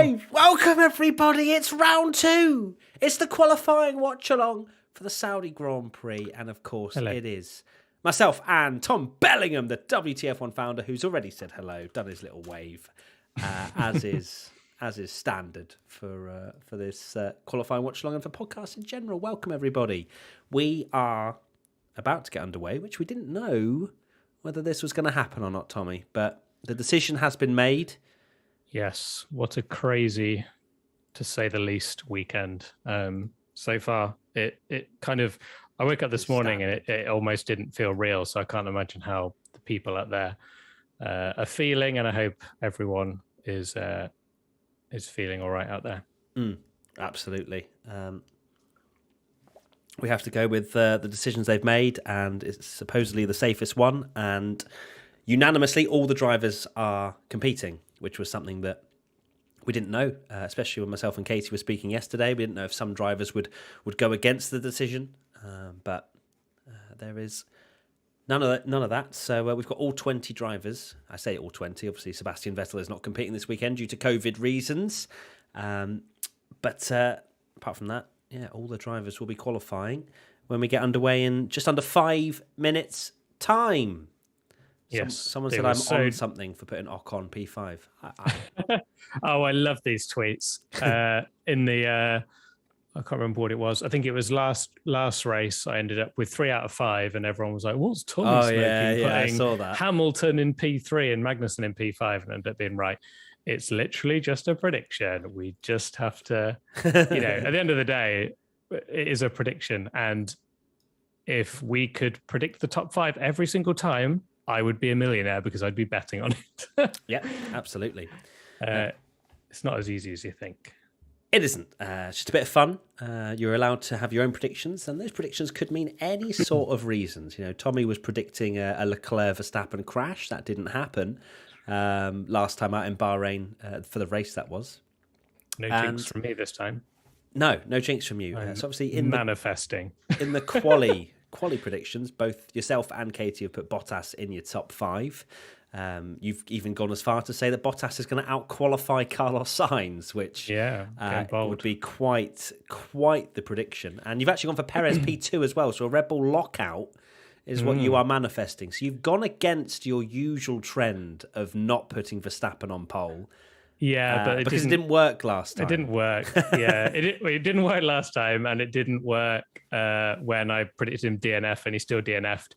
live! Welcome everybody, it's round 2. It's the qualifying watch-along for the Saudi Grand Prix. And of course, It is myself and Tom Bellingham, the WTF1 founder, who's already said hello, done his little wave, as is standard for this qualifying watch-along and for podcasts in general. Welcome everybody. We are about to get underway, which we didn't know whether this was going to happen or not, Tommy, but the decision has been made. Yes, what a crazy, to say the least, weekend. So far, it kind of, I woke up this morning and it almost didn't feel real, so I can't imagine how the people out there are feeling, and I hope everyone is feeling all right out there. Absolutely. We have to go with the decisions they've made, and it's supposedly the safest one, and unanimously all the drivers are competing, which was something that we didn't know, especially when myself and Katie were speaking yesterday. We didn't know if some drivers would go against the decision, but there is none of that. So we've got all 20 drivers. I say all 20. Obviously, Sebastian Vettel is not competing this weekend due to COVID reasons. But apart from that, yeah, all the drivers will be qualifying when we get underway in just under 5 minutes' time. Yes. Someone said I'm on something for putting Ocon P5. Oh, I love these tweets. In the, I can't remember what it was. I think it was last race. I ended up with 3 out of 5, and everyone was like, "What's Tommy smoking?" Yeah, I saw that. Hamilton in P3 and Magnussen in P5, and ended up being right. It's literally just a prediction. We just have to, at the end of the day, it is a prediction, and if we could predict the top 5 every single time, I would be a millionaire because I'd be betting on it. Yeah, absolutely. It's not as easy as you think. It isn't. It's just a bit of fun. You're allowed to have your own predictions, and those predictions could mean any sort of reasons. Tommy was predicting a Leclerc-Verstappen crash. That didn't happen last time out in Bahrain for the race that was. No jinx from me this time. No jinx from you. So obviously in manifesting. In the quali predictions, both yourself and Katie have put Bottas in your top 5. You've even gone as far to say that Bottas is going to out-qualify Carlos Sainz, which would be quite the prediction. And you've actually gone for Perez P2 as well, so a Red Bull lockout is what you are manifesting. So you've gone against your usual trend of not putting Verstappen on pole. Yeah, but because it didn't work last time. It didn't work. Yeah, it didn't work last time, and it didn't work when I predicted him DNF, and he still DNF'd.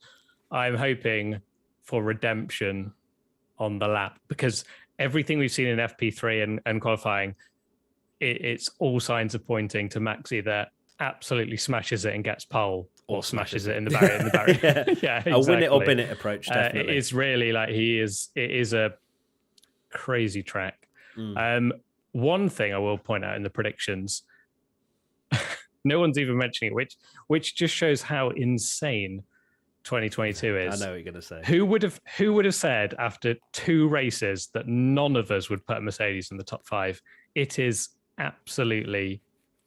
I'm hoping for redemption on the lap, because everything we've seen in FP3 and qualifying, it's all signs are pointing to Max either absolutely smashes it and gets pole, or smashes it in the barrier. Yeah, exactly. A win it or bin it approach, definitely. It is really like it is a crazy track. One thing I will point out in the predictions, no one's even mentioning it, which just shows how insane 2022 is. I know what you're going to say. Who would have said after 2 races that none of us would put Mercedes in the top 5? It is absolutely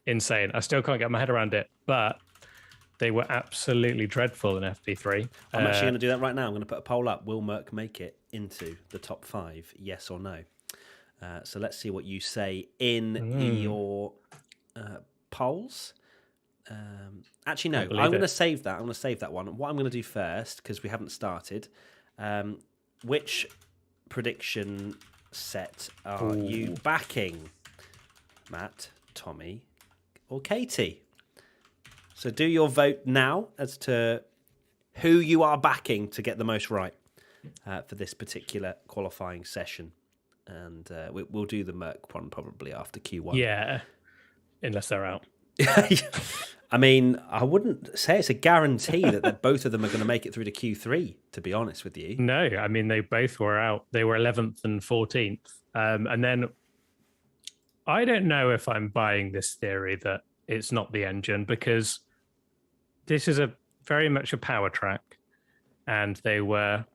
insane. I still can't get my head around it, but they were absolutely dreadful in FP3. I'm actually going to do that right now. I'm going to put a poll up. Will Merck make it into the top 5? Yes or no? So let's see what you say in your polls. Actually, no. I'm going to save that. I'm going to save that one. What I'm going to do first, because we haven't started, which prediction set are you backing? Matt, Tommy, or Katie? So do your vote now as to who you are backing to get the most right for this particular qualifying session. And we'll do the Merc one probably after Q1. Yeah, unless they're out. I mean, I wouldn't say it's a guarantee that both of them are going to make it through to Q3, to be honest with you. No, I mean, they both were out. They were 11th and 14th. And then I don't know if I'm buying this theory that it's not the engine, because this is very much a power track. And they were,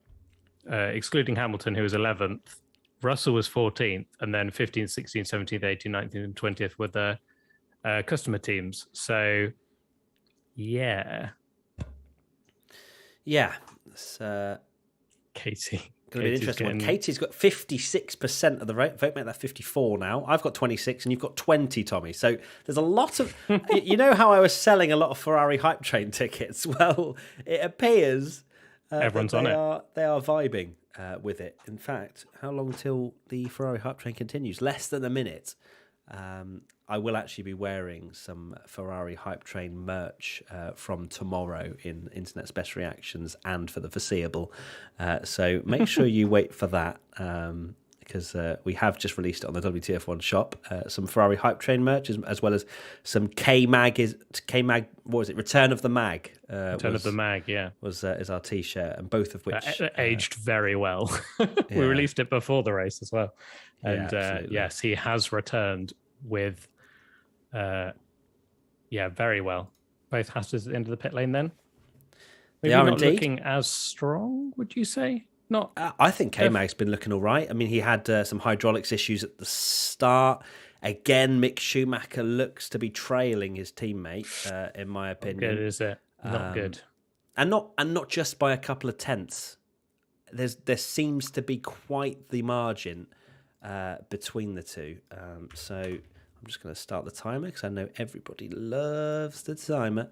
excluding Hamilton, who was 11th, Russell was 14th, and then 15th, 16th, 17th, 18th, 19th, and 20th were the customer teams. So, yeah. Yeah. Katie. Going to be an interesting one. Katie's got 56% of the vote. Make that 54 now. I've got 26 and you've got 20, Tommy. So there's a lot of... you know how I was selling a lot of Ferrari Hype Train tickets? Well, it appears everyone's on it. They are vibing with it. In fact, how long till the Ferrari Hype Train continues? Less than a minute. I will actually be wearing some Ferrari Hype Train merch from tomorrow in Internet Special Reactions and for the foreseeable. So make sure you wait for that because we have just released it on the WTF1 shop. Some Ferrari Hype Train merch as well as some K-Mag, what was it? Return of the Mag. Return of the Mag, yeah. Is our T-shirt, and both of which... aged very well. We released it before the race as well. And yes, he has returned with... very well. Both Hasses at the end of the pit lane then. Maybe they are not indeed looking as strong, would you say? Not. I think K-Mag's been looking all right. I mean, he had some hydraulics issues at the start. Again, Mick Schumacher looks to be trailing his teammate, in my opinion. Not good, is it? Not good. And not just by a couple of tenths. There seems to be quite the margin between the two. So I'm just going to start the timer because I know everybody loves the timer.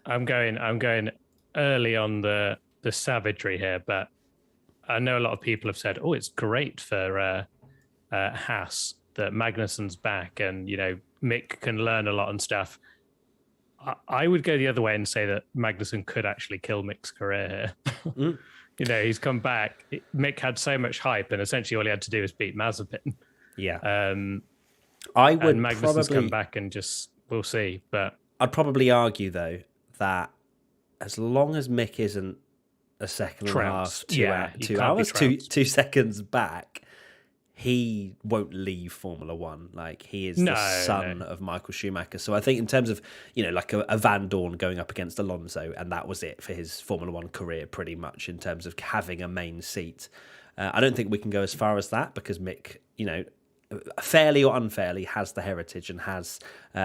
I'm going early on the savagery here, but I know a lot of people have said, "Oh, it's great for Haas that Magnussen's back, and Mick can learn a lot and stuff." I would go the other way and say that Magnussen could actually kill Mick's career here. He's come back. Mick had so much hype, and essentially all he had to do was beat Mazepin. Yeah. I would Magnussen's come back and we'll see. But I'd probably argue though that as long as Mick isn't a second and a half, 2 hours, 2 seconds back, he won't leave Formula One. Like, he is the son of Michael Schumacher. So I think in terms of, like a Van Dorn going up against Alonso, and that was it for his Formula One career pretty much in terms of having a main seat. I don't think we can go as far as that because Mick, fairly or unfairly, has the heritage and has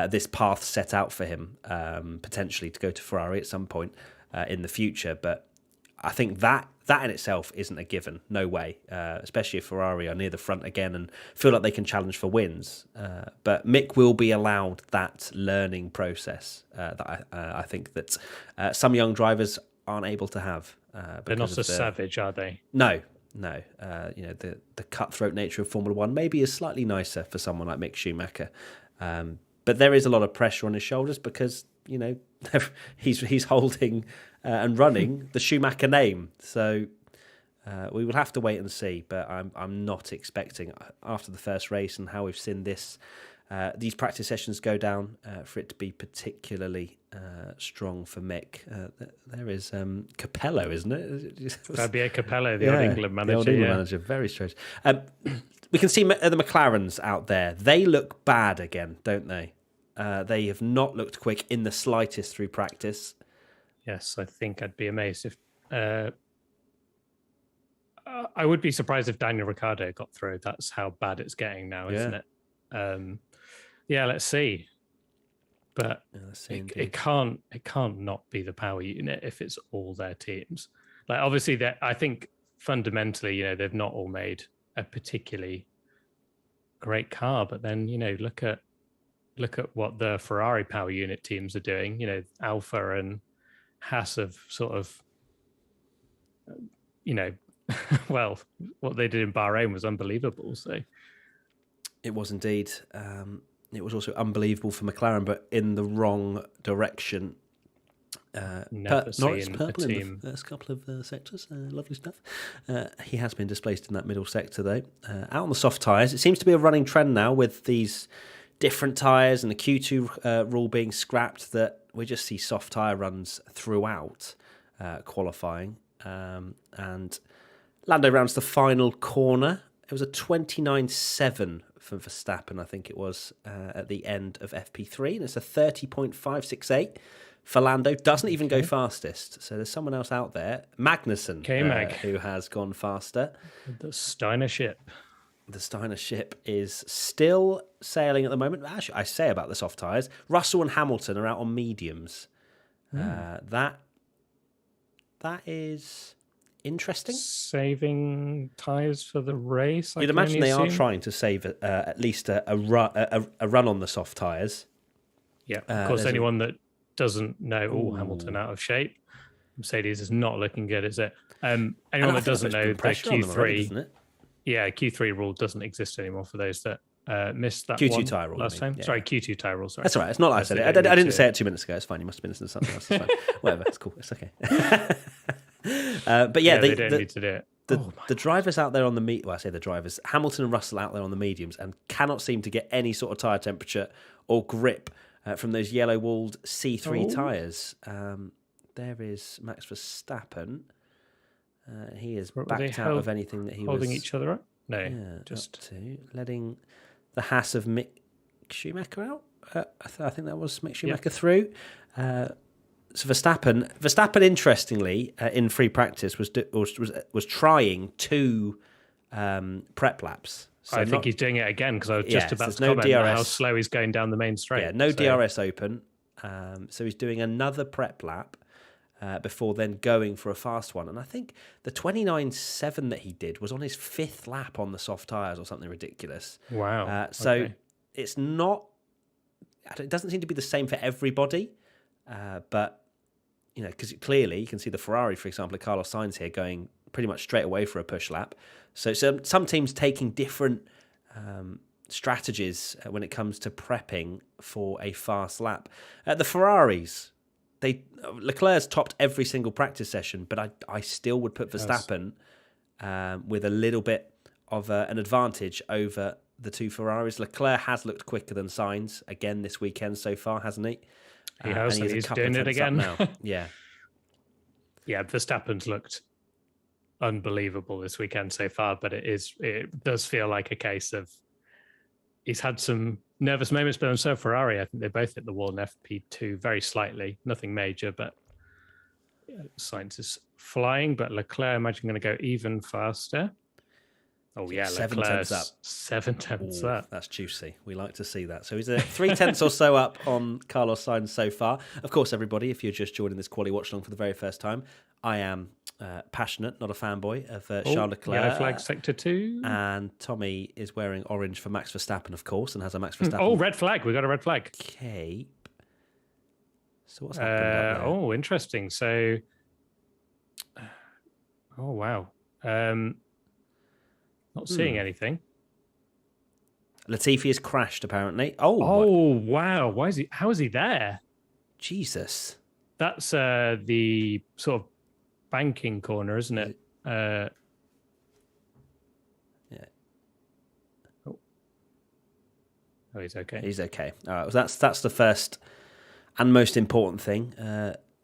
this path set out for him, potentially to go to Ferrari at some point in the future. But I think that in itself isn't a given. No way, especially if Ferrari are near the front again and feel like they can challenge for wins. But Mick will be allowed that learning process that I think that some young drivers aren't able to have. They're not as savage, are they? No. The cutthroat nature of Formula One maybe is slightly nicer for someone like Mick Schumacher. But there is a lot of pressure on his shoulders because, he's holding and running the Schumacher name. So we will have to wait and see. But I'm not expecting, after the first race and how we've seen these practice sessions go down, for it to be particularly strong for Mick. There is Capello, isn't it? Fabio Capello, the old England manager. The old England manager, very strange. We can see the McLarens out there. They look bad again, don't they? They have not looked quick in the slightest through practice. Yes, I think I'd be amazed if... I would be surprised if Daniel Ricciardo got through. That's how bad it's getting now, isn't it? Let's see. But it can't not be the power unit if it's all their teams. Like, obviously, I think fundamentally, they've not all made a particularly great car. But then, look at what the Ferrari power unit teams are doing. Alpha and Haas have sort of, well, what they did in Bahrain was unbelievable. So it was indeed. It was also unbelievable for McLaren, but in the wrong direction. Never Norris seen purple a in team. the first couple of sectors. Lovely stuff. He has been displaced in that middle sector, though. Out on the soft tyres, it seems to be a running trend now with these different tyres and the Q2 rule being scrapped, that we just see soft tyre runs throughout qualifying. And Lando rounds the final corner. It was a 29.7 for Verstappen, I think it was, at the end of FP3. And it's a 30.568 for Lando. Doesn't even go fastest. So there's someone else out there, Magnussen, K-Mag, who has gone faster. The Steiner ship. The Steiner ship is still sailing at the moment. Actually, I say about the soft tyres, Russell and Hamilton are out on mediums. That is interesting. Saving tyres for the race. You'd imagine they are trying to save at least a run on the soft tyres. Yeah, of course, anyone that doesn't know, Hamilton out of shape. Mercedes is not looking good, is it? Anyone that doesn't know, the Q3, already, Q3 rule doesn't exist anymore for those that missed that Q2 tyre rule last time. Yeah. Sorry, Q2 tyre rule. Sorry, that's all right. It's not like I said it. I didn't say it 2 minutes ago. It's fine. You must have been listening to something else. It's fine. Whatever. It's cool. It's okay. But yeah, they don't need to do it. The drivers out there on the I say the drivers, Hamilton and Russell out there on the mediums, and cannot seem to get any sort of tyre temperature or grip from those yellow-walled C3 tyres. There is Max Verstappen. He is backed out of anything that he was holding each other up. No, just letting the Haas of Mick Schumacher out. I think that was Mick Schumacher through. So Verstappen, interestingly, in free practice was trying 2 prep laps. So I think he's doing it again because I was just about to comment on how slow he's going down the main straight. Yeah, no DRS open. So he's doing another prep lap before then going for a fast one. And I think the 29.7 that he did was on his 5th lap on the soft tyres or something ridiculous. Wow. So it's not... It doesn't seem to be the same for everybody. But, because clearly you can see the Ferrari, for example, Carlos Sainz here going pretty much straight away for a push lap. So some teams taking different strategies when it comes to prepping for a fast lap. The Ferraris, Leclerc's topped every single practice session, but I still would put Verstappen with a little bit of an advantage over the 2 Ferraris. Leclerc has looked quicker than Sainz again this weekend so far, hasn't he? He has, and he's doing it again now. Yeah. Yeah, Verstappen's looked unbelievable this weekend so far, but it does feel like a case of he's had some nervous moments, but so Ferrari, I think they both hit the wall in FP2 very slightly, nothing major, but Sainz is flying, but Leclerc, I imagine, going to go even faster. Oh, yeah, 7 tenths up. 7 tenths up. That's juicy. We like to see that. So he's 3 tenths or so up on Carlos Sainz so far. Of course, everybody, if you're just joining this quality watch along for the very first time, I am passionate, not a fanboy of Charles Leclerc. Yellow flag sector 2. And Tommy is wearing orange for Max Verstappen, of course, and has a Max Verstappen. Red flag. We got a red flag. Cape. So what's happened? Oh, interesting. So, oh, wow. Not seeing anything. Latifi has crashed, apparently. Oh, wow. How is he there? Jesus. That's the sort of banking corner, isn't it? Yeah. Oh, he's okay. He's okay. All right. Well, that's the first and most important thing.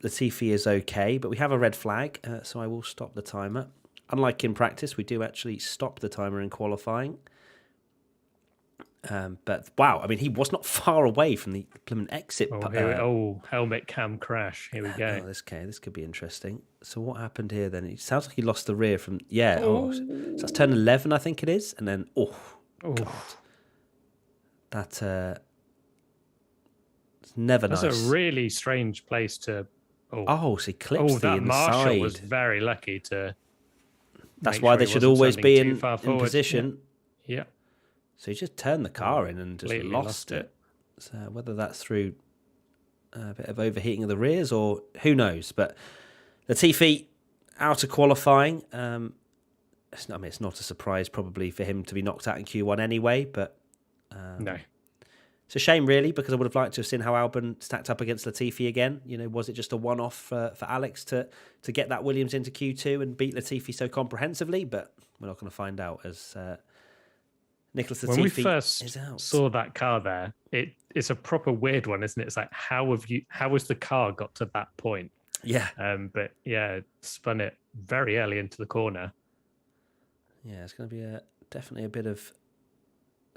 Latifi is okay, but we have a red flag, so I will stop the timer. Unlike in practice, we do actually stop the timer in qualifying. But wow, I mean, he was not far away from the Plymouth exit. Helmet cam crash. Here we go. This could be interesting. So what happened here then? It sounds like he lost the rear from... Yeah. So that's turn 11, I think it is. And then, God. That... it's never nice. That's a really strange place to... so he clips the inside. Marshall was very lucky to... That's why they should always be in position. Yeah. So he just turned the car in and just lost it. So whether that's through a bit of overheating of the rears or who knows. But Latifi out of qualifying. It's not a surprise probably for him to be knocked out in Q1 anyway. But no. It's a shame, really, because I would have liked to have seen how Albon stacked up against Latifi again. Was it just a one-off for Alex to get that Williams into Q2 and beat Latifi so comprehensively? But we're not going to find out as Nicholas Latifi when we first is out. Saw that car there, it's a proper weird one, isn't it? It's like how has the car got to that point? Yeah. But yeah, spun it very early into the corner. Yeah, it's going to be definitely a bit of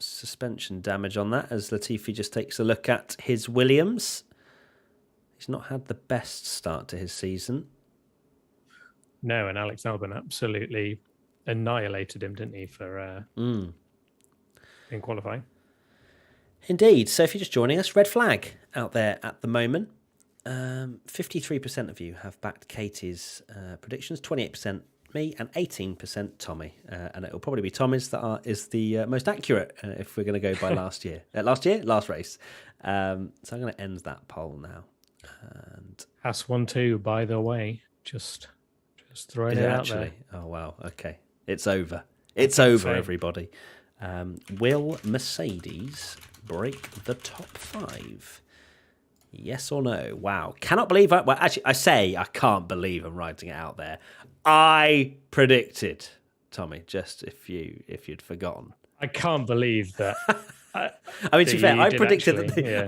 suspension damage on that as Latifi just takes a look at his Williams. He's not had the best start to his season. No, and Alex Albon absolutely annihilated him, didn't he, for in qualifying? Indeed. So if you're just joining us, red flag out there at the moment. 53% of you have backed Katie's predictions, 28% me, and 18% Tommy. And it will probably be Tommy's that is the most accurate if we're going to go by last year. Last race. So I'm going to end that poll now. And Has one too, by the way. Just throwing it out there. Oh, wow. Okay. It's over. It's over, everybody. Will Mercedes break the top 5? Yes or no? Wow. Cannot believe I can't believe I'm writing it out there. I predicted, Tommy, just if you'd forgotten. I can't believe that. I mean, to be fair, I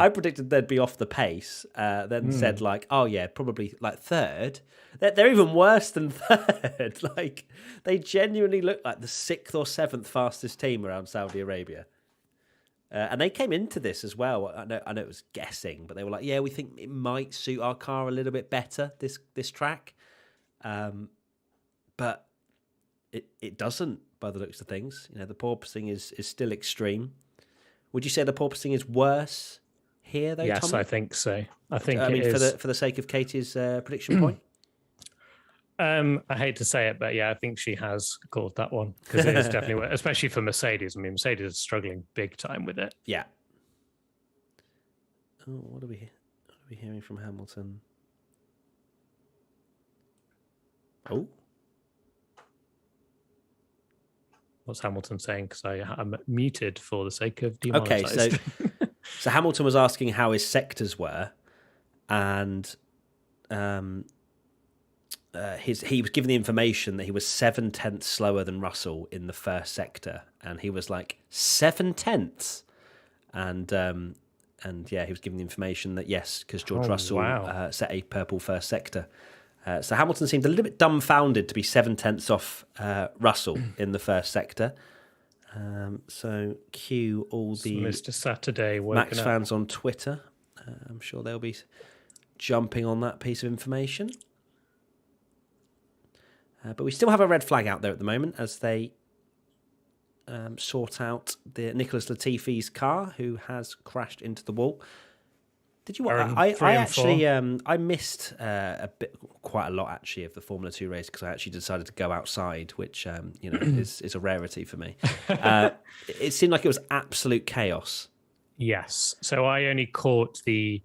predicted they'd be off the pace, then said like, oh yeah, probably like third. They're even worse than third. Like, they genuinely look like the 6th or 7th fastest team around Saudi Arabia. And they came into this as well. I know it was guessing, but they were like, yeah, we think it might suit our car a little bit better, this track. But it doesn't, by the looks of things. You know, the porpoising is still extreme. Would you say the porpoising is worse here, though, Yes, Tommy? I think so. I think for the sake of Katie's prediction point? I hate to say it, but yeah, I think she has called that one because it is definitely, especially for Mercedes. I mean, Mercedes is struggling big time with it. Yeah. Oh, what are we hearing from Hamilton? Oh. What's Hamilton saying? Because I'm muted for the sake of demonetized. Okay, so Hamilton was asking how his sectors were, and he was given the information that he was 7/10 slower than Russell in the first sector, and he was like 7/10, and yeah, he was given the information that yes, because George Russell set a purple first sector. So Hamilton seemed a little bit dumbfounded to be 7/10 off Russell in the first sector. So cue all the Mr. Saturday Max fans on Twitter. I'm sure they'll be jumping on that piece of information. But we still have a red flag out there at the moment as they sort out the Nicholas Latifi's car, who has crashed into the wall. Did you? I actually I missed quite a lot actually of the Formula 2 race because I actually decided to go outside, which is a rarity for me. It seemed like it was absolute chaos. Yes, so I only caught the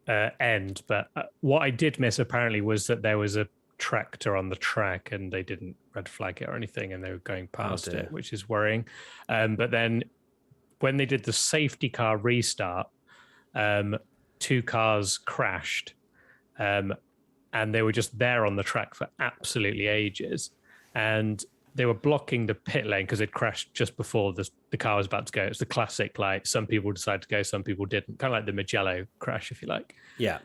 end, but what I did miss apparently was that there was a tractor on the track and they didn't red flag it or anything, and they were going past it, which is worrying. But then when they did the safety car restart, 2 cars crashed, and they were just there on the track for absolutely ages, and they were blocking the pit lane because they'd crashed just before the car was about to go. It's the classic, like, some people decided to go, some people didn't, kind of like the Mugello crash, if you like. Yeah.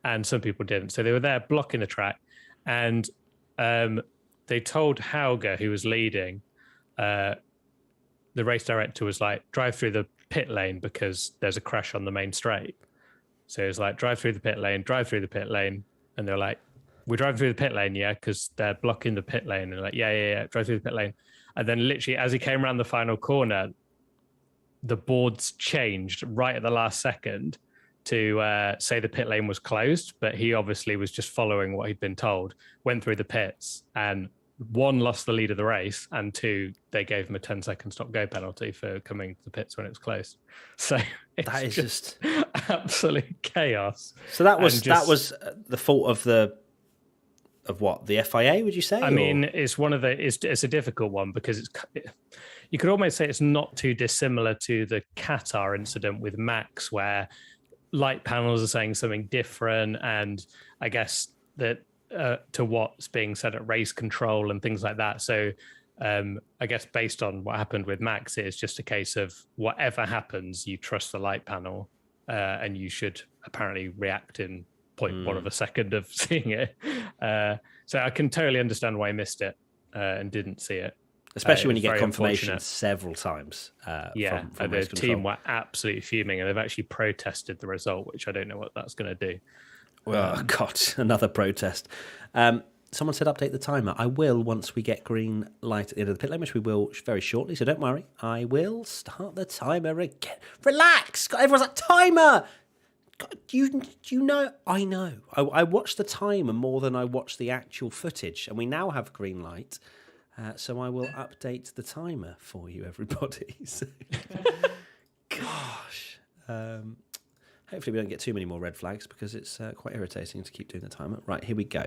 And some people didn't, so they were there blocking the track, and they told Hauger, who was leading, the race director was like, drive through the pit lane because there's a crash on the main straight. So it was like, drive through the pit lane. And they're like, we're driving through the pit lane, yeah, because they're blocking the pit lane. And they're like, yeah, drive through the pit lane. And then literally as he came around the final corner, the boards changed right at the last second to say the pit lane was closed, but he obviously was just following what he'd been told, went through the pits, and 1, lost the lead of the race, and 2, they gave him a 10-second stop-go penalty for coming to the pits when it was closed. So that is just absolute chaos. So that was the fault of the FIA, would you say? I mean, it's one of the it's a difficult one because you could almost say it's not too dissimilar to the Qatar incident with Max, where light panels are saying something different, and I guess that to what's being said at race control and things like that. So I guess based on what happened with Max, it's just a case of whatever happens, you trust the light panel, and you should apparently react in 0.1 of a second of seeing it. So I can totally understand why I missed it and didn't see it. Especially when you get confirmation several times. From the team were absolutely fuming, and they've actually protested the result, which I don't know what that's going to do. Oh, God, another protest. Someone said update the timer. I will once we get green light at the end of the pit lane, which we will very shortly, so don't worry. I will start the timer again. Relax! Everyone's like, timer! God, you know, I know. I watched the timer more than I watched the actual footage, and we now have green light. So I will update the timer for you, everybody. So, gosh. Hopefully we don't get too many more red flags because it's quite irritating to keep doing the timer. Right, here we go.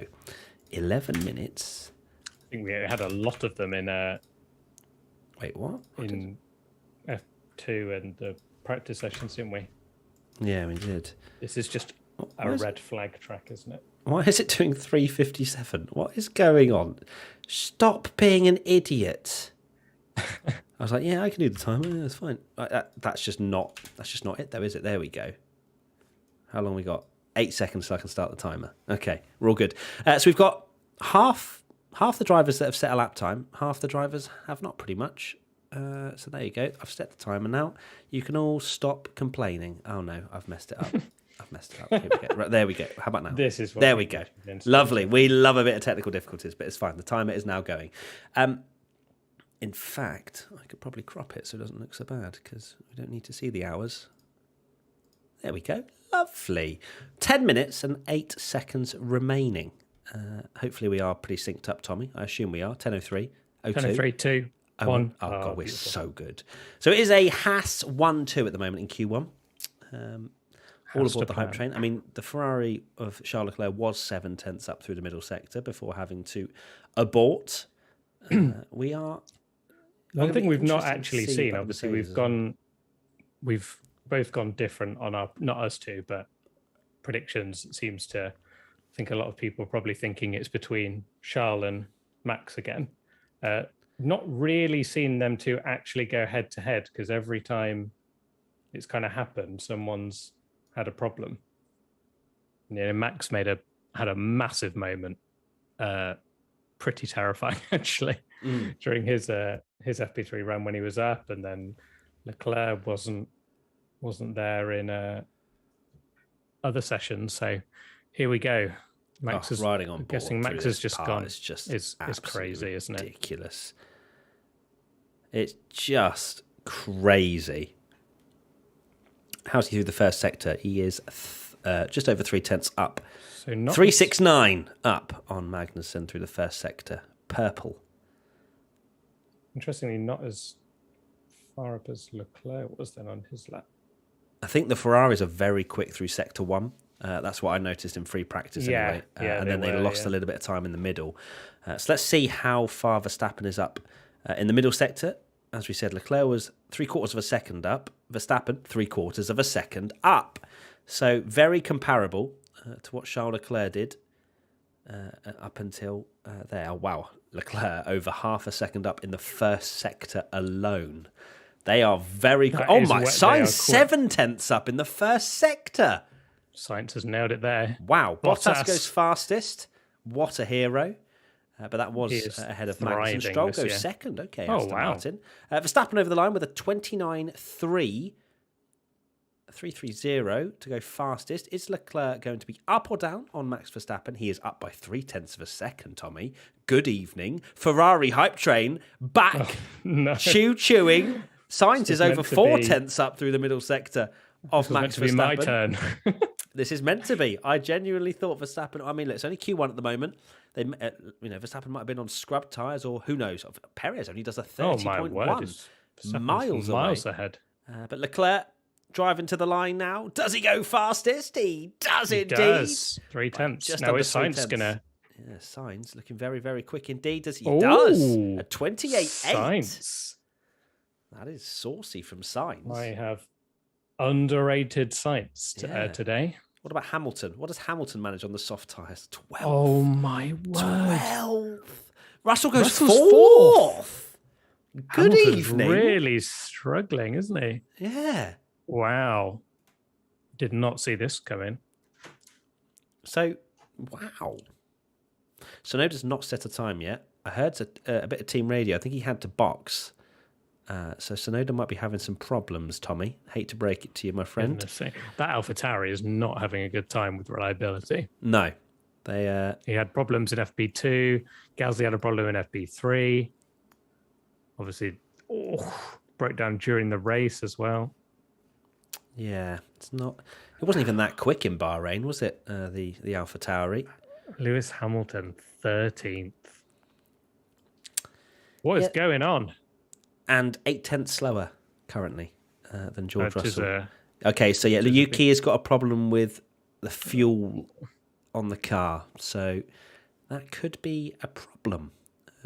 11 minutes. I think we had a lot of them in... Wait, what? In F2 and the practice sessions, didn't we? Yeah, we did. This is just a red flag track, isn't it? Why is it doing 3:57? What is going on? Stop being an idiot. I was like, yeah, I can do the timer. Yeah, that's fine. That's just not it, though, is it? There we go. How long we got? 8 seconds so I can start the timer. Okay, we're all good. So we've got half the drivers that have set a lap time. Half the drivers have not, pretty much. So there you go. I've set the timer now. You can all stop complaining. Oh no, I've messed it up. Here we go. Right, there we go. How about now? This is what there we go. Lovely. We love a bit of technical difficulties, but it's fine. The timer is now going. In fact, I could probably crop it so it doesn't look so bad because we don't need to see the hours. There we go. Lovely. 10 minutes and 8 seconds remaining. Hopefully we are pretty synced up, Tommy. I assume we are. 10:03. 10:03, 2, 1. Oh, God, we're so good. So it is a Haas 1-2 at the moment in Q1. All aboard the hype train. I mean, the Ferrari of Charles Leclerc was 7 tenths up through the middle sector before having to abort. We are... One thing we've not actually seen, obviously, we've both gone different on our, not us two, but predictions. It seems to, I think a lot of people are probably thinking it's between Charles and Max again. Not really seen them two actually go head to head because every time it's kind of happened, someone's had a problem. Max had a massive moment, pretty terrifying actually, during his FP3 run when he was up, and then Leclerc wasn't there in other sessions. So here we go. Max is riding on board. I'm guessing Max has just gone. It's crazy, isn't it? Ridiculous. It's just crazy. How's he through the first sector? He is just over 3 tenths up. So not 369 up on Magnussen through the first sector. Purple. Interestingly, not as far up as Leclerc was then on his lap. I think the Ferraris are very quick through sector 1. That's what I noticed in free practice anyway. And then they lost a little bit of time in the middle. So let's see how far Verstappen is up in the middle sector. As we said, Leclerc was 3/4 of a second up. Verstappen, 3/4 of a second up. So very comparable to what Charles Leclerc did up until there. Oh, wow. Leclerc over half a second up in the first sector alone. They are very quick. Oh, my. Sainz 7 tenths up in the first sector. Sainz has nailed it there. Wow. Bottas goes fastest. What a hero. But that was ahead of Max. And Stroll goes second. Okay, Aston Martin. Verstappen over the line with a 29.330 to go fastest. Is Leclerc going to be up or down on Max Verstappen? He is up by 3 tenths of a second, Tommy. Good evening. Ferrari hype train back. Chewing. Sainz is over 4 tenths up through the middle sector of Max Verstappen. My turn. This is meant to be. I genuinely thought Verstappen... I mean, look, it's only Q1 at the moment. Verstappen might have been on scrub tyres or who knows. Perez only does a 30.1 miles ahead. But Leclerc driving to the line now. Does he go fastest? He does indeed. Does. 3 tenths. Just now is Sainz going to... Yeah, Sainz looking very, very quick indeed. He does. A 28.8. Sainz. That is saucy from Sainz. I have underrated Sainz today. What about Hamilton? What does Hamilton manage on the soft tyres? 12. Oh, my word. 12. Russell goes fourth. Good evening. Really struggling, isn't he? Yeah. Wow. Did not see this coming. So, wow. Sonoda's not set a time yet. I heard a bit of team radio. I think he had to box. So Sonoda might be having some problems, Tommy. Hate to break it to you, my friend. That AlphaTauri is not having a good time with reliability. No. He had problems in FP2. Gasly had a problem in FP3. Obviously, broke down during the race as well. Yeah, it's not. It wasn't even that quick in Bahrain, was it? The AlphaTauri. Lewis Hamilton, 13th. What is going on? And 8/10 slower currently than George Russell. Okay, so Yuki has got a problem with the fuel on the car, so that could be a problem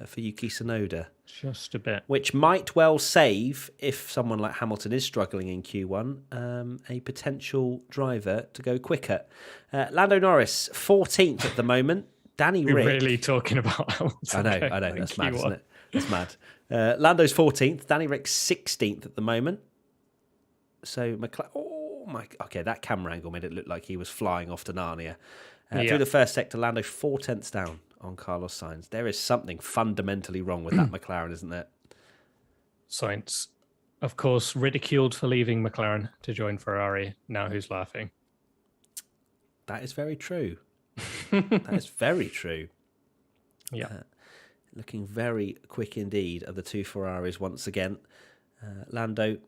for Yuki Tsunoda. Just a bit. Which might well save, if someone like Hamilton is struggling in Q1, a potential driver to go quicker. Lando Norris, 14th at the moment. Danny Rick. We're really talking about Hamilton. I know. That's mad, isn't it? That's mad. Lando's 14th. Danny Rick, 16th at the moment. So, okay, that camera angle made it look like he was flying off to Narnia. Through the first sector, Lando 4/10 down on Carlos Sainz. There is something fundamentally wrong with that McLaren, isn't there? Sainz, of course, ridiculed for leaving McLaren to join Ferrari. Now who's laughing? That is very true. That is very true. Yeah. Looking very quick indeed of the two Ferraris once again. Lando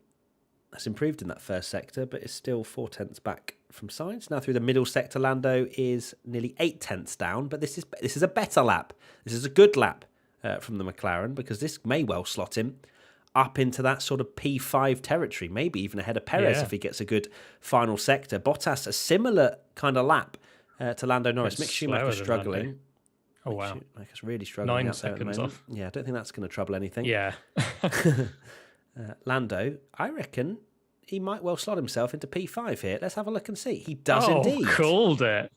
has improved in that first sector, but is still 4/10 back from Sainz. Now through the middle sector, Lando is nearly 8/10 down, but this is a better lap. This is a good lap from the McLaren, because this may well slot him up into that sort of P5 territory, maybe even ahead of Perez if he gets a good final sector. Bottas, a similar kind of lap to Lando Norris. Mick Schumacher struggling. Oh, wow. Schumacher's really struggling. 9 seconds off. Yeah, I don't think that's going to trouble anything. Yeah. Lando, I reckon he might well slot himself into P5 here. Let's have a look and see. He does indeed. Called it.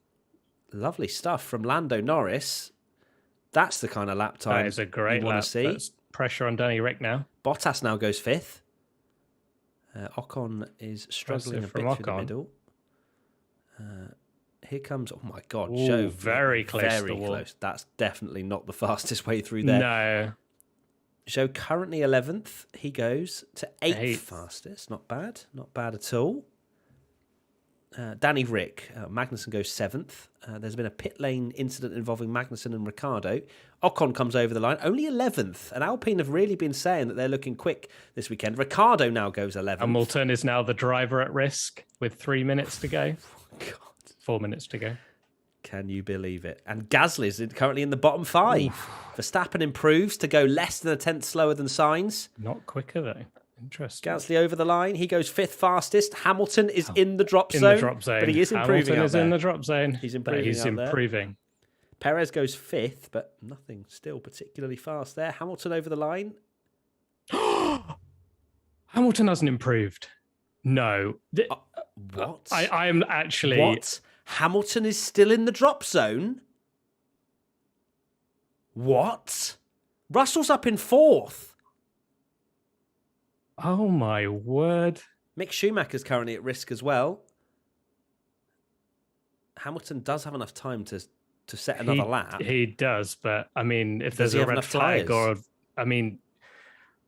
Lovely stuff from Lando Norris. That's the kind of lap time that is a great you want to see. That's pressure on Danny Rick now. Bottas now goes 5th. Ocon is struggling a bit through the middle. Here comes, oh my God, Zhou. Very close Very to the wall. close. That's definitely not the fastest way through there. No. Zhou currently 11th. He goes to 8th fastest. Not bad. Not bad at all. Danny Rick. Magnussen goes 7th. There's been a pit lane incident involving Magnussen and Ricciardo. Ocon comes over the line. Only 11th. And Alpine have really been saying that they're looking quick this weekend. Ricciardo now goes 11th. Hamilton is now the driver at risk with 3 minutes to go. God. 4 minutes to go. Can you believe it? And Gasly is currently in the bottom 5. Verstappen improves to go less than a 10th slower than Sainz. Not quicker, though. Interesting. Gasly over the line. He goes 5th fastest. Hamilton is in the drop zone. In the drop zone. But he is improving. Hamilton is in the drop zone. He's improving. He's improving. Perez goes 5th, but nothing still particularly fast there. Hamilton over the line. Hamilton hasn't improved. No. What? I am actually... What? Hamilton is still in the drop zone? What? Russell's up in 4th. Oh, my word. Mick Schumacher's currently at risk as well. Hamilton does have enough time to set another lap. He does, but, I mean, if there's a red flag or... I mean,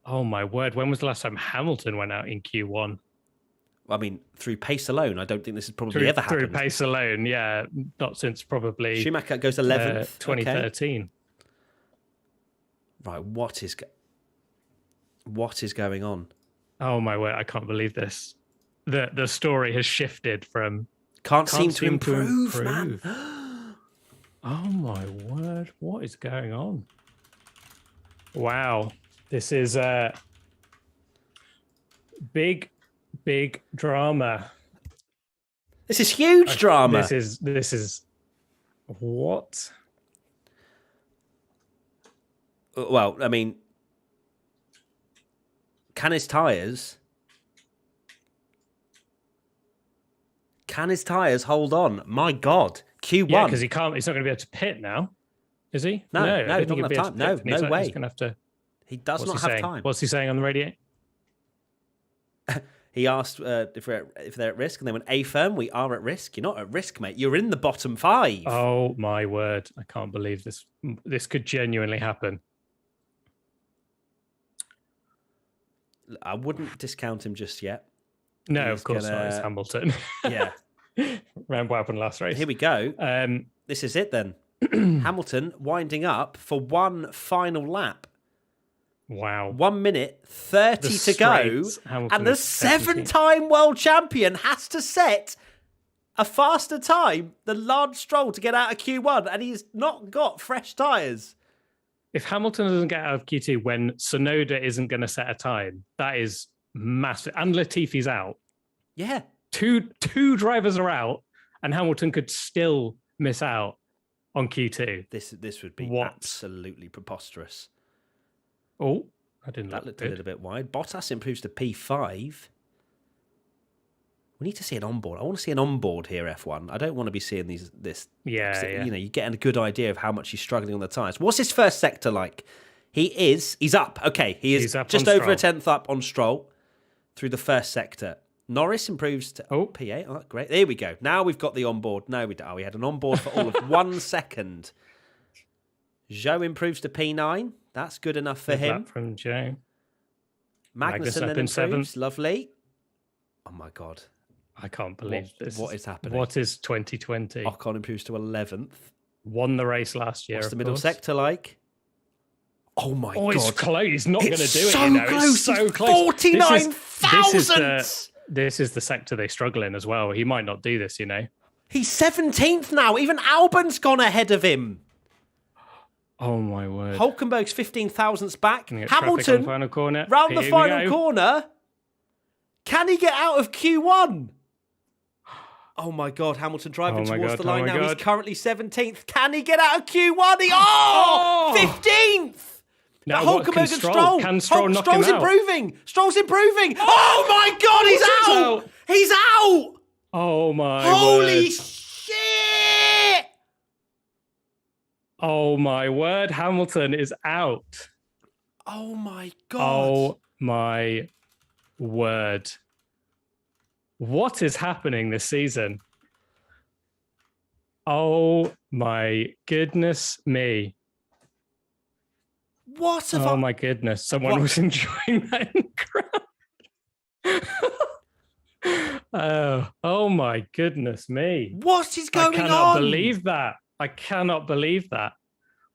oh, my word. When was the last time Hamilton went out in Q1? I mean, through pace alone, I don't think this has probably ever happened. Through pace alone, yeah. Not since probably... Schumacher goes 11th. 2013. Okay. Right, what is going on? Oh, my word. I can't believe this. The story has shifted from... Can't seem to improve, man. Oh, my word. What is going on? Wow. This is big drama. This is huge drama. This is what? Well, I mean, can his tyres hold on? My God, Q1. Yeah, because he's not going to be able to pit now, is he? No, he's not going to have time. No way. He's going to have to. He does not have time. What's he saying on the radio? He asked if they're at risk, and they went, "A firm, we are at risk. You're not at risk, mate. You're in the bottom 5." Oh my word! I can't believe this. This could genuinely happen. I wouldn't discount him just yet. No, of course not. It's Hamilton. Yeah. Remember what happened last race? Here we go. This is it then. Hamilton winding up for one final lap. Wow. 1 minute 30 to go. And the 7-time world champion has to set a faster time than Lance Stroll to get out of Q1. And he's not got fresh tyres. If Hamilton doesn't get out of Q2 when Tsunoda isn't going to set a time, that is massive. And Latifi's out. Yeah. Two drivers are out, and Hamilton could still miss out on Q2. This would be absolutely preposterous. Oh, I didn't. That looked a little bit wide. Bottas improves to P5. We need to see an onboard. I want to see an onboard here, F1. I don't want to be seeing this. Yeah. You know, you're getting a good idea of how much he's struggling on the tyres. What's his first sector like? He's up. Okay, he's up just over a tenth up on Stroll through the first sector. Norris improves to P8. Oh, great. There we go. Now we've got the onboard. No, we don't. Oh, we had an onboard for all of 1 second. Zhou improves to P9. That's good enough for him. From Zhou. Magnussen then improves. 7th. Lovely. Oh, my God. I can't believe this. What is happening? What is 2020? Ocon improves to 11th. Won the race last year. What's the middle sector like? Oh my God! It's close. He's not going to do it. Close. It's so close. 49,000. This is the sector they struggle in as well. He might not do this. He's 17th now. Even Albon's gone ahead of him. Oh my word! Hulkenberg's 15,000ths back. Hamilton final corner. Round the final corner. Can he get out of Q1? Oh my God, Hamilton driving towards the line now. He's currently 17th. Can he get out of Q1? 15th! Now, Hulkenberg and Stroll. Can Stroll knock him out? Stroll's improving. Oh my God, he's out! He's out! Oh my Holy shit! Oh my word, Hamilton is out. Oh my God. Oh my word. What is happening this season? Oh my goodness me. My goodness. Someone was enjoying that in the crowd. Oh my goodness me. What is going on? I cannot believe that. I cannot believe that.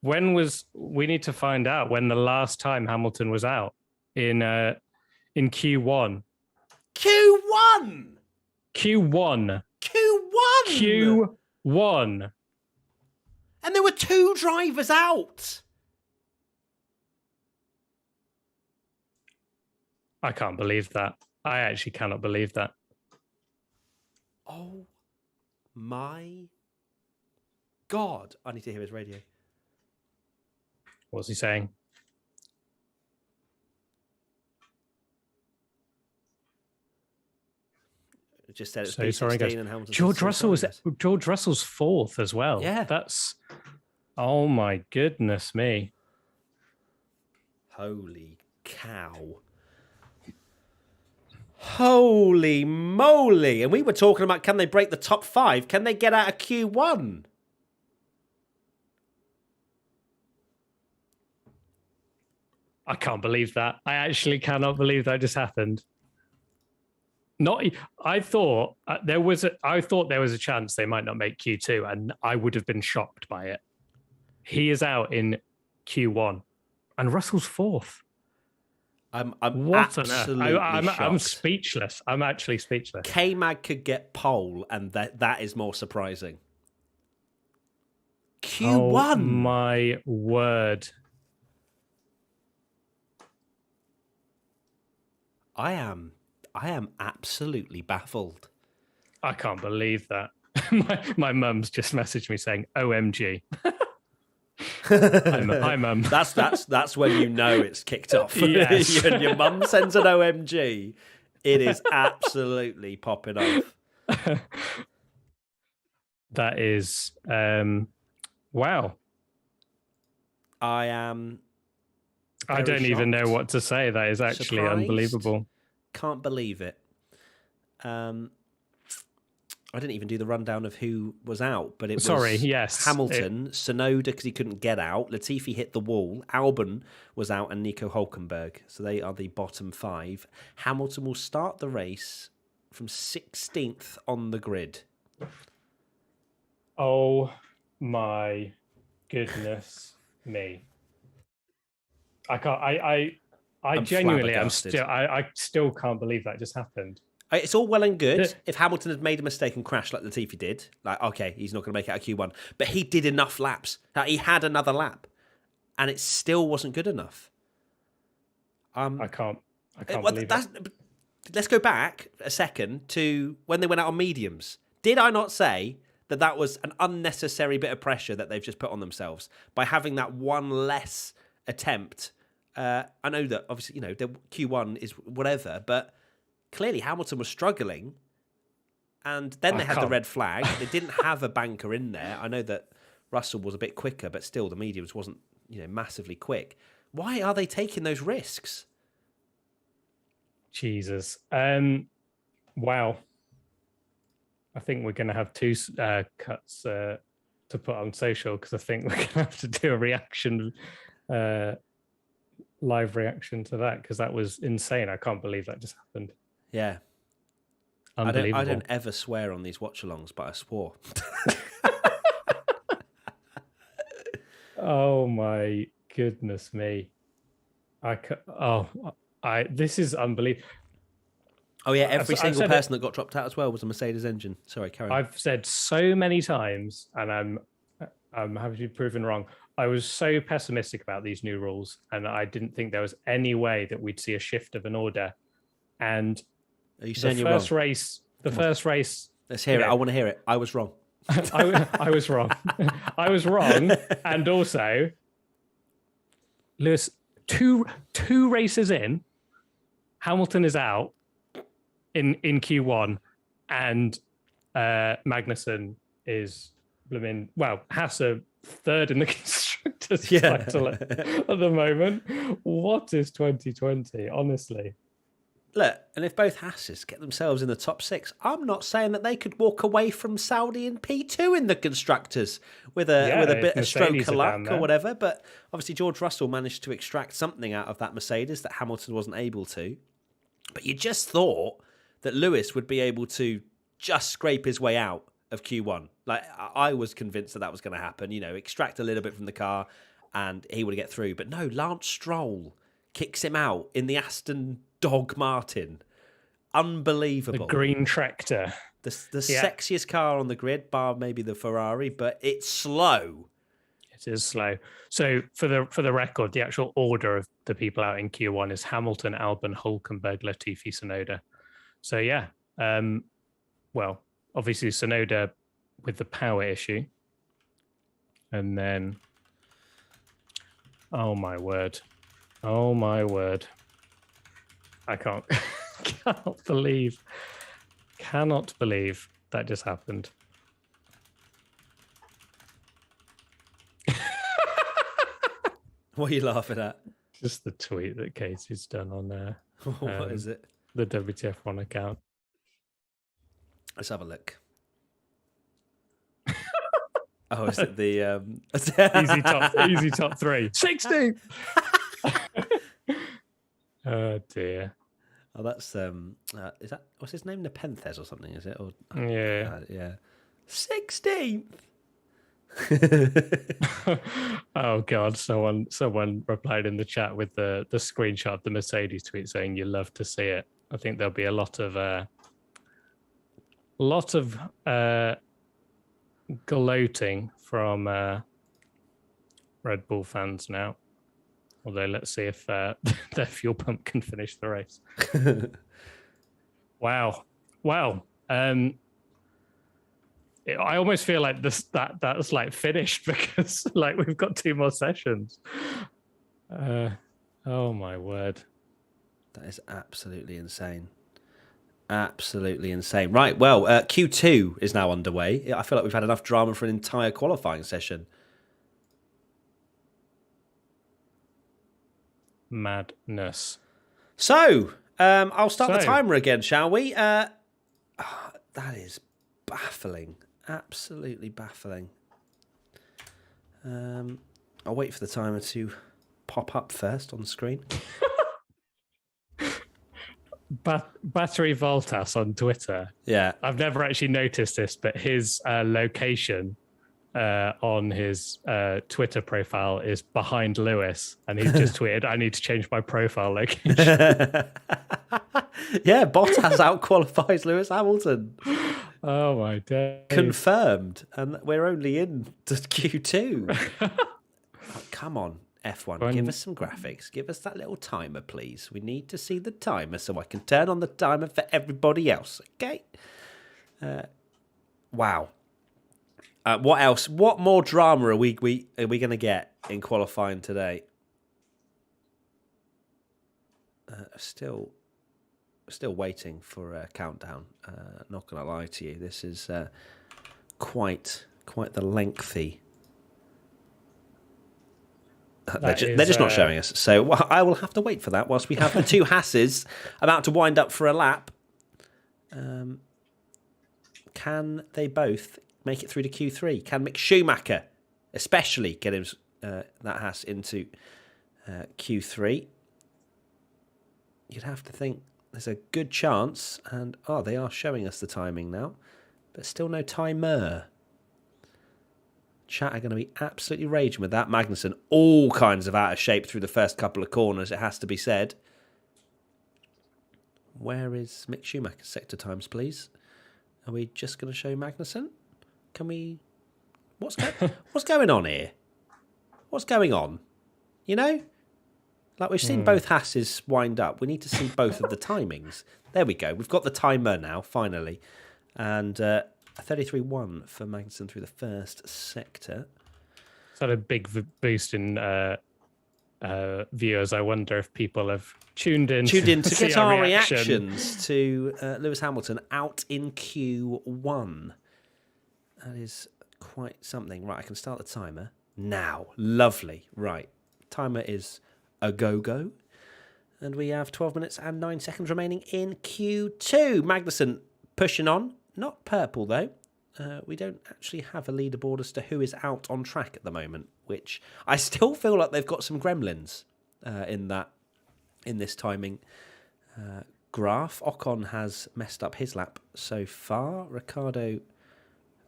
We need to find out when the last time Hamilton was out in Q1. Q1. And there were 2 drivers out. I can't believe that. I actually cannot believe that. Oh my God. I need to hear his radio. What's he saying? It just said it's so sorry, guys. And Hamilton. George Russell's 4th as well. Yeah. That's... Oh my goodness me. Holy cow. Holy moly. And we were talking about, can they break the top 5? Can they get out of Q1? I can't believe that. I actually cannot believe that just happened. I thought there was a chance they might not make Q2, and I would have been shocked by it. He is out in Q1, and Russell's 4th. I'm speechless. I'm actually speechless. K-Mag could get pole, and that is more surprising. Q1. Oh my word. I am absolutely baffled. I can't believe that. My mum's just messaged me saying, OMG. Hi, Mum. That's when you know it's kicked off. Yes. Your mum sends an OMG. It is absolutely popping off. That is wow. I am. I don't even know what to say. That is actually unbelievable. Can't believe it. I didn't even do the rundown of who was out, but it was Hamilton, Tsunoda because he couldn't get out, Latifi hit the wall, Albon was out, and Nico Hulkenberg. So they are the bottom 5. Hamilton will start the race from 16th on the grid. Oh my goodness me. I can't. I I'm genuinely am flabbergasted. still. I still can't believe that just happened. It's all well and good if Hamilton had made a mistake and crashed like Latifi did. Like, okay, he's not going to make it out of Q1. But he did enough laps. Like, he had another lap. And it still wasn't good enough. I can't believe that. Let's go back a second to when they went out on mediums. Did I not say that that was an unnecessary bit of pressure that they've just put on themselves by having that one less attempt? I know that obviously, the Q1 is whatever, but clearly Hamilton was struggling, and then they had the red flag. They didn't have a banker in there. I know that Russell was a bit quicker, but still the mediums wasn't, massively quick. Why are they taking those risks? Jesus. Wow. I think we're going to have two cuts to put on social, because I think we're going to have to do a reaction, live reaction to that, because that was insane. I can't believe that just happened. Yeah. Unbelievable. I don't ever swear on these watch-alongs, but I swore. Oh my goodness me. This is unbelievable. Oh yeah, every single person that got dropped out as well was a Mercedes engine. Sorry, carry on. I've said so many times, and I'm happy to be proven wrong. I was so pessimistic about these new rules, and I didn't think there was any way that we'd see a shift of an order. And are you saying the first race? Let's hear it. I want to hear it. I was wrong. I was wrong. I was wrong, and also, Lewis, two races in, Hamilton is out in Q1, and Magnussen is Haas are third in the constructors title at the moment. What is 2020? Honestly. Look, and if both Haas's get themselves in the top 6, I'm not saying that they could walk away from Saudi in P2 in the constructors with a bit of stroke of luck or whatever. But obviously George Russell managed to extract something out of that Mercedes that Hamilton wasn't able to. But you just thought that Lewis would be able to just scrape his way out of Q1. Like, I was convinced that was going to happen, extract a little bit from the car and he would get through. But no, Lance Stroll kicks him out in the Aston Dog Martin. Unbelievable. The green tractor. The sexiest car on the grid, bar maybe the Ferrari, but it's slow. It is slow. So for the record, the actual order of the people out in Q1 is Hamilton, Albon, Hülkenberg, Latifi, Tsunoda. So yeah, obviously Tsunoda with the power issue, and then oh my word, I cannot believe that just happened. What are you laughing at? Just the tweet that Casey's done on there. What is it? The WTF1 account. Let's have a look. Oh, is it the easy top 3? 16. Oh dear. Oh, that's is that, what's his name? Nepenthes or something? Is it? Or yeah. 16th. Oh god! Someone replied in the chat with the screenshot of the Mercedes tweet saying you love to see it. I think there'll be a lot of gloating from Red Bull fans now. Although let's see if their fuel pump can finish the race. Wow. I almost feel like that's like finished, because like we've got 2 more sessions. Oh my word. That is absolutely insane. Absolutely insane. Right, well, Q2 is now underway. I feel like we've had enough drama for an entire qualifying session. Madness. So, I'll start the timer again, shall we? That is baffling. Absolutely baffling. I'll wait for the timer to pop up first on the screen. Battery Voltas on Twitter. Yeah. I've never actually noticed this, but his location on his Twitter profile is behind Lewis, and he just tweeted, "I need to change my profile location." Yeah, Bottas out-qualifies Lewis Hamilton. Oh my days. Confirmed, and we're only in to Q2. Oh, come on, F1, give us some graphics. Give us that little timer, please. We need to see the timer so I can turn on the timer for everybody else, okay? Wow. What else? What more drama are we going to get in qualifying today? Still waiting for a countdown. Not going to lie to you, this is quite the lengthy. They're just not showing us, so I will have to wait for that whilst we have the two Hasses about to wind up for a lap. Can they both make it through to Q3? Can Mick Schumacher especially get him that Haas into Q3? You'd have to think there's a good chance, and they are showing us the timing now, but still no timer. Chat are going to be absolutely raging with that. Magnussen, all kinds of out of shape through the first couple of corners, it has to be said. Where is Mick Schumacher's sector times, please? Are we just going to show Magnussen? Can we... What's going on here? What's going on? You know? Like, we've seen both Hasses wind up. We need to see both of the timings. There we go. We've got the timer now, finally. And a 33.1 for Magnussen through the first sector. It's had a big boost in viewers. I wonder if people have tuned in to get our reactions to Lewis Hamilton out in Q1. That is quite something. Right, I can start the timer now. Lovely. Right, timer is a go-go. And we have 12 minutes and 9 seconds remaining in Q2. Magnussen pushing on. Not purple, though. We don't actually have a leaderboard as to who is out on track at the moment, which I still feel like they've got some gremlins in this timing graph. Ocon has messed up his lap so far. Ricardo,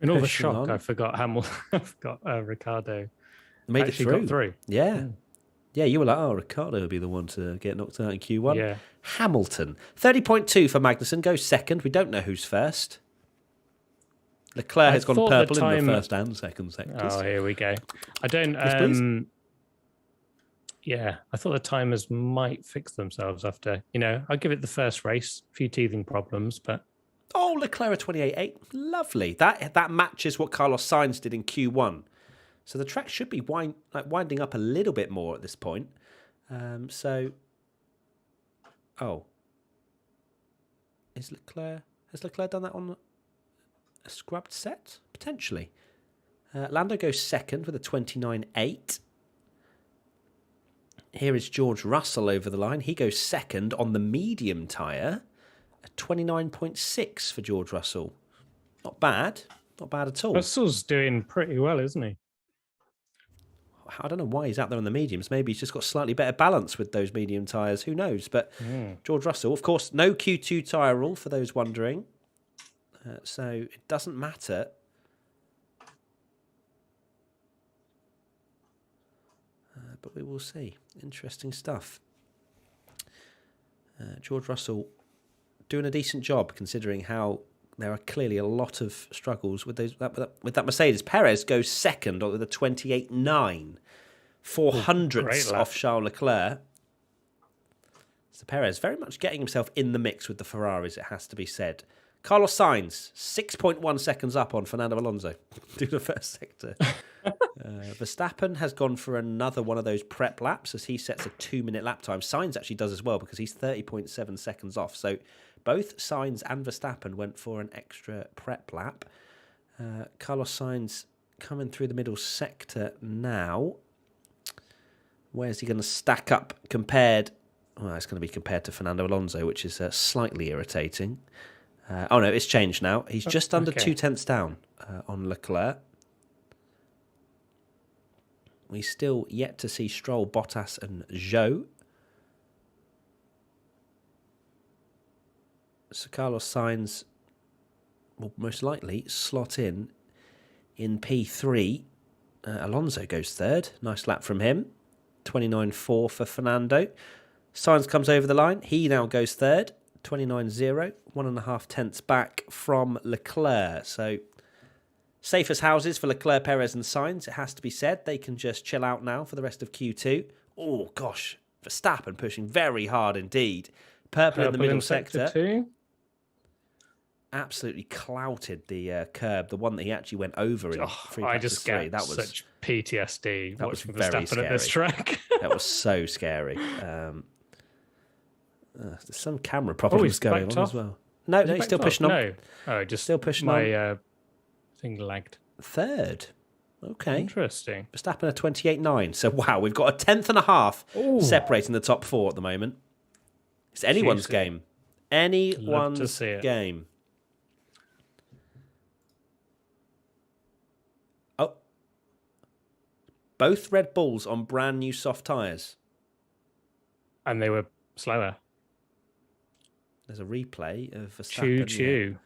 in all the shock, I forgot Hamilton. I forgot Ricardo made it through. Got through. Yeah. Yeah, you were like, Ricardo will be the one to get knocked out in Q1. Yeah. Hamilton, 30.2 for Magnussen, goes second. We don't know who's first. Leclerc has gone purple in the first and second sectors. Oh, here we go. I don't... Yes, yeah, I thought the timers might fix themselves after, I'll give it the first race. A few teething problems, but... Oh, Leclerc 28.8. Lovely. That matches what Carlos Sainz did in Q1. So the track should be winding up a little bit more at this point. Has Leclerc done that on a scrubbed set? Potentially. Lando goes second with a 29.8. Here is George Russell over the line. He goes second on the medium tyre. A 29.6 for George Russell. Not bad. Not bad at all. Russell's doing pretty well, isn't he? I don't know why he's out there on the mediums. Maybe he's just got slightly better balance with those medium tyres. Who knows? But George Russell, of course, no Q2 tyre rule for those wondering. So it doesn't matter. But we will see. Interesting stuff. George Russell doing a decent job considering how there are clearly a lot of struggles with that Mercedes. Perez goes second with a 28.9. 400ths off Charles Leclerc. So Perez very much getting himself in the mix with the Ferraris, it has to be said. Carlos Sainz, 6.1 seconds up on Fernando Alonso through the first sector. Verstappen has gone for another one of those prep laps as he sets a 2-minute lap time. Sainz actually does as well because he's 30.7 seconds off. So both Sainz and Verstappen went for an extra prep lap. Carlos Sainz coming through the middle sector now. Where's he going to stack up compared? Well, it's going to be compared to Fernando Alonso, which is slightly irritating. No, it's changed now. He's just under 0.2 down on Leclerc. We still yet to see Stroll, Bottas and Zhou. So Carlos Sainz will most likely slot in In P3, Alonso goes third. Nice lap from him. 29.4 for Fernando. Sainz comes over the line. He now goes third. 29.0. 1.5 tenths back from Leclerc. So safe as houses for Leclerc, Perez and Sainz. It has to be said. They can just chill out now for the rest of Q2. Oh, gosh. Verstappen pushing very hard indeed. Purple in the middle sector. 2. Absolutely clouted the curb, the one that he actually went over in free I practice just 3. get That was such PTSD that was watching very Verstappen scary. at this track. That was so scary. There's some camera problems going on as well. No, he's still pushing on. No, just still pushing on. My thing lagged. Third. Okay. Interesting. Verstappen a 28.9. So, wow, we've got a 10.5 separating the top 4 at the moment. It's anyone's game. Anyone's game. Oh. Both Red Bulls on brand new soft tyres. And they were slower. There's a replay of Verstappen. Choo-choo.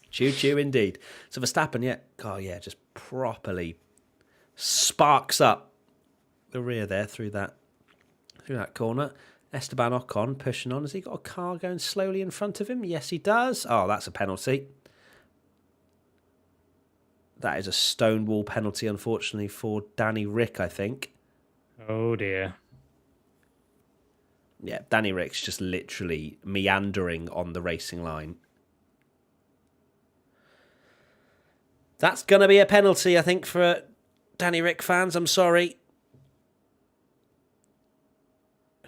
Choo-choo indeed. So Verstappen, just properly sparks up the rear there through that corner. Esteban Ocon pushing on. Has he got a car going slowly in front of him? Yes, he does. Oh, that's a penalty. That is a stonewall penalty, unfortunately, for Danny Rick, I think. Oh, dear. Yeah, Danny Rick's just literally meandering on the racing line. That's going to be a penalty, I think, for Danny Rick fans. I'm sorry.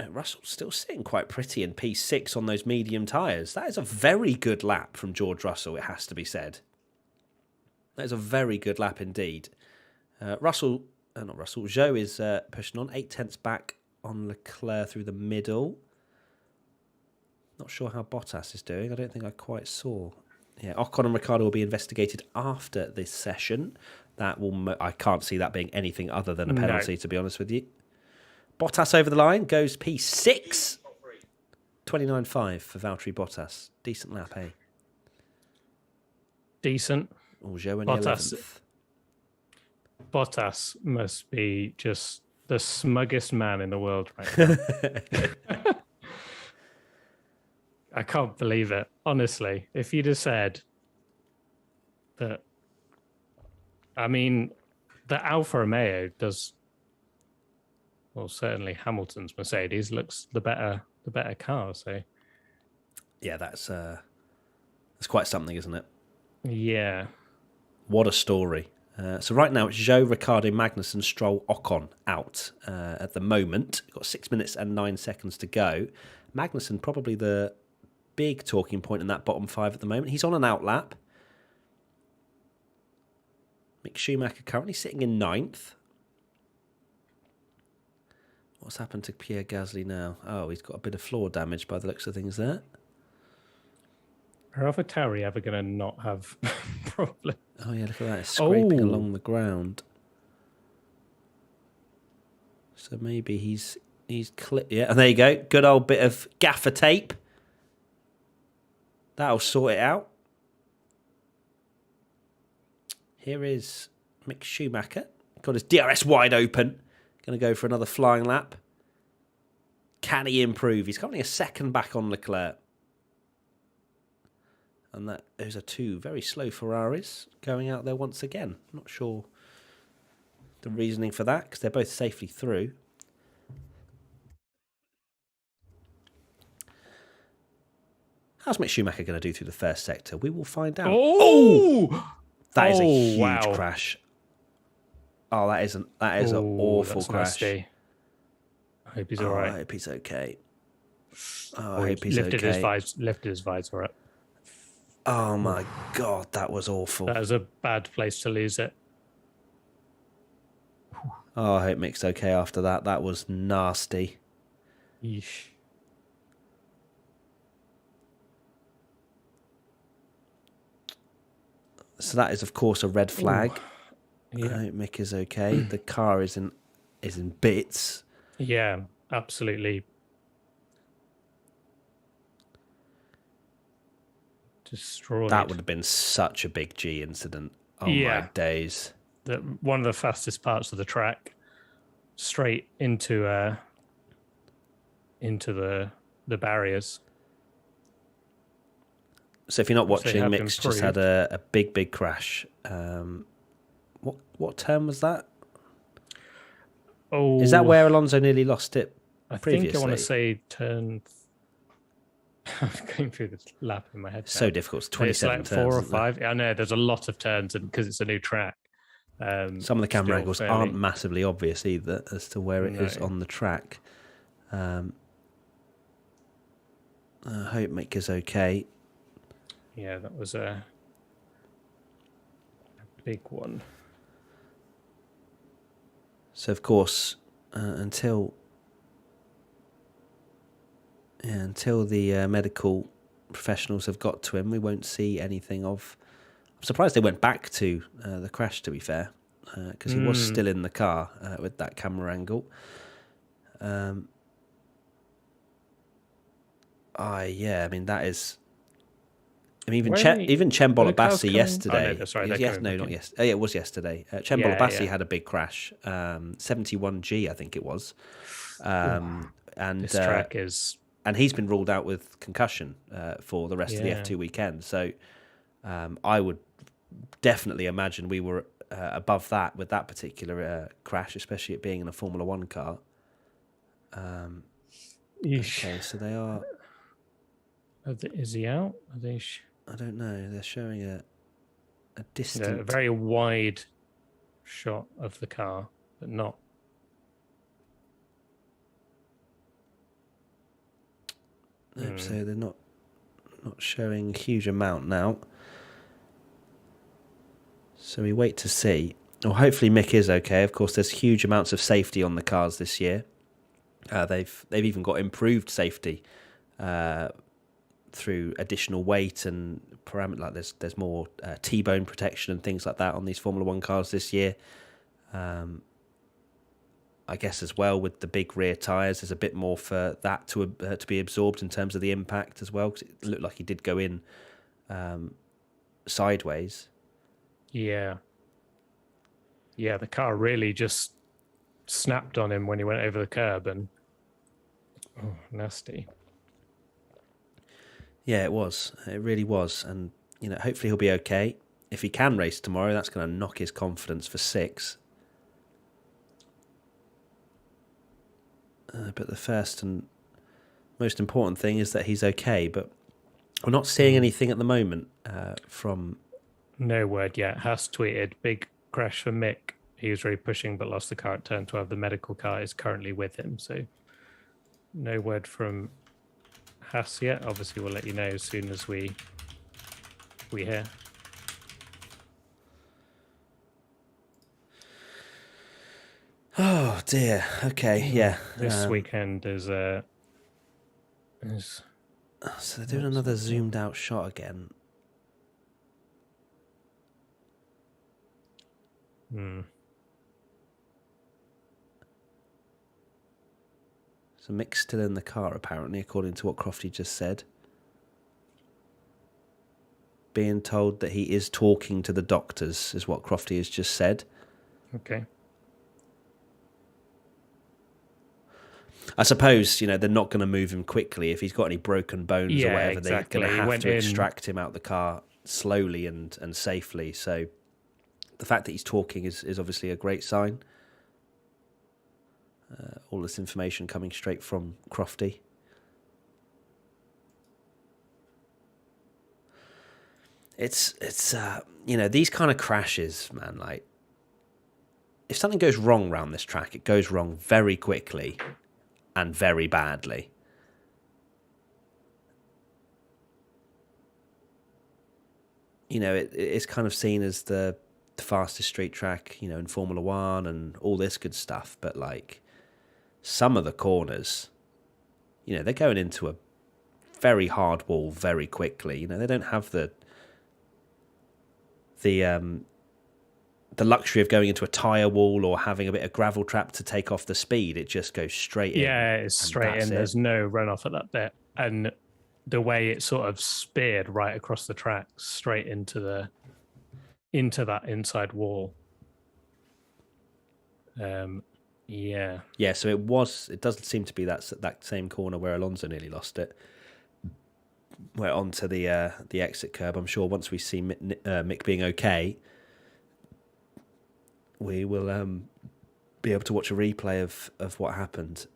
Russell's still sitting quite pretty in P6 on those medium tyres. That is a very good lap from George Russell, it has to be said. That is a very good lap indeed. Zhou is pushing on 8 tenths back on Leclerc through the middle. Not sure how Bottas is doing. I don't think I quite saw. Yeah, Ocon and Ricciardo will be investigated after this session. I can't see that being anything other than a penalty, to be honest with you. Bottas over the line, goes P6. 29.5 for Valtteri Bottas. Decent lap, eh? Decent. Zhou in the 11th. Bottas must be just the smuggest man in the world right now. I can't believe it, honestly. If you'd have said that, I mean, the Alfa Romeo does, well, certainly Hamilton's Mercedes looks the better car. So, yeah, that's quite something, isn't it? Yeah. What a story. So right now it's Zhou, Ricciardo, Magnussen, Stroll, Ocon out at the moment. Got 6 minutes and 9 seconds to go. Magnussen probably the big talking point in that bottom 5 at the moment. He's on an out lap. Mick Schumacher currently sitting in 9th. What's happened to Pierre Gasly now? Oh, he's got a bit of floor damage by the looks of things there. Are AlphaTauri ever going to not have problems? Oh, yeah, look at that. It's scraping along the ground. So maybe he's yeah, and there you go. Good old bit of gaffer tape. That'll sort it out. Here is Mick Schumacher. Got his DRS wide open. Going to go for another flying lap. Can he improve? He's currently a second back on Leclerc. And those are 2 very slow Ferraris going out there once again. Not sure the reasoning for that, because they're both safely through. How's Mick Schumacher going to do through the first sector? We will find out. That is a huge crash. Oh, that is an awful crash. Nasty. I hope he's all right. I hope he's okay. I hope he's okay. Lifted his visor up. Oh my God, that was awful. That was a bad place to lose it. Oh, I hope Mick's okay after that. That was nasty. Yeesh. So that is, of course, a red flag. Yeah. I hope Mick is okay. The car is in bits. Yeah, absolutely. destroyed. That would have been such a big G incident. Oh my days! One of the fastest parts of the track, straight into the barriers. So if you're not watching, Mick's just had a big crash. What turn was that? Oh, is that where Alonso nearly lost it? Previously? I think I want to say turn. I'm going through this lap in my head. So difficult. It's 27 like turns. 4 or 5. I know there's a lot of turns, and because it's a new track. Some of the camera angles aren't massively obvious either as to where it is on the track. I hope Mick is okay. Yeah, that was a big one. So, of course, until the medical professionals have got to him, we won't see anything of... I'm surprised they went back to the crash, to be fair, because he was still in the car with that camera angle. I mean, that is... I mean, even Chembol Abassi yesterday... Oh, no, sorry, not yesterday. It was yesterday. Chembol Abassi had a big crash, 71G, I think it was. And this track is... And he's been ruled out with concussion for the rest of the F2 weekend. So I would definitely imagine we were above that with that particular crash, especially it being in a Formula One car. Okay, so they are... Is he out? Are they... I don't know. They're showing a distant... a very wide shot of the car, but not... Nope, so they're not showing a huge amount now. So we wait to see. Well, hopefully Mick is okay. Of course, there's huge amounts of safety on the cars this year. They've even got improved safety through additional weight and parameter. Like there's more T-bone protection and things like that on these Formula One cars this year. I guess as well with the big rear tyres, there's a bit more for that to be absorbed in terms of the impact as well, because it looked like he did go in sideways. Yeah, the car really just snapped on him when he went over the curb, and nasty. Yeah, it was. It really was, and hopefully he'll be okay. If he can race tomorrow, that's going to knock his confidence for 6. But the first and most important thing is that he's okay. But we're not seeing anything at the moment from... No word yet. Haas tweeted, big crash for Mick. He was really pushing but lost the car at turn 12. The medical car is currently with him. So no word from Haas yet. Obviously, we'll let you know as soon as we hear. Oh dear. Okay, yeah. This weekend is so they're doing another zoomed out shot again. So Mick's still in the car, apparently, according to what Crofty just said. Being told that he is talking to the doctors, is what Crofty has just said. Okay. I suppose, they're not going to move him quickly. If he's got any broken bones or whatever, exactly. They're going to have to extract him out of the car slowly and safely. So the fact that he's talking is obviously a great sign. All this information coming straight from Crofty. It's these kind of crashes, man, like, if something goes wrong around this track, it goes wrong very quickly and very badly. It's kind of seen as the fastest street track, in Formula One and all this good stuff. But, like, some of the corners, they're going into a very hard wall very quickly. They don't have the luxury of going into a tyre wall or having a bit of gravel trap to take off the speed. It just goes straight in. Yeah, it's straight in. There's no runoff at that bit. And the way it sort of speared right across the track straight into that inside wall. Yeah, so it doesn't seem to be that same corner where Alonso nearly lost it. Went onto the exit curb. I'm sure once we see Mick being okay, we will be able to watch a replay of what happened.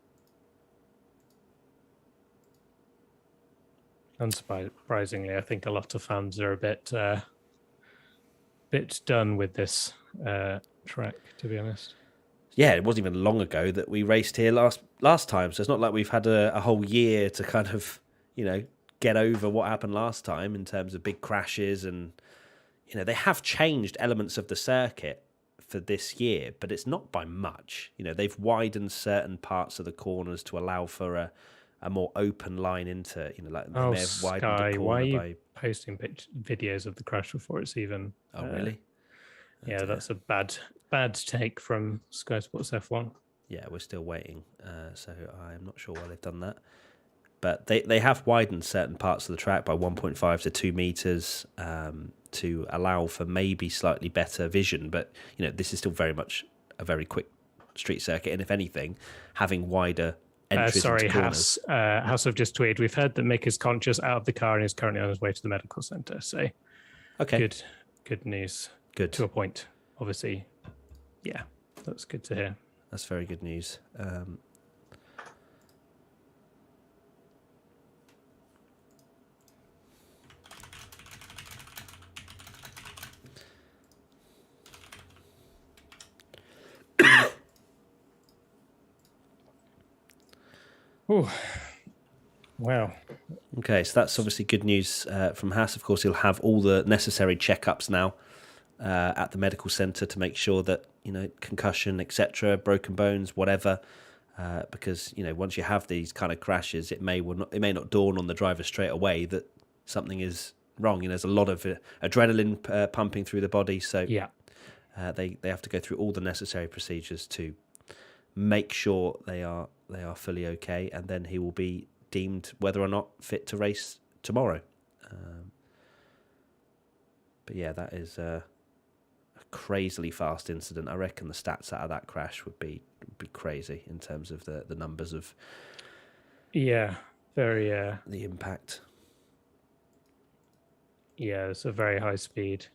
Unsurprisingly, I think a lot of fans are a bit done with this track, to be honest. Yeah, it wasn't even long ago that we raced here last time, so it's not like we've had a whole year to kind of, get over what happened last time in terms of big crashes. And, they have changed elements of the circuit for this year, but it's not by much. They've widened certain parts of the corners to allow for a more open line into, like they may have widened Sky, the corner why are you by posting videos of the crash before it's even... Oh, really? Yeah, that's a bad take from Sky Sports F1. Yeah, we're still waiting, so I'm not sure why they've done that. But they have widened certain parts of the track by 1.5 to 2 meters to allow for maybe slightly better vision. But, this is still very much a very quick street circuit. And if anything, having wider entries into corners. House have just tweeted, we've heard that Mick is conscious out of the car and is currently on his way to the medical centre. So, okay, good news. Good. To a point, obviously. Yeah, that's good to hear. That's very good news. Oh, wow. Okay, so that's obviously good news from Haas. Of course, he'll have all the necessary checkups now at the medical centre to make sure that, concussion, etc., broken bones, whatever, because, once you have these kind of crashes, it may not dawn on the driver straight away that something is wrong. There's a lot of adrenaline pumping through the body, so yeah, they have to go through all the necessary procedures to make sure they are fully okay, and then he will be deemed whether or not fit to race tomorrow. But yeah, that is a crazily fast incident. I reckon the stats out of that crash would be crazy in terms of the numbers of very the impact. Yeah, it's a very high speed.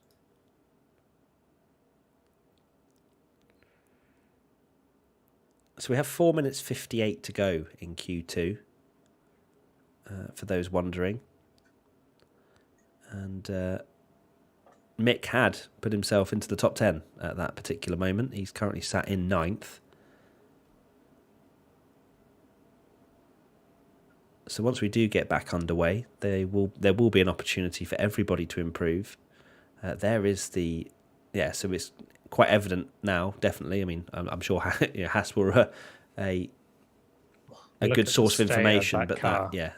So we have 4 minutes 58 to go in Q2, for those wondering. And Mick had put himself into the top 10 at that particular moment. He's currently sat in 9th. So once we do get back underway, there will be an opportunity for everybody to improve. So it's quite evident now, definitely. I mean, I'm sure Haas were a good source of information, but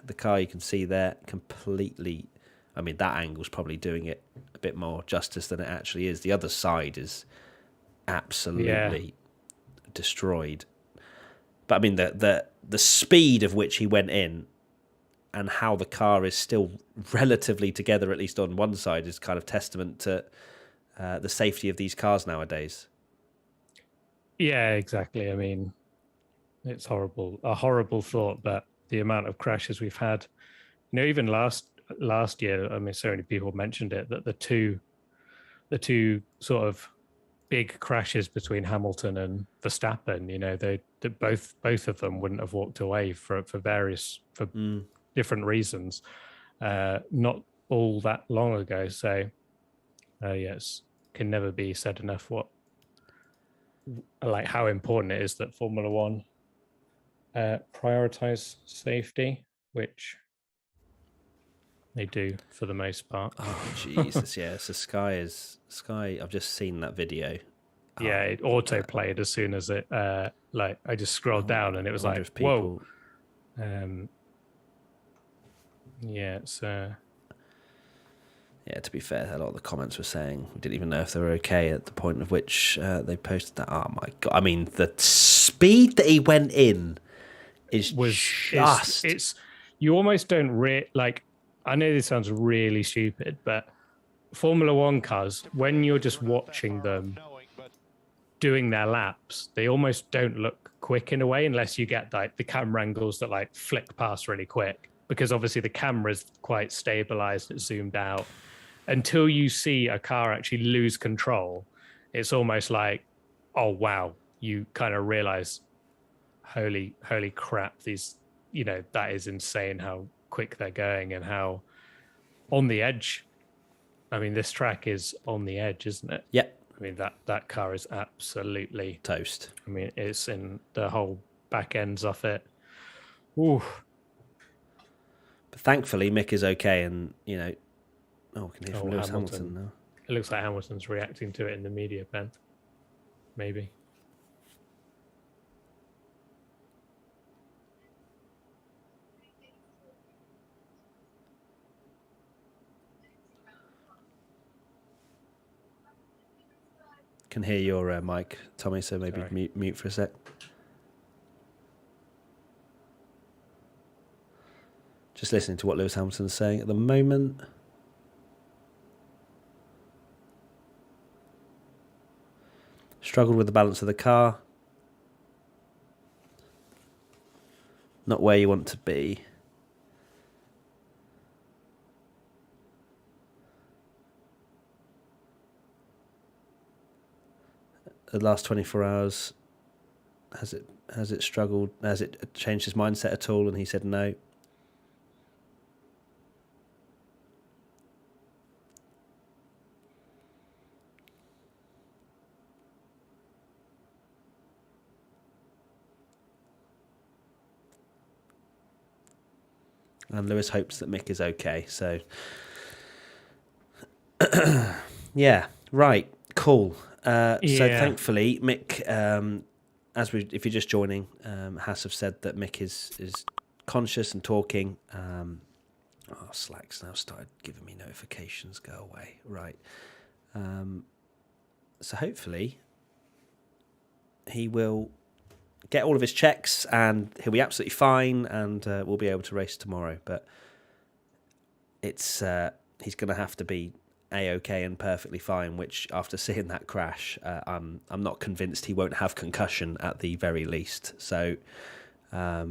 the car you can see there completely. I mean, that angle's probably doing it a bit more justice than it actually is. The other side is absolutely destroyed. But I mean, the speed of which he went in and how the car is still relatively together, at least on one side, is kind of testament to the safety of these cars nowadays. Yeah, exactly. I mean, it's a horrible thought, but the amount of crashes we've had, even last year, I mean, so many people mentioned it, that the two sort of big crashes between Hamilton and Verstappen, both of them wouldn't have walked away for different reasons, not all that long ago. So yes, can never be said enough how important it is that Formula One prioritize safety, which they do for the most part. Oh Jesus, yeah. So Sky. I've just seen that video. Yeah, it auto played as soon as it. I just scrolled down and it was like, whoa. Yeah, it's. Yeah, to be fair, a lot of the comments were saying we didn't even know if they were okay at the point of which they posted that. Oh my God. I mean, the speed that he went in it's you almost don't I know this sounds really stupid, but Formula One cars, when you're just watching them doing their laps, they almost don't look quick in a way, unless you get like the camera angles that like flick past really quick, because obviously the camera's quite stabilized, it's zoomed out. Until you see a car actually lose control, it's almost like, oh wow, you kind of realize, holy crap, these, that is insane how quick they're going and how on the edge. I mean, this track is on the edge, isn't it? Yeah. I mean, that car is absolutely toast. I mean, it's in the whole back ends off it. Ooh. But thankfully, Mick is okay, and we can hear from Lewis Hamilton. Hamilton now. It looks like Hamilton's reacting to it in the media, Ben. Maybe. Can hear your mic, Tommy, so maybe mute for a sec. Just listening to what Lewis Hamilton's saying at the moment. Struggled with the balance of the car. Not where you want to be. The last 24 hours, has it struggled? Has it changed his mindset at all? And he said no. And Lewis hopes that Mick is okay. So, yeah, right, cool. So thankfully, Mick, if you're just joining, has have said that Mick is conscious and talking. Slack's now started giving me notifications. Go away, right? So hopefully, he will get all of his checks and he'll be absolutely fine, and we'll be able to race tomorrow. But it's he's going to have to be A-OK and perfectly fine, which after seeing that crash, I'm not convinced he won't have concussion at the very least. So I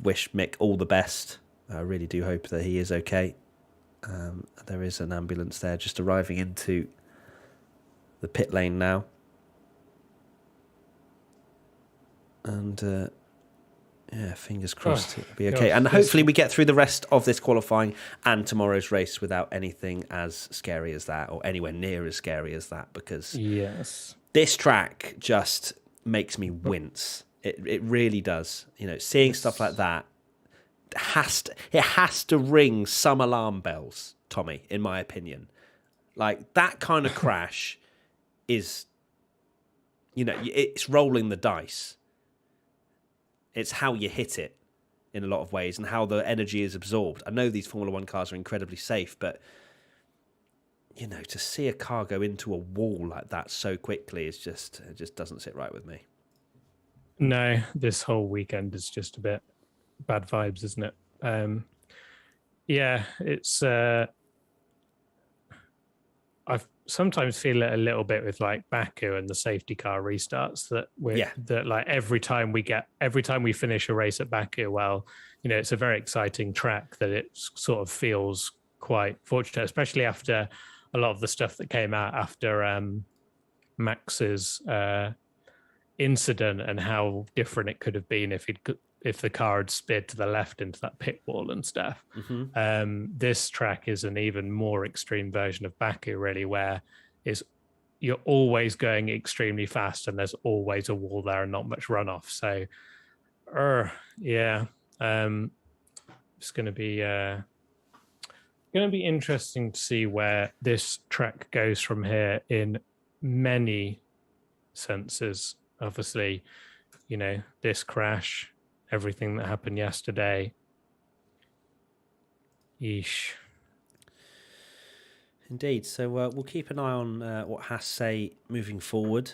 wish Mick all the best. I really do hope that he is okay. There is an ambulance there just arriving into the pit lane now. And fingers crossed it'll be okay. And hopefully we get through the rest of this qualifying and tomorrow's race without anything as scary as that, or anywhere near as scary as that, because this track just makes me wince. It really does. Seeing stuff like that has to ring some alarm bells, Tommy, in my opinion. Like, that kind of crash is, it's rolling the dice. It's how you hit it in a lot of ways and how the energy is absorbed. I know these Formula One cars are incredibly safe, but, to see a car go into a wall like that so quickly it just doesn't sit right with me. No, this whole weekend is just a bit bad vibes, isn't it? It's... I sometimes feel it a little bit with like Baku and the safety car restarts that like every time we finish a race at Baku, it's a very exciting track that it sort of feels quite fortunate, especially after a lot of the stuff that came out after Max's incident and how different it could have been if the car had sped to the left into that pit wall and stuff. Mm-hmm. This track is an even more extreme version of Baku, really, where you're always going extremely fast and there's always a wall there and not much runoff. So, it's going to be interesting to see where this track goes from here in many senses. Obviously, this crash, everything that happened yesterday. Yeesh. Indeed. So we'll keep an eye on what Haas say moving forward.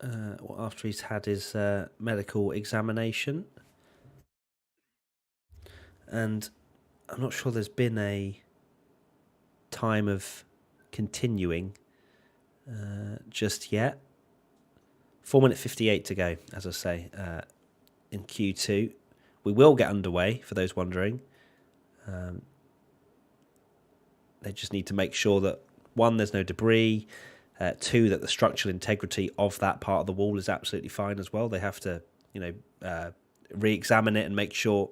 After he's had his medical examination. and I'm not sure there's been a time of continuing just yet. 4 minute 58 to go, as I say, in Q2. We will get underway, for those wondering. They just need to make sure that, one, there's no debris, two, that the structural integrity of that part of the wall is absolutely fine as well. They have to, re-examine it and make sure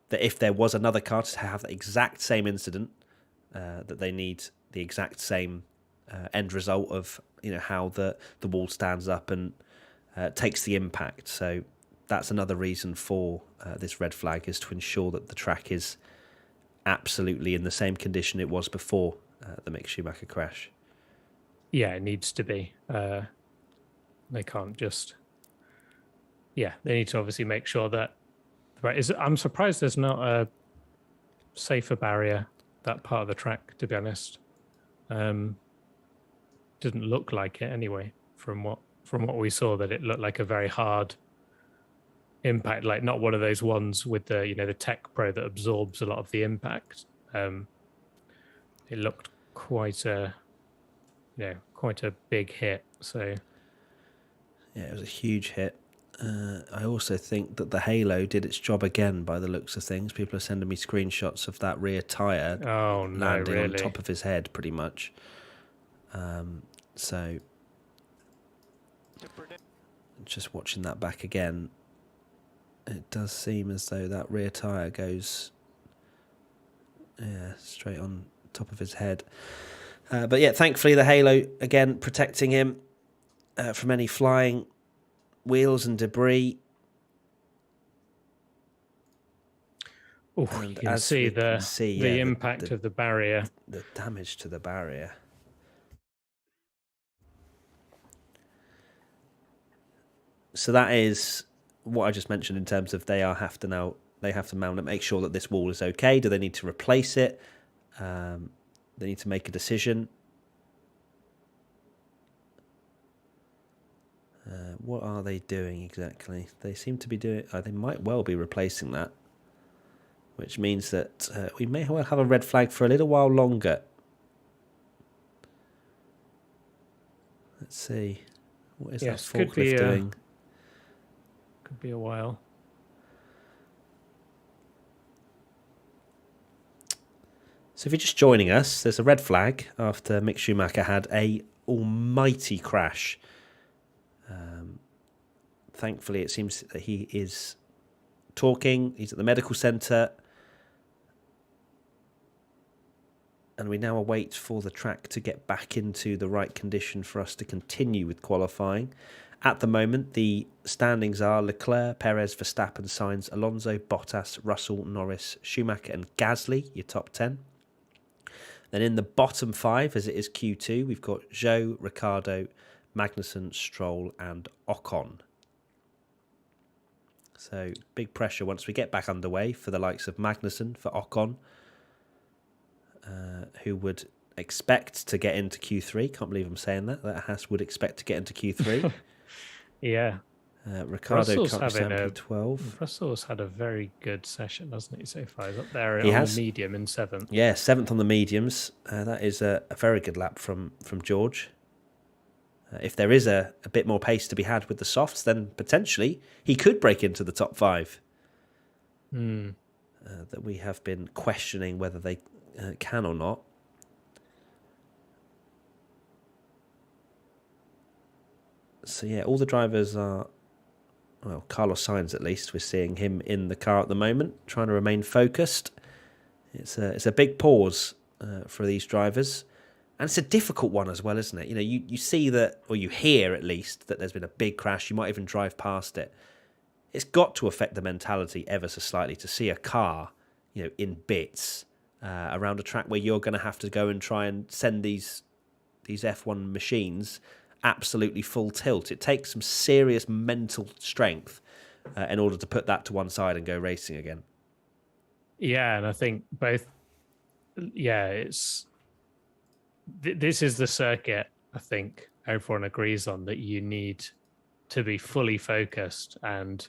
that if there was another car to have the exact same incident, that they need the exact same end result of how the wall stands up and takes the impact. So that's another reason for this red flag, is to ensure that the track is absolutely in the same condition it was before the Mick Schumacher crash. Yeah, it needs to be. They can't just... Yeah, they need to obviously make sure that... Right. I'm surprised there's not a safer barrier, that part of the track, to be honest. Didn't look like it anyway, from what we saw, that it looked like a very hard impact, like not one of those ones with the the Tech Pro that absorbs a lot of the impact. It looked quite a big hit. So yeah, it was a huge hit. I also think that the halo did its job again by the looks of things. People are sending me screenshots of that rear tyre landing on top of his head, pretty much. So just watching that back again, it does seem as though that rear tyre goes straight on top of his head. But yeah, thankfully the halo, again, protecting him from any flying wheels and debris. You can see the impact of the barrier. The damage to the barrier. So that is what I just mentioned in terms of they have to mount it, make sure that this wall is okay. Do they need to replace it? They need to make a decision. What are they doing exactly? They seem to be doing... they might well be replacing that, which means that we may well have a red flag for a little while longer. Let's see. What is that forklift doing? Could be a while. So if you're just joining us, there's a red flag after Mick Schumacher had a almighty crash. Thankfully, it seems that he is talking. He's at the medical centre. And we now await for the track to get back into the right condition for us to continue with qualifying. At the moment, the standings are Leclerc, Perez, Verstappen, Sainz, Alonso, Bottas, Russell, Norris, Schumacher and Gasly, your top 10. Then in the bottom 5, as it is Q2, we've got Zhou, Ricciardo, Magnussen, Stroll and Ocon. So big pressure once we get back underway for the likes of Magnussen, for Ocon, who would expect to get into Q3. Can't believe I'm saying that. That Haas would expect to get into Q3. Yeah. Ricciardo can't stand P12. Russell's had a very good session, hasn't he, so far? He's up there on the medium in 7th. Yeah, 7th on the mediums. That is a very good lap from George. If there is a bit more pace to be had with the softs, then potentially he could break into the top 5. That we have been questioning whether they can or not. So yeah, all the drivers are... Well, Carlos Sainz, at least, we're seeing him in the car at the moment, trying to remain focused. It's a big pause for these drivers. And it's a difficult one as well, isn't it? You see that, or you hear at least, that there's been a big crash. You might even drive past it. It's got to affect the mentality ever so slightly to see a car, in bits around a track where you're going to have to go and try and send these F1 machines absolutely full tilt. It takes some serious mental strength in order to put that to one side and go racing again. Yeah, and I think both... Yeah, it's... This is the circuit, I think, everyone agrees on, that you need to be fully focused. And,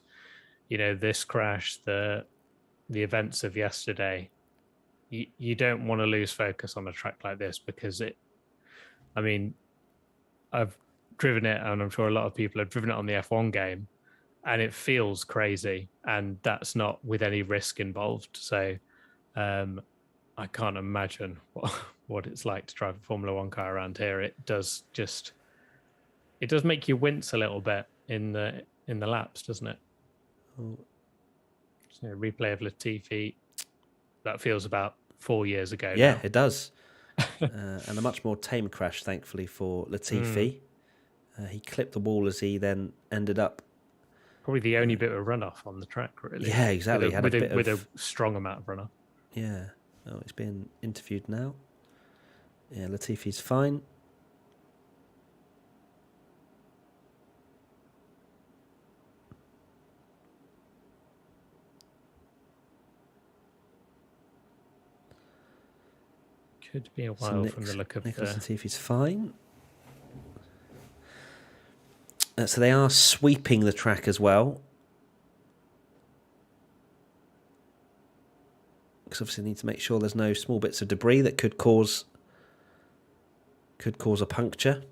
this crash, the the events of yesterday, you don't want to lose focus on a track like this, because I've driven it, and I'm sure a lot of people have driven it on the F1 game, and it feels crazy, and that's not with any risk involved. So I can't imagine what it's like to drive a Formula One car around here. It does make you wince a little bit in the laps, doesn't it? Oh. So replay of Latifi, that feels about 4 years ago. Yeah, now. It does. And a much more tame crash, thankfully, for Latifi. He clipped the wall as he then ended up. Probably the only bit of runoff on the track, really. Yeah, exactly. With a strong amount of runoff. Yeah. Oh, he's being interviewed now. Yeah, Latifi's fine. Could be a while from the look of Nicholas Latifi's fine. So they are sweeping the track as well. Because obviously they need to make sure there's no small bits of debris that could cause a puncture.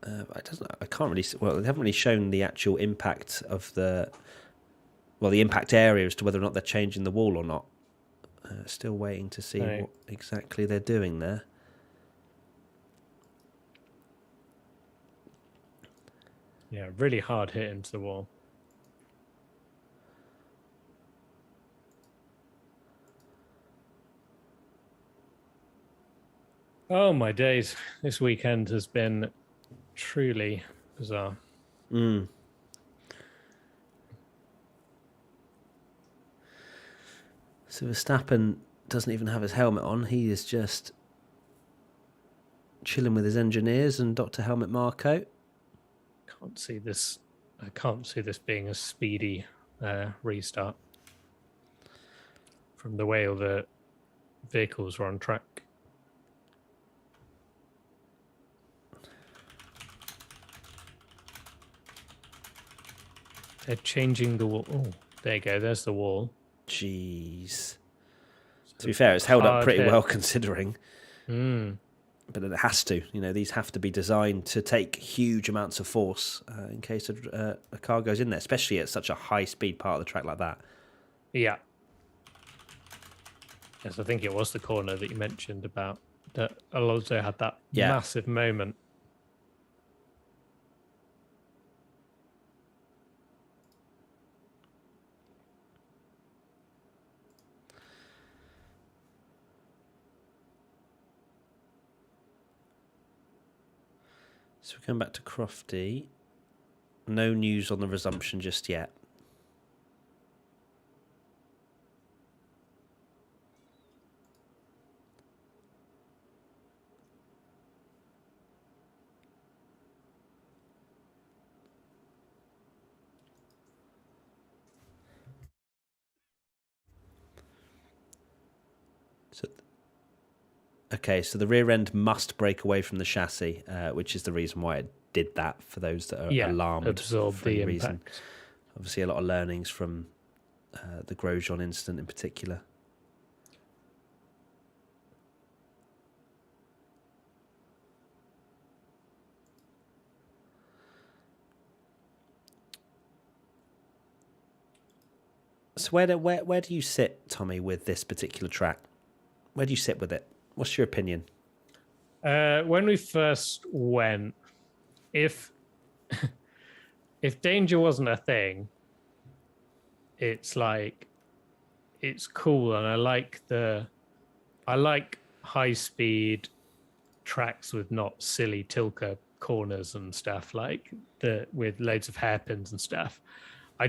I can't really. Well, they haven't really shown the actual impact of the impact area as to whether or not they're changing the wall or not. Still waiting to see what exactly they're doing there. Yeah, really hard hit into the wall. Oh my days! This weekend has been truly bizarre. So Verstappen doesn't even have his helmet on. He is just chilling with his engineers and Dr. Helmut Marko. I can't see this being a speedy restart from the way all the vehicles were on track. They're changing the wall. Oh, there you go. There's the wall. Jeez. To be fair, it's held up pretty well considering. But it has to. These have to be designed to take huge amounts of force in case a car goes in there, especially at such a high-speed part of the track like that. Yeah. Yes, I think it was the corner that you mentioned about that Alonso had that massive moment. So we're going back to Crofty. No news on the resumption just yet. So the rear end must break away from the chassis, which is the reason why it did that, for those that are alarmed. Absorb for the any impact. reason. Obviously, a lot of learnings from the Grosjean incident in particular. So where do you sit, Tommy, with this particular track? Where do you sit with it? What's your opinion? When we first went, if danger wasn't a thing, it's cool, and I like high speed tracks with not silly Tilke corners and stuff, like with loads of hairpins and stuff. I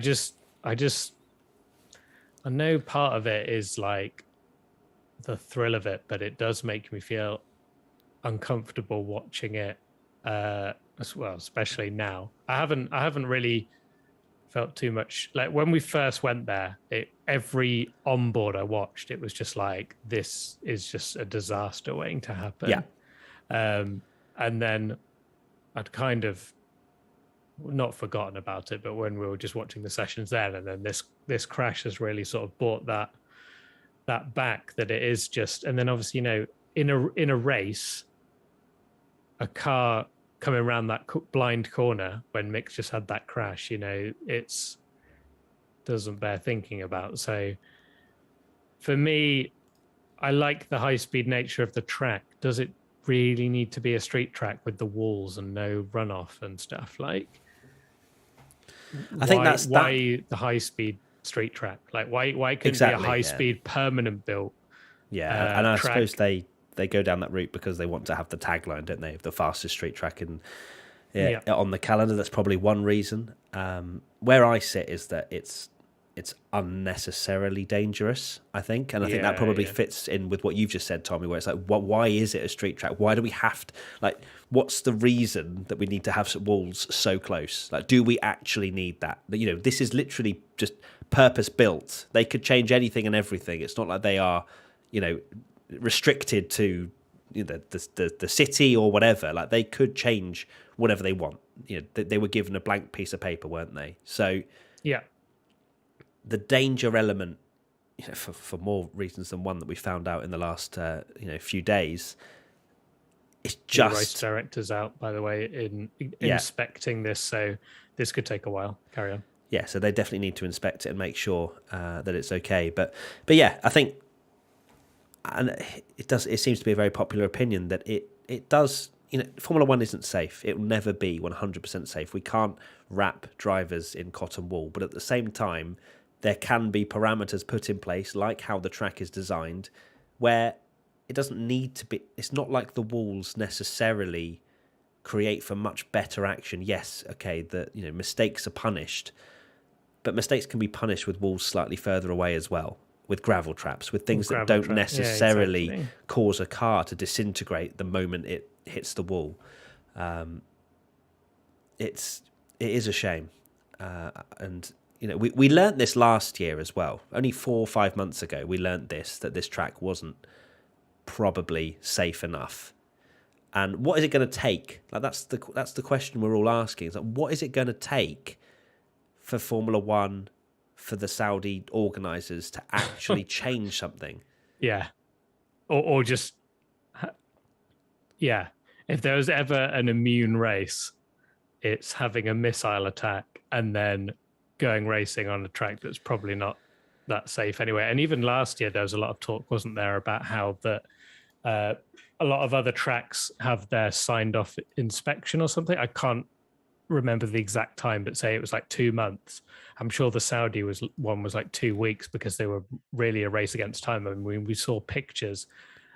know part of it is like the thrill of it, but it does make me feel uncomfortable watching it as well, especially now. I haven't really felt too much like when we first went there. Every onboard I watched, it was just like, this is just a disaster waiting to happen. And then I'd kind of not forgotten about it, but when we were just watching the sessions then, and then this crash has really sort of brought that back, that it is just. And then obviously, in a race, a car coming around that blind corner when Mick's just had that crash, it's doesn't bear thinking about. So for me, I like the high-speed nature of the track. Does it really need to be a street track with the walls and no runoff and stuff? Like, I think that's why the high-speed street track. Like, why couldn't exactly, be a high-speed permanent built? Yeah, and I track? suppose they go down that route because they want to have the tagline, don't they, of the fastest street track on the calendar. That's probably one reason. Where I sit is that it's unnecessarily dangerous, I think, and I think that probably fits in with what you've just said, Tommy, where it's like, why is it a street track? Why do we have to, like, what's the reason that we need to have walls so close? Like, do we actually need that? This is literally just purpose built. They could change anything and everything. It's not like they are, restricted to the city or whatever. Like, they could change whatever they want. They were given a blank piece of paper, weren't they? So yeah. The danger element, for more reasons than one that we found out in the last few days, it's just the race director's out, by the way, in inspecting this, so this could take a while. Carry on. Yeah, so they definitely need to inspect it and make sure that it's okay. But yeah, I think, and it seems to be a very popular opinion that it does. Formula One isn't safe. It will never be 100% safe. We can't wrap drivers in cotton wool, but at the same time, there can be parameters put in place, like how the track is designed, where it doesn't need to be. It's not like the walls necessarily create for much better action. Yes, okay, mistakes are punished, but mistakes can be punished with walls slightly further away as well, with gravel traps, with things that don't necessarily cause a car to disintegrate the moment it hits the wall. It is a shame, and we learnt this last year as well. Only 4 or 5 months ago, we learnt that this track wasn't probably safe enough. And what is it going to take? Like, that's the question we're all asking. It's like, what is it going to take for Formula One, for the Saudi organisers to actually change something? Yeah, or just If there was ever an immune race, it's having a missile attack and then going racing on a track that's probably not that safe anyway. And even last year, there was a lot of talk, wasn't there, about how that a lot of other tracks have their signed off inspection or something. I can't remember the exact time, but say it was like 2 months. I'm sure the Saudi one was like 2 weeks because they were really a race against time. I mean, we saw pictures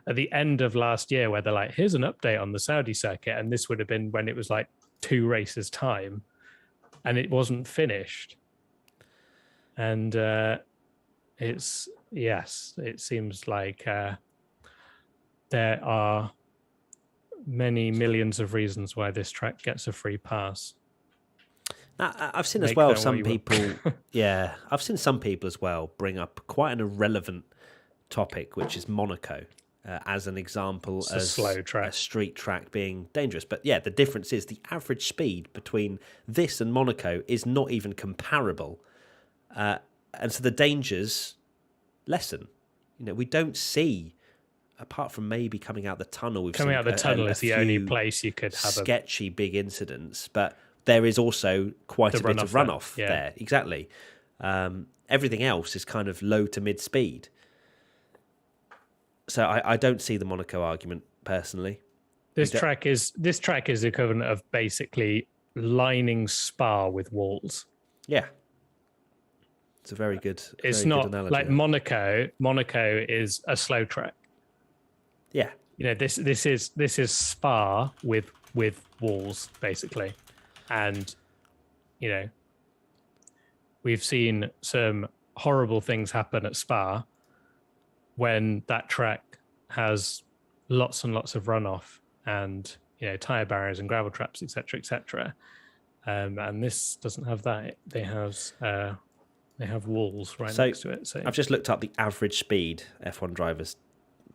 at the end of last year where they're like, here's an update on the Saudi circuit. And this would have been when it was like 2 races time and it wasn't finished. And it seems like there are many millions of reasons why this track gets a free pass. Now, I've seen as well some people, I've seen some people as well bring up quite an irrelevant topic, which is Monaco, as an example as a slow track, a street track being dangerous. But yeah, the difference is the average speed between this and Monaco is not even comparable. And so the dangers lessen. We don't see, apart from maybe coming out the tunnel. Coming out the tunnel is the only place you could have sketchy big incidents, but there is also quite a bit of runoff there. Exactly. Everything else is kind of low to mid speed. So I don't see the Monaco argument personally. This track is the equivalent of basically lining Spa with walls. Yeah. It's a very good. It's not like Monaco. Monaco is a slow track. Yeah. This is Spa with walls basically, and we've seen some horrible things happen at Spa when that track has lots and lots of runoff and tire barriers and gravel traps, etc. And this doesn't have that. They have walls right next to it. So I've just looked up the average speed F1 drivers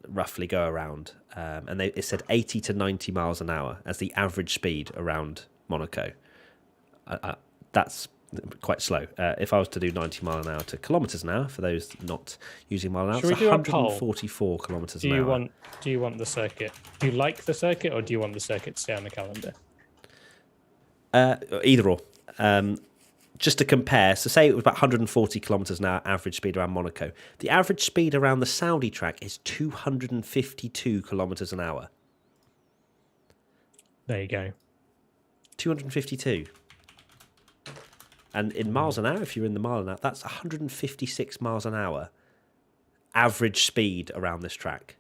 roughly go around, and it said 80 to 90 miles an hour as the average speed around Monaco. that's quite slow. If I was to do 90 mile an hour to kilometres an hour, for those not using mile an hour, Should it's we do a poll? 144 kilometres an hour. Do you want the circuit? Do you like the circuit, or do you want the circuit to stay on the calendar? Either or. Just to compare, so say it was about 140 kilometres an hour average speed around Monaco. The average speed around the Saudi track is 252 kilometres an hour. There you go. 252. And in miles an hour, if you're in the mile an hour, that's 156 miles an hour average speed around this track.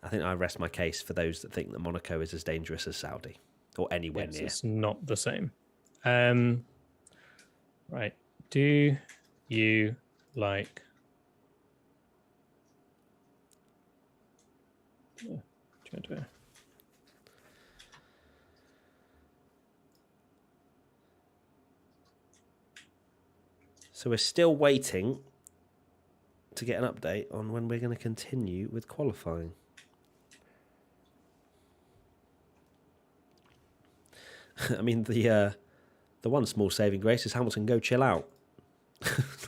I think I rest my case for those that think that Monaco is as dangerous as Saudi or anywhere near. It's not the same. Right. Do you like... So we're still waiting to get an update on when we're going to continue with qualifying. I mean, the one small saving grace is Hamilton go chill out,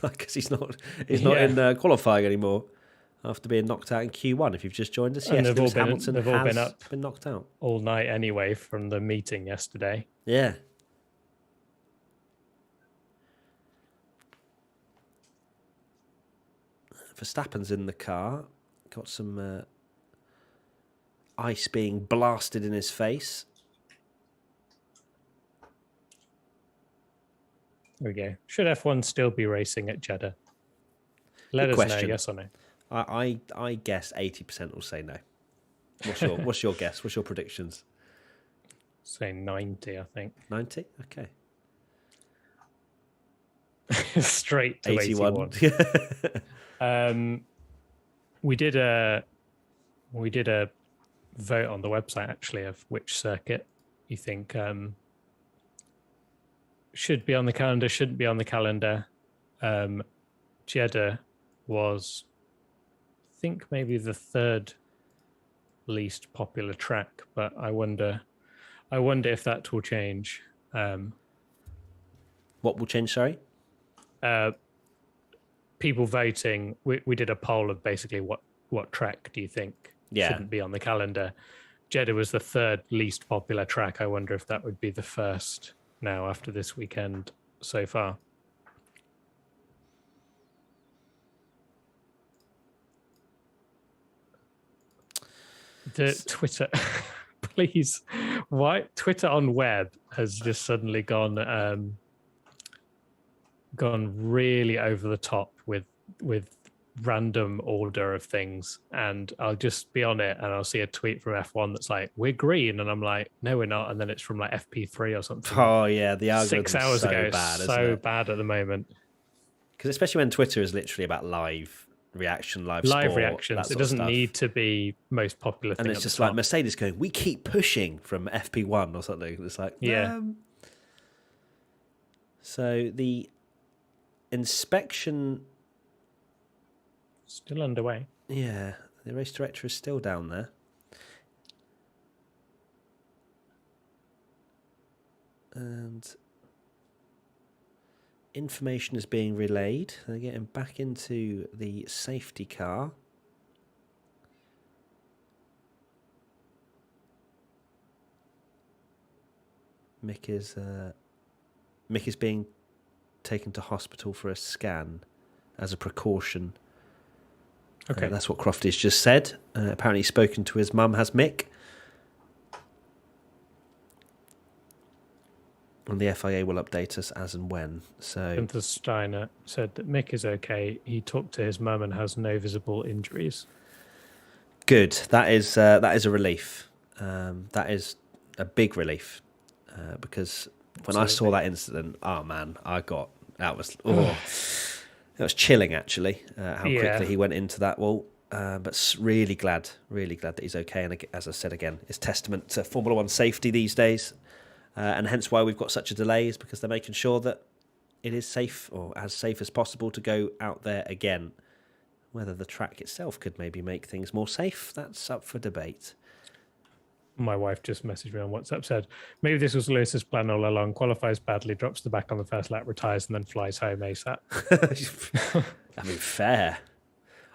because he's not in qualifying anymore after being knocked out in Q1. If you've just joined us, yes, Lewis Hamilton has been knocked out all night anyway from the meeting yesterday. Yeah. Verstappen's in the car, got some ice being blasted in his face. There we go. Should F1 still be racing at Jeddah? Let us know, yes or no. I guess 80% will say no. What's your guess? What's your predictions? Say 90, I think. 90? Okay. Straight to 81. We did a vote on the website actually of which circuit you think should be on the calendar, shouldn't be on the calendar. Jeddah was, I think, maybe the third least popular track, but I wonder if that will change. What will change, sorry? People voting. We did a poll of basically what track do you think shouldn't be on the calendar. Jeddah was the third least popular track. I wonder if that would be the first now after this weekend so far. The Twitter, please. Why Twitter on web has just suddenly gone really over the top with random order of things, and I'll just be on it and I'll see a tweet from F1 that's like, we're green, and I'm like, no we're not, and then it's from like FP3 or something. Oh yeah, the algorithm's 6 hours ago. bad, so bad at the moment, because especially when Twitter is literally about live reaction, live sport, reactions. It doesn't need to be most popular thing, and it's just like Mercedes going, we keep pushing from FP1 or something. It's like, so the inspection still underway. Yeah, the race director is still down there. And information is being relayed. They're getting back into the safety car. Mick is being taken to hospital for a scan as a precaution. Okay. That's what Crofty's just said. Apparently he's spoken to his mum, has Mick. And the FIA will update us as and when. So Gunther Steiner said that Mick is okay. He talked to his mum and has no visible injuries. Good. That is a relief. That is a big relief. Because when I saw that incident, oh man, that was chilling actually, how quickly he went into that wall. But really glad that he's okay. And as I said again, it's testament to Formula One safety these days. And hence why we've got such a delay, is because they're making sure that it is safe, or as safe as possible, to go out there again. Whether the track itself could maybe make things more safe, that's up for debate. My wife just messaged me on WhatsApp, said, maybe this was Lewis's plan all along, qualifies badly, drops the back on the first lap, retires, and then flies home ASAP. I mean, fair.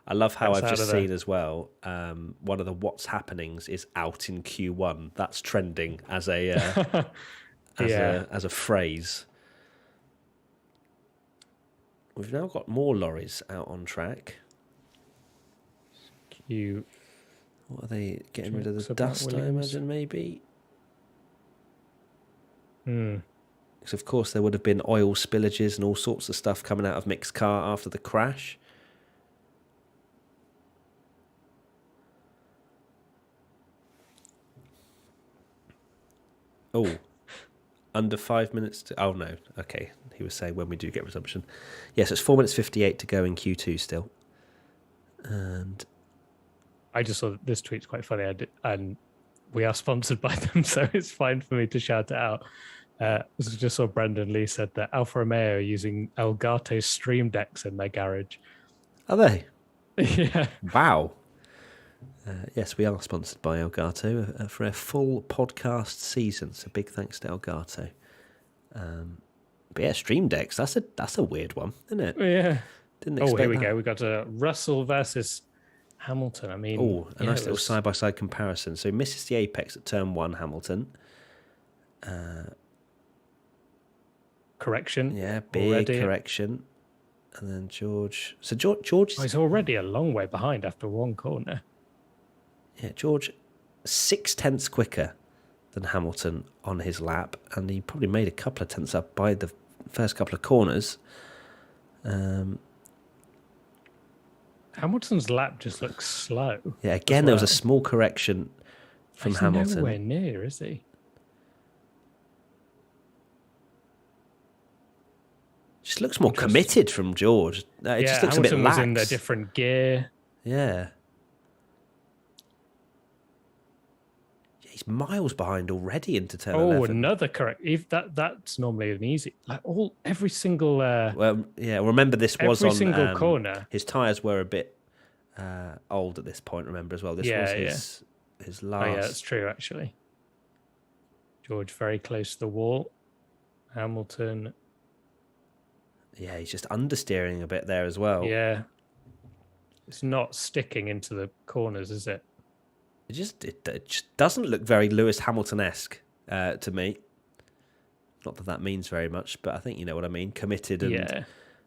I love how Gets I've out just of there. seen as well, one of the What's Happenings is out in Q1. That's trending as a as a phrase. We've now got more lorries out on track. What are they getting rid of the dust, I imagine, maybe? Because, of course, there would have been oil spillages and all sorts of stuff coming out of Mick's car after the crash. Oh, under 5 minutes to... Oh, no. Okay. He was saying when we do get resumption. Yes, it's 4 minutes 58 to go in Q2 still. And... I just saw that this tweet's quite funny, and we are sponsored by them, so it's fine for me to shout it out. Just saw Brendan Lee said that Alfa Romeo are using Elgato Stream Decks in their garage. Are they? Yeah. Wow. Yes, we are sponsored by Elgato for a full podcast season. So big thanks to Elgato. But yeah, Stream Decks, that's a weird one, isn't it? Yeah. Didn't expect here we that. go. We got Russell versus Hamilton. I mean, a nice little side-by-side comparison. So misses the apex at turn 1, Hamilton. Correction. Yeah, big correction. And then George... So George... he's already a long way behind after one corner. Yeah, George, 0.6 quicker than Hamilton on his lap. And he probably made a couple of tenths up by the first couple of corners. Hamilton's lap just looks slow. Yeah, again, there was a small correction from Hamilton. He's nowhere near, is he? Just looks more committed from George. It just looks Hamilton a bit lax. Was in a different gear. Yeah. He's miles behind already into turn 11. Another correct. If that's normally an easy, every single. Well, yeah. Remember, this was on every single corner. His tyres were a bit old at this point. Remember as well. This was his last. Oh yeah, that's true actually. George very close to the wall. Hamilton. Yeah, he's just understeering a bit there as well. Yeah. It's not sticking into the corners, is it? It just doesn't look very Lewis Hamilton-esque to me. Not that means very much, but I think you know what I mean. Committed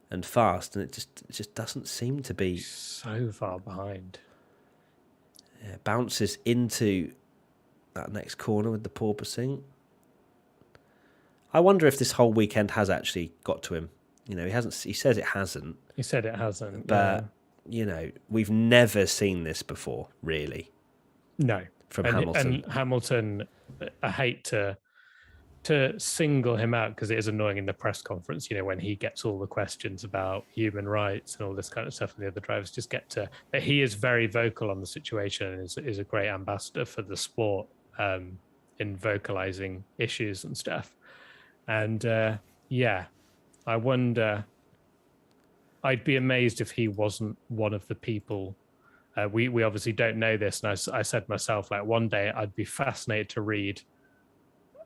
and fast, and it just doesn't seem to be so far behind. Yeah, bounces into that next corner with the porpoising. I wonder if this whole weekend has actually got to him. You know, he hasn't. He says it hasn't. He said it hasn't, but you know, we've never seen this before, really. No, from Hamilton. And Hamilton, I hate to single him out because it is annoying in the press conference. You know, when he gets all the questions about human rights and all this kind of stuff, and the other drivers just get to. But he is very vocal on the situation and is a great ambassador for the sport in vocalizing issues and stuff. And I wonder. I'd be amazed if he wasn't one of the people. We obviously don't know this, and I said myself, like one day I'd be fascinated to read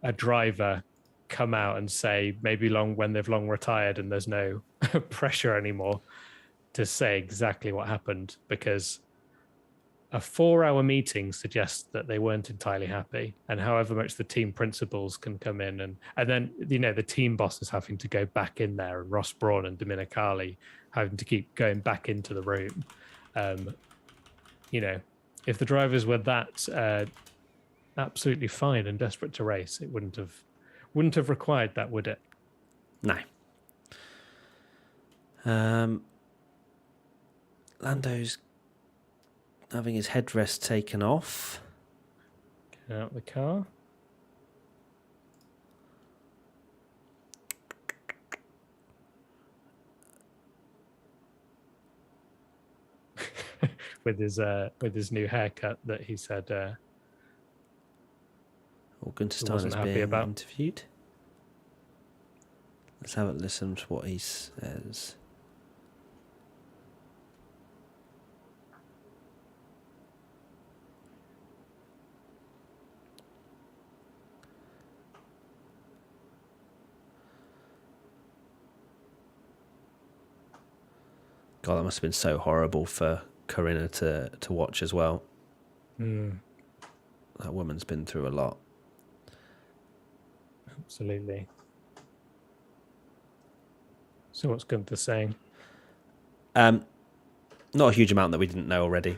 a driver come out and say maybe when they've long retired and there's no pressure anymore to say exactly what happened, because a 4-hour meeting suggests that they weren't entirely happy, and however much the team principals can come in and then you know the team bosses having to go back in there, and Ross Brawn and Dominicali having to keep going back into the room. You know, if the drivers were that absolutely fine and desperate to race, it wouldn't have required that, would it? No. Lando's having his headrest taken off. Get out of the car. with his new haircut that he said Gunther Steiner's being interviewed. Let's have a listen to what he says. God, that must have been so horrible for Corinna to watch as well. That woman's been through a lot. Absolutely. So what's Gunther saying? Not a huge amount that we didn't know already.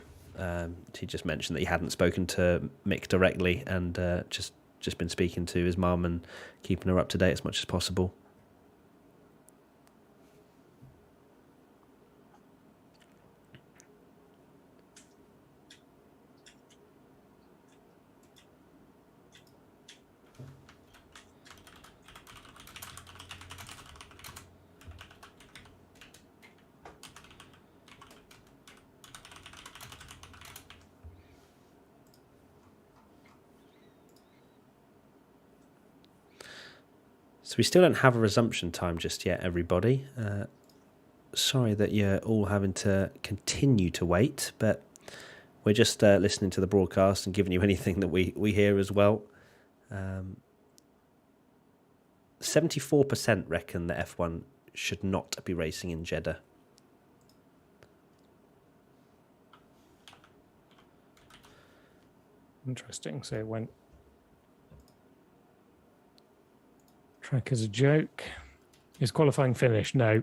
He just mentioned that he hadn't spoken to Mick directly and just been speaking to his mum and keeping her up to date as much as possible. So we still don't have a resumption time just yet, everybody. Sorry that you're all having to continue to wait, but we're just listening to the broadcast and giving you anything that we hear as well. 74% reckon that F1 should not be racing in Jeddah. Interesting. So it went track as a joke. Is qualifying finished? No.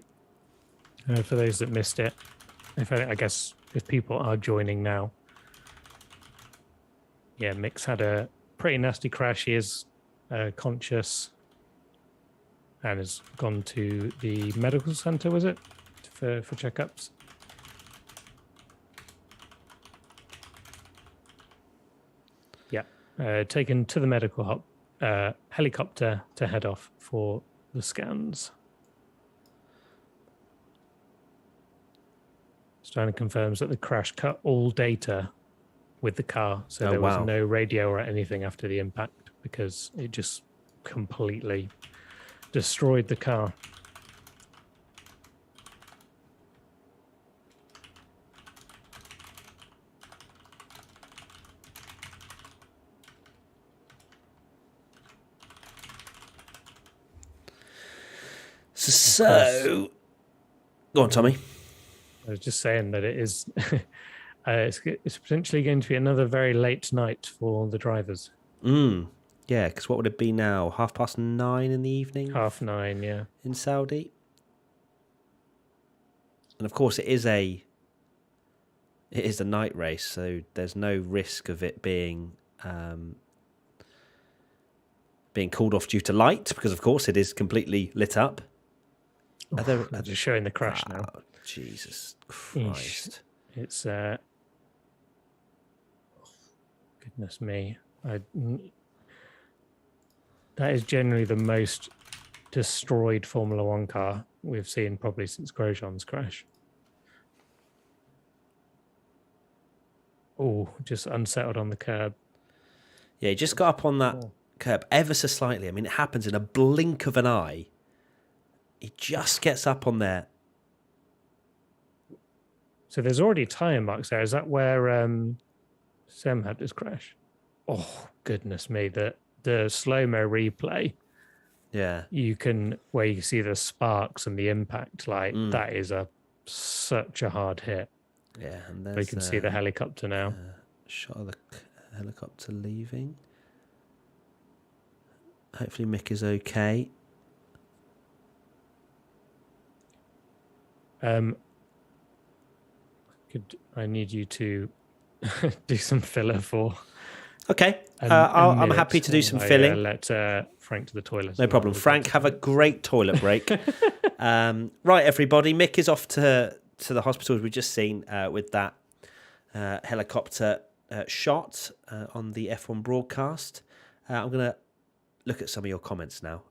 For those that missed it, I guess if people are joining now, yeah, Mick's had a pretty nasty crash. He is conscious and has gone to the medical centre, was it, for checkups? Yeah, taken to the medical helicopter to head off for the scans. Steiner confirms that the crash cut all data with the car, so there was no radio or anything after the impact because it just completely destroyed the car. So, go on, Tommy. I was just saying that it is. It's potentially going to be another very late night for the drivers. Yeah, because what would it be now? 9:30 in the evening? 9:30, yeah. In Saudi. And of course, it is a night race, so there's no risk of it being called off due to light, because of course it is completely lit up. They're just showing the crash now. Jesus Christ! It's goodness me. That is generally the most destroyed Formula One car we've seen probably since Grosjean's crash. Oh, just unsettled on the curb. Yeah, he just got up on that curb ever so slightly. I mean, it happens in a blink of an eye. He just gets up on there. So there's already tyre marks there. Is that where Sem had his crash? Oh, goodness me. The slow-mo replay. Yeah. Where you see the sparks and the impact, that is such a hard hit. Yeah, and we can see the helicopter now. Shot of the helicopter leaving. Hopefully Mick is okay. I need you to do some filler for. Okay, I'm happy to do some filling. Let Frank to the toilet. No problem. Frank, have a great toilet break. Right, everybody. Mick is off to the hospital, as we've just seen, with that helicopter shot on the F1 broadcast. I'm going to look at some of your comments now.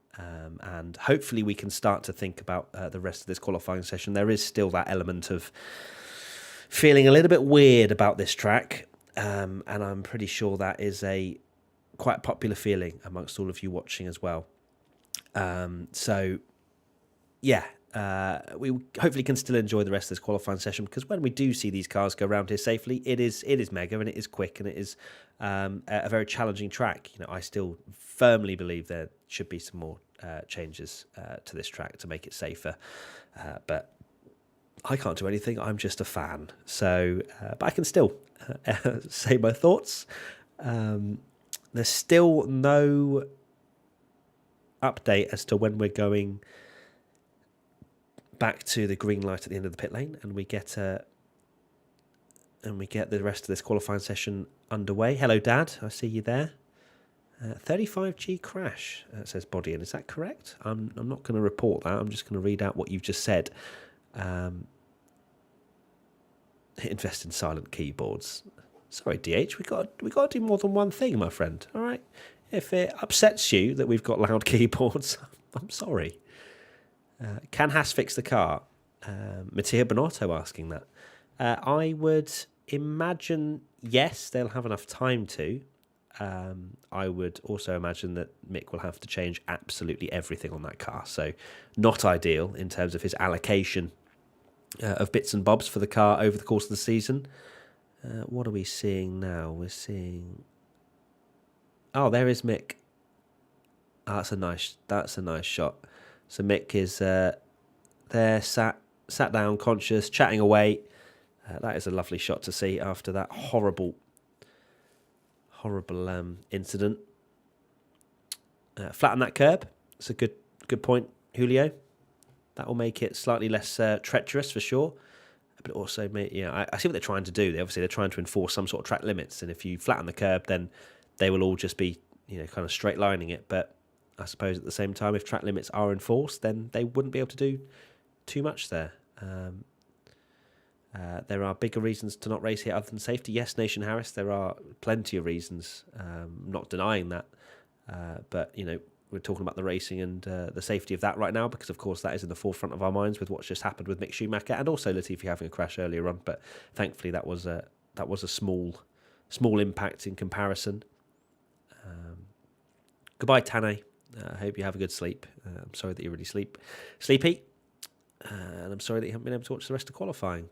And hopefully we can start to think about the rest of this qualifying session. There is still that element of feeling a little bit weird about this track. And I'm pretty sure that is a quite popular feeling amongst all of you watching as well. So, yeah, we hopefully can still enjoy the rest of this qualifying session, because when we do see these cars go around here safely, it is mega and it is quick and it is a very challenging track. You know, I still firmly believe there should be some more changes to this track to make it safer. But I can't do anything. I'm just a fan. So, but I can still say my thoughts. There's still no update as to when we're going back to the green light at the end of the pit lane, and we get the rest of this qualifying session underway. Hello, Dad. I see you there. 35G crash, says Bodyan. Is that correct? I'm not going to report that. I'm just going to read out what you've just said. Invest in silent keyboards. Sorry, DH. We got to do more than one thing, my friend. All right. If it upsets you that we've got loud keyboards, I'm sorry. Can Haas fix the car? Mattia Bonotto asking that. I would imagine yes, they'll have enough time to. I would also imagine that Mick will have to change absolutely everything on that car. So not ideal in terms of his allocation of bits and bobs for the car over the course of the season. What are we seeing now? We're seeing... Oh, there is Mick. Oh, that's a nice shot. So Mick is there, sat down, conscious, chatting away. That is a lovely shot to see after that horrible incident. Flatten that curb. It's a good point, Julio. That will make it slightly less treacherous for sure. But also, I see what they're trying to do. They're trying to enforce some sort of track limits, and if you flatten the curb, then they will all just be, kind of straight lining it. But I suppose at the same time, if track limits are enforced, then they wouldn't be able to do too much there. There are bigger reasons to not race here other than safety. Yes, Nation Harris, there are plenty of reasons. Not denying that. But, we're talking about the racing and the safety of that right now because, of course, that is in the forefront of our minds with what's just happened with Mick Schumacher and also Latifi having a crash earlier on. But thankfully, that was a small impact in comparison. Goodbye, Tane. I hope you have a good sleep. I'm sorry that you're really sleepy. And I'm sorry that you haven't been able to watch the rest of qualifying.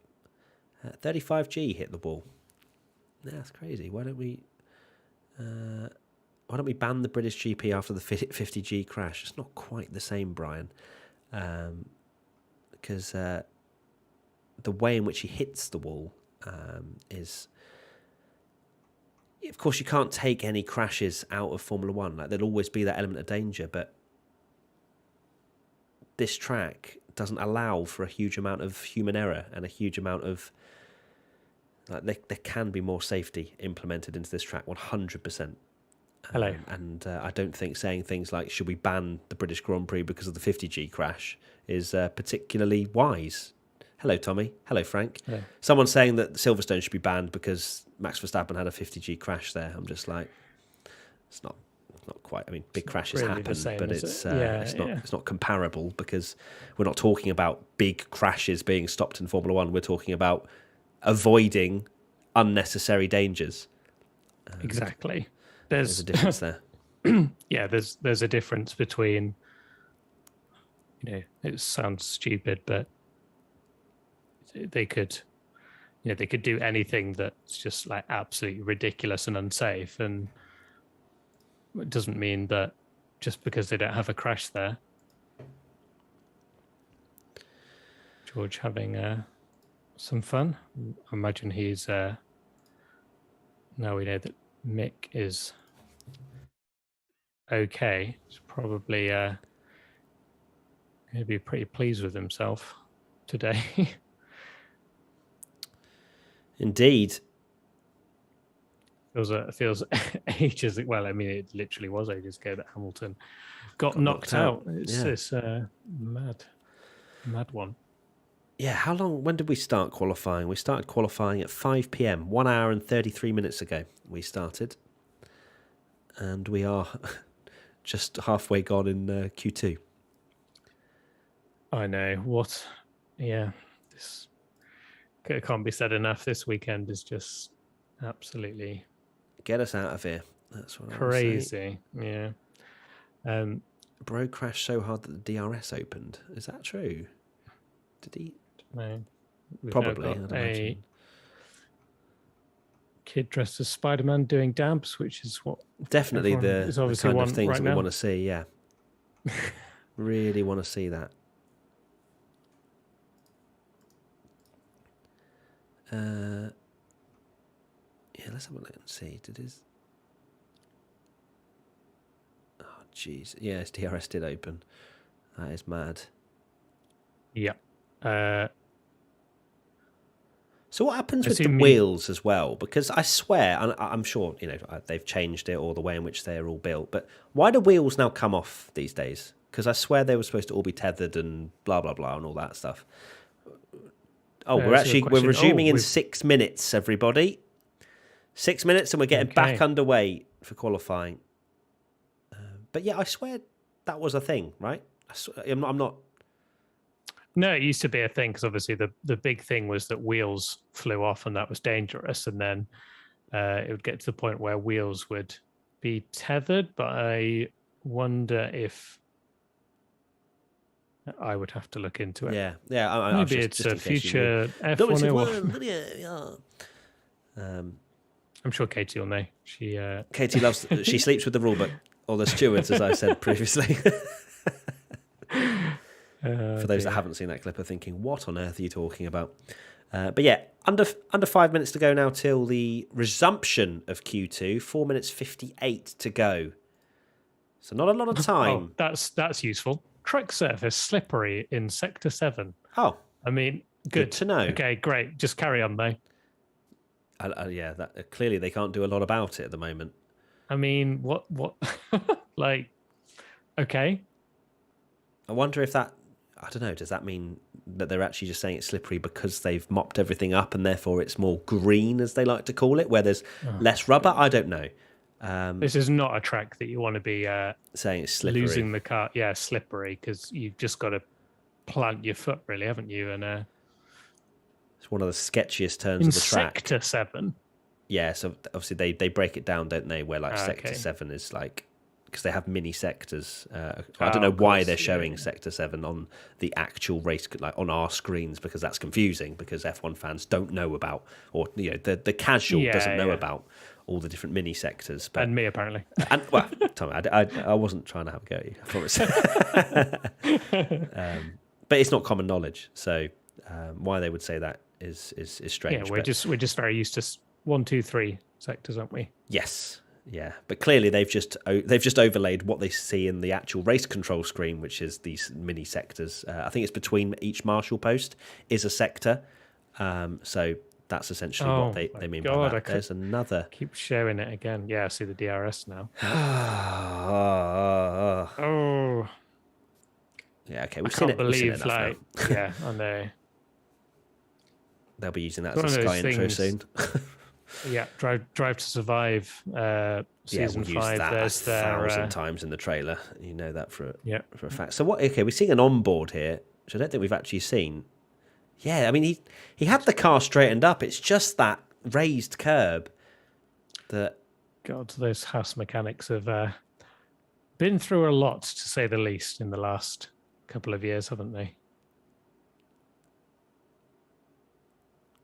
35G hit the wall. Yeah, that's crazy. Why don't we ban the British GP after the 50G crash? It's not quite the same, Brian, because the way in which he hits the wall is... Of course, you can't take any crashes out of Formula One. Like, there'll always be that element of danger, but this track doesn't allow for a huge amount of human error and a huge amount of... there can be more safety implemented into this track, 100%. Hello. And I don't think saying things like, should we ban the British Grand Prix because of the 50G crash is particularly wise. Hello, Tommy. Hello, Frank. Hello. Someone's saying that Silverstone should be banned because Max Verstappen had a 50G crash there. I'm just like, it's not quite. I mean, big crashes really happen, but it's not comparable because we're not talking about big crashes being stopped in Formula One. We're talking about avoiding unnecessary dangers. Exactly. There's a difference there. Yeah, there's a difference between, it sounds stupid, but they could do anything that's just like absolutely ridiculous and unsafe, and it doesn't mean that just because they don't have a crash there. George having some fun. I imagine he's now we know that Mick is okay. He's probably going to be pretty pleased with himself today. Indeed. Feels ages. Well, I mean, it literally was ages ago that Hamilton got knocked out. It's this mad one. Yeah, how long? When did we start qualifying? We started qualifying at 5 p.m. 1 hour and 33 minutes ago. We started, and we are just halfway gone in Q2. I know what. Yeah, this it can't be said enough. This weekend is just absolutely get us out of here. That's what crazy. Yeah. Bro crashed so hard that the DRS opened. Is that true? Did he? No. Probably. I'd a kid dressed as Spider-Man doing dabs, which is what definitely the kind of things right that now. We want to see. Yeah. Really want to see that. Yeah, let's have a look and see. Did his... Oh, jeez. Yeah, his DRS did open. That is mad. Yeah. So what happens with the wheels as well? Because I swear, and I'm sure they've changed it or the way in which they're all built. But why do wheels now come off these days? Because I swear they were supposed to all be tethered and blah blah blah and all that stuff. Oh, we're resuming in 6 minutes, everybody. 6 minutes, and we're getting back underway for qualifying. But yeah, I swear that was a thing, right? I'm not. No, it used to be a thing because obviously the big thing was that wheels flew off and that was dangerous. And then it would get to the point where wheels would be tethered. But I wonder if I would have to look into it. Yeah. Maybe it's a future F1. I'm sure Katie will know. Katie loves. She sleeps with the rule book or the stewards, as I said previously. For those that haven't seen that clip, are thinking, "What on earth are you talking about?" But yeah, under 5 minutes to go now till the resumption of Q2. 4 minutes 58 to go. So not a lot of time. Oh, that's useful. Track surface slippery in sector 7. Oh, I mean, good to know. Okay, great. Just carry on though. Yeah, clearly they can't do a lot about it at the moment. I mean, what? Like, okay. I wonder if that. I don't know. Does that mean that they're actually just saying it's slippery because they've mopped everything up and therefore it's more green, as they like to call it, where there's less rubber? I don't know. This is not a track that you want to be saying it's slippery. Losing the car. Yeah, slippery, because you've just got to plant your foot, really, haven't you? And it's one of the sketchiest turns of the track. Sector 7. Yeah, so obviously they break it down, don't they? Where sector 7 is like, because they have mini sectors. I don't know why they're showing sector 7 on the actual race, like on our screens, because that's confusing. Because F1 fans don't know about, or the casual doesn't know about all the different mini sectors. But, and me apparently. And well, Tommy, I wasn't trying to have a go at you, I promise. But it's not common knowledge, so why they would say that is strange. Yeah, we're just very used to 1, 2, 3 sectors, aren't we? Yes. Yeah, but clearly they've just overlaid what they see in the actual race control screen, which is these mini sectors. I think it's between each marshal post is a sector. So that's essentially what they mean by that. There's another. Keep showing it again. Yeah, I see the DRS now. Oh. Yeah, okay. We've seen it enough now. Yeah, I know. They'll be using that as a Sky intro soon. Yeah, Drive to Survive season 5. Use that there's 1,000 times in the trailer. You know that for a fact. So what? Okay, we're seeing an onboard here, which I don't think we've actually seen. Yeah, I mean he had the car straightened up. It's just that raised curb that. God, those Haas mechanics have been through a lot, to say the least, in the last couple of years, haven't they?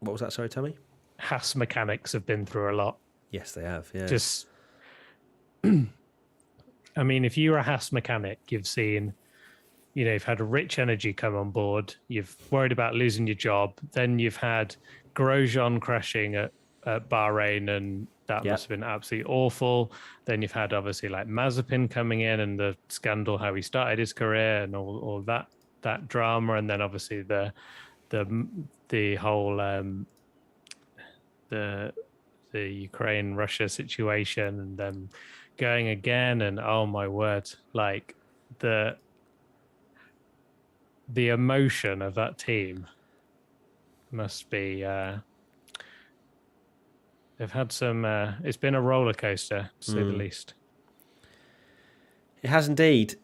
What was that? Sorry, Tommy? Haas mechanics have been through a lot. Yes, they have. Yeah. Just, I mean, if you're a Haas mechanic, you've seen, you've had a Rich Energy come on board. You've worried about losing your job. Then you've had Grosjean crashing at Bahrain, and that must have been absolutely awful. Then you've had obviously like Mazepin coming in and the scandal, how he started his career, and all that drama, and then obviously the whole the Ukraine-Russia situation, and then going again, and oh my word, like the emotion of that team must be they've had some it's been a roller coaster, to say the least. It has indeed.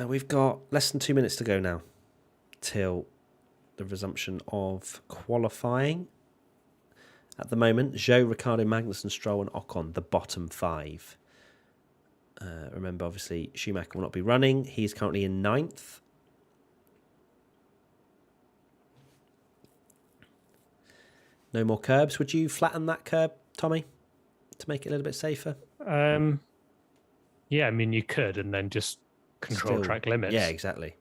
We've got less than 2 minutes to go now till the resumption of qualifying. At the moment, Zhou, Ricciardo, Magnussen, Stroll and Ocon, the bottom 5. Remember, obviously, Schumacher will not be running. He's currently in 9th. No more curbs. Would you flatten that curb, Tommy, to make it a little bit safer? Yeah, I mean, you could, and then just control track limits. Yeah, exactly.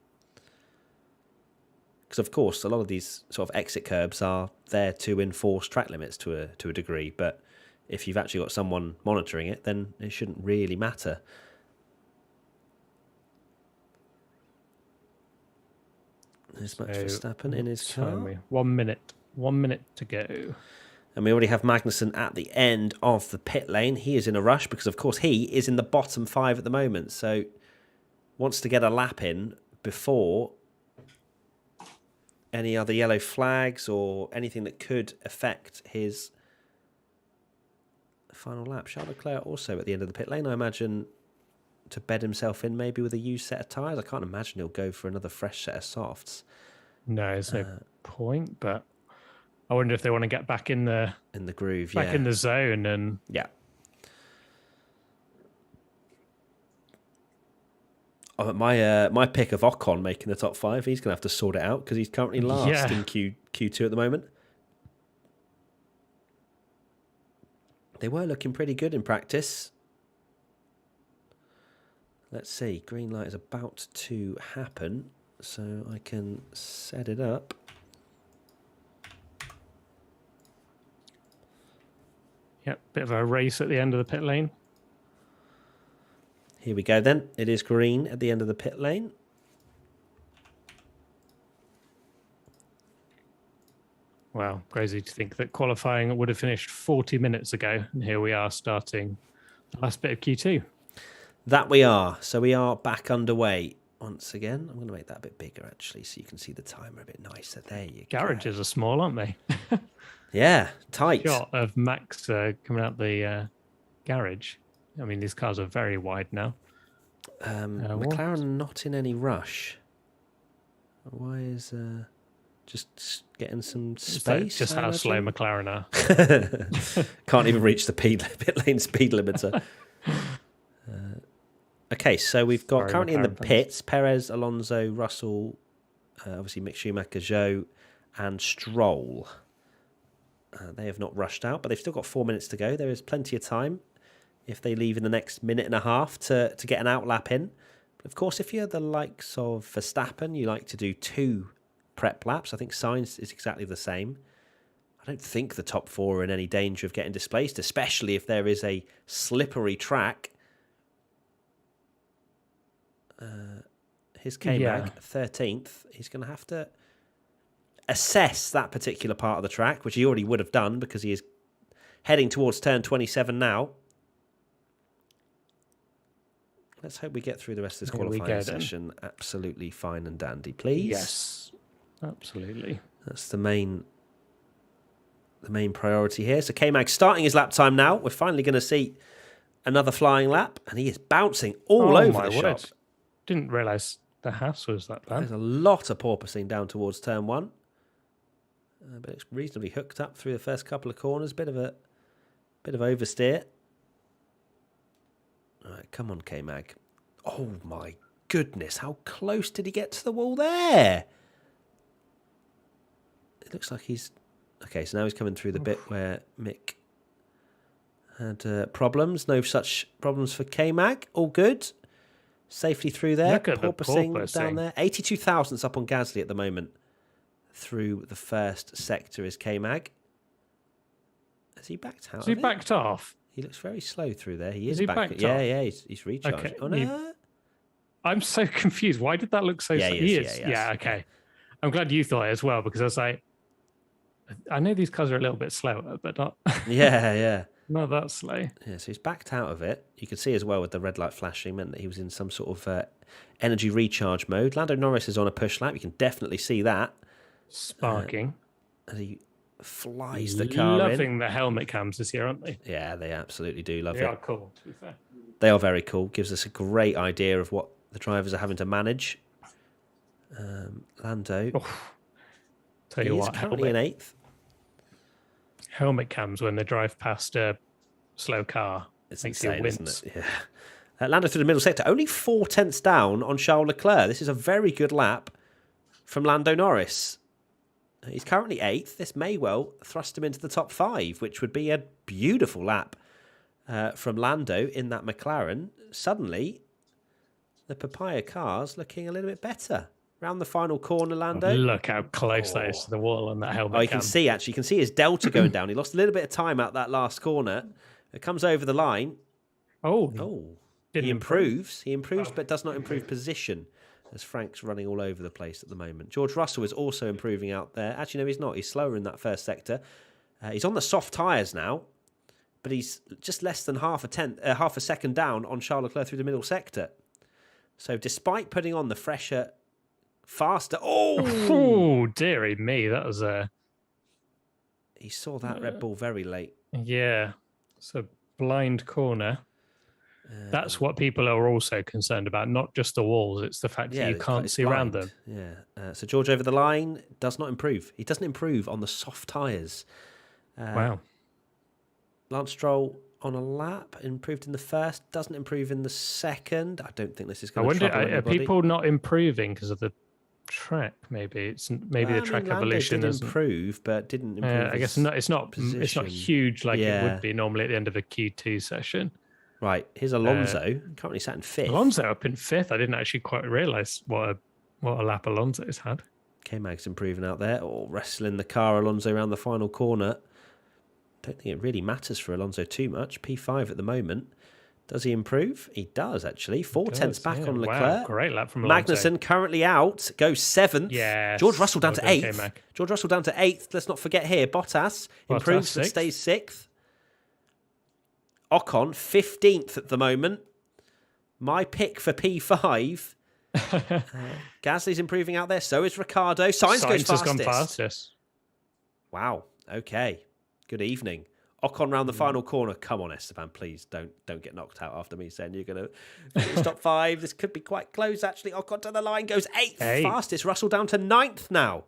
Because, of course, a lot of these sort of exit curbs are there to enforce track limits to a degree. But if you've actually got someone monitoring it, then it shouldn't really matter. There's Max Verstappen in his car. 1 minute. 1 minute to go. And we already have Magnussen at the end of the pit lane. He is in a rush because, of course, he is in the bottom 5 at the moment. So wants to get a lap in before any other yellow flags or anything that could affect his final lap. Charles Leclerc also at the end of the pit lane, I imagine, to bed himself in maybe with a used set of tyres. I can't imagine he'll go for another fresh set of softs. No, there's no point, but I wonder if they want to get back in the groove, back in the zone. And yeah. My pick of Ocon making the top 5, he's going to have to sort it out because he's currently last in Q2 at the moment. They were looking pretty good in practice. Let's see, green light is about to happen, so I can set it up. Yep, bit of a race at the end of the pit lane. Here we go then. It is green at the end of the pit lane. Wow, crazy to think that qualifying would have finished 40 minutes ago. And here we are starting the last bit of Q2. That we are. So we are back underway once again. I'm going to make that a bit bigger, actually, so you can see the timer a bit nicer. There you go. Garages are small, aren't they? Yeah, tight. Shot of Max coming out the garage. I mean, these cars are very wide now. McLaren not in any rush. Why is just getting some space? Just how slow McLaren are. Can't even reach the pit lane speed limiter. Okay, so we've got currently in the pits Perez, Alonso, Russell, obviously Mick Schumacher, Zhou, and Stroll. They have not rushed out, but they've still got 4 minutes to go. There is plenty of time if they leave in the next minute and a half to get an outlap in. But of course, if you're the likes of Verstappen, you like to do 2 prep laps. I think Sainz is exactly the same. I don't think the top 4 are in any danger of getting displaced, especially if there is a slippery track. His K-Mag, 13th, he's going to have to assess that particular part of the track, which he already would have done because he is heading towards turn 27 now. Let's hope we get through the rest of this qualifying session absolutely fine and dandy, please. Yes, absolutely. That's the main priority here. So K-Mag starting his lap time now. We're finally going to see another flying lap, and he is bouncing all over the shop. Didn't realise the Haas was that bad. There's a lot of porpoising down towards turn 1. But it's reasonably hooked up through the first couple of corners. Bit of oversteer. All right, come on, K-Mag. Oh my goodness, how close did he get to the wall there? It looks like he's... Okay, so now he's coming through the bit where Mick had problems. No such problems for K-Mag. All good. Safely through there. Porpoising down there. 82 thousandths up on Gasly at the moment. Through the first sector is K-Mag. Has he backed out? Has he backed off? He looks very slow through there. He is he back. backed Yeah, off? yeah, he's recharged. Okay. Oh no. I'm so confused. Why did that look so slow? He is. Yeah, okay. I'm glad you thought it as well, because I was like, I know these cars are a little bit slower, but not Yeah. not that slow. Yeah, so he's backed out of it. You can see as well with the red light flashing meant that he was in some sort of energy recharge mode. Lando Norris is on a push lap. You can definitely see that. Sparking. As he flies the car in. Loving the helmet cams this year, aren't they? Yeah, they absolutely do love it. They are cool, to be fair. They are very cool. Gives us a great idea of what the drivers are having to manage. Lando. Tell you what, currently in 8th. Helmet cams when they drive past a slow car. It's insane, isn't it? Yeah. Lando through the middle sector. Only 4 tenths down on Charles Leclerc. This is a very good lap from Lando Norris. He's currently 8th. This may well thrust him into the top 5, which would be a beautiful lap from Lando in that McLaren. Suddenly, the papaya car's looking a little bit better. Round the final corner, Lando. Look how close that is to the wall on that helmet. Oh, you can see, actually. You can see his delta going down. He lost a little bit of time out that last corner. It comes over the line. Oh. He improves. He improves, but does not improve position, as Frank's running all over the place at the moment. George Russell is also improving out there. Actually, no, he's not. He's slower in that first sector. He's on the soft tyres now, but he's just less than half a second down on Charles Leclerc through the middle sector. So despite putting on the fresher, faster... Oh, dearie me. That was a... He saw that Red Bull very late. Yeah. It's a blind corner. That's what people are also concerned about, not just the walls. It's the fact that you can't see around them. Yeah. So George over the line does not improve. He doesn't improve on the soft tyres. Wow. Lance Stroll on a lap, improved in the first, doesn't improve in the second. I don't think this is going to trouble anybody. Are people not improving because of the track? Maybe the track evolution did improve, but didn't improve. I guess it's not huge like it would be normally at the end of a Q2 session. Right, here's Alonso, currently sat in fifth. Alonso up in fifth. I didn't actually quite realise what a lap Alonso's had. K-Mag's improving out there, wrestling the car, Alonso around the final corner. Don't think it really matters for Alonso too much. P5 at the moment. Does he improve? He does, actually. 4/10 back on Leclerc. Wow, great lap from Alonso. Magnussen currently out, goes 7th. Yes. George Russell down to 8th. George Russell down to 8th. Let's not forget here. Bottas improves and stays 6th. Ocon, 15th at the moment. My pick for P5. Gasly's improving out there. So is Ricciardo. Sainz goes fastest. Has gone fast, yes. Wow. Okay. Good evening. Ocon round the final corner. Come on, Esteban, please don't get knocked out after me saying you're going to stop 5. This could be quite close, actually. Ocon to the line, goes 8th. Fastest. Russell down to 9th now.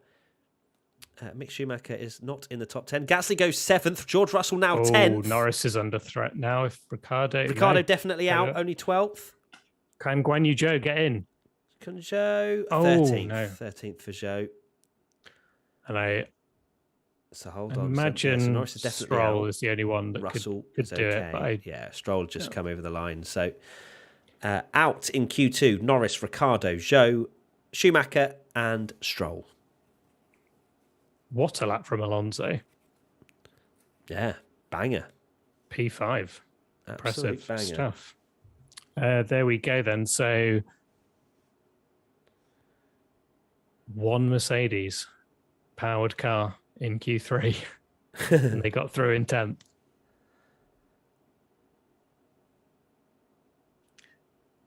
Mick Schumacher is not in the top 10. Gasly goes 7th. George Russell now 10th. Norris is under threat now. If Ricciardo definitely out, only 12th. Can Guan Yu Zhou get in? Can Zhou 13th. No. 13th for Zhou. And so hold on. Imagine Norris is definitely Stroll out. is the only one that Russell could do it. But Stroll just come over the line. So out in Q2, Norris, Ricciardo, Zhou, Schumacher, and Stroll. What a lap from Alonso. Yeah, banger. P5. Impressive banger. Stuff. There we go then. So one Mercedes powered car in Q3 and they got through in 10th.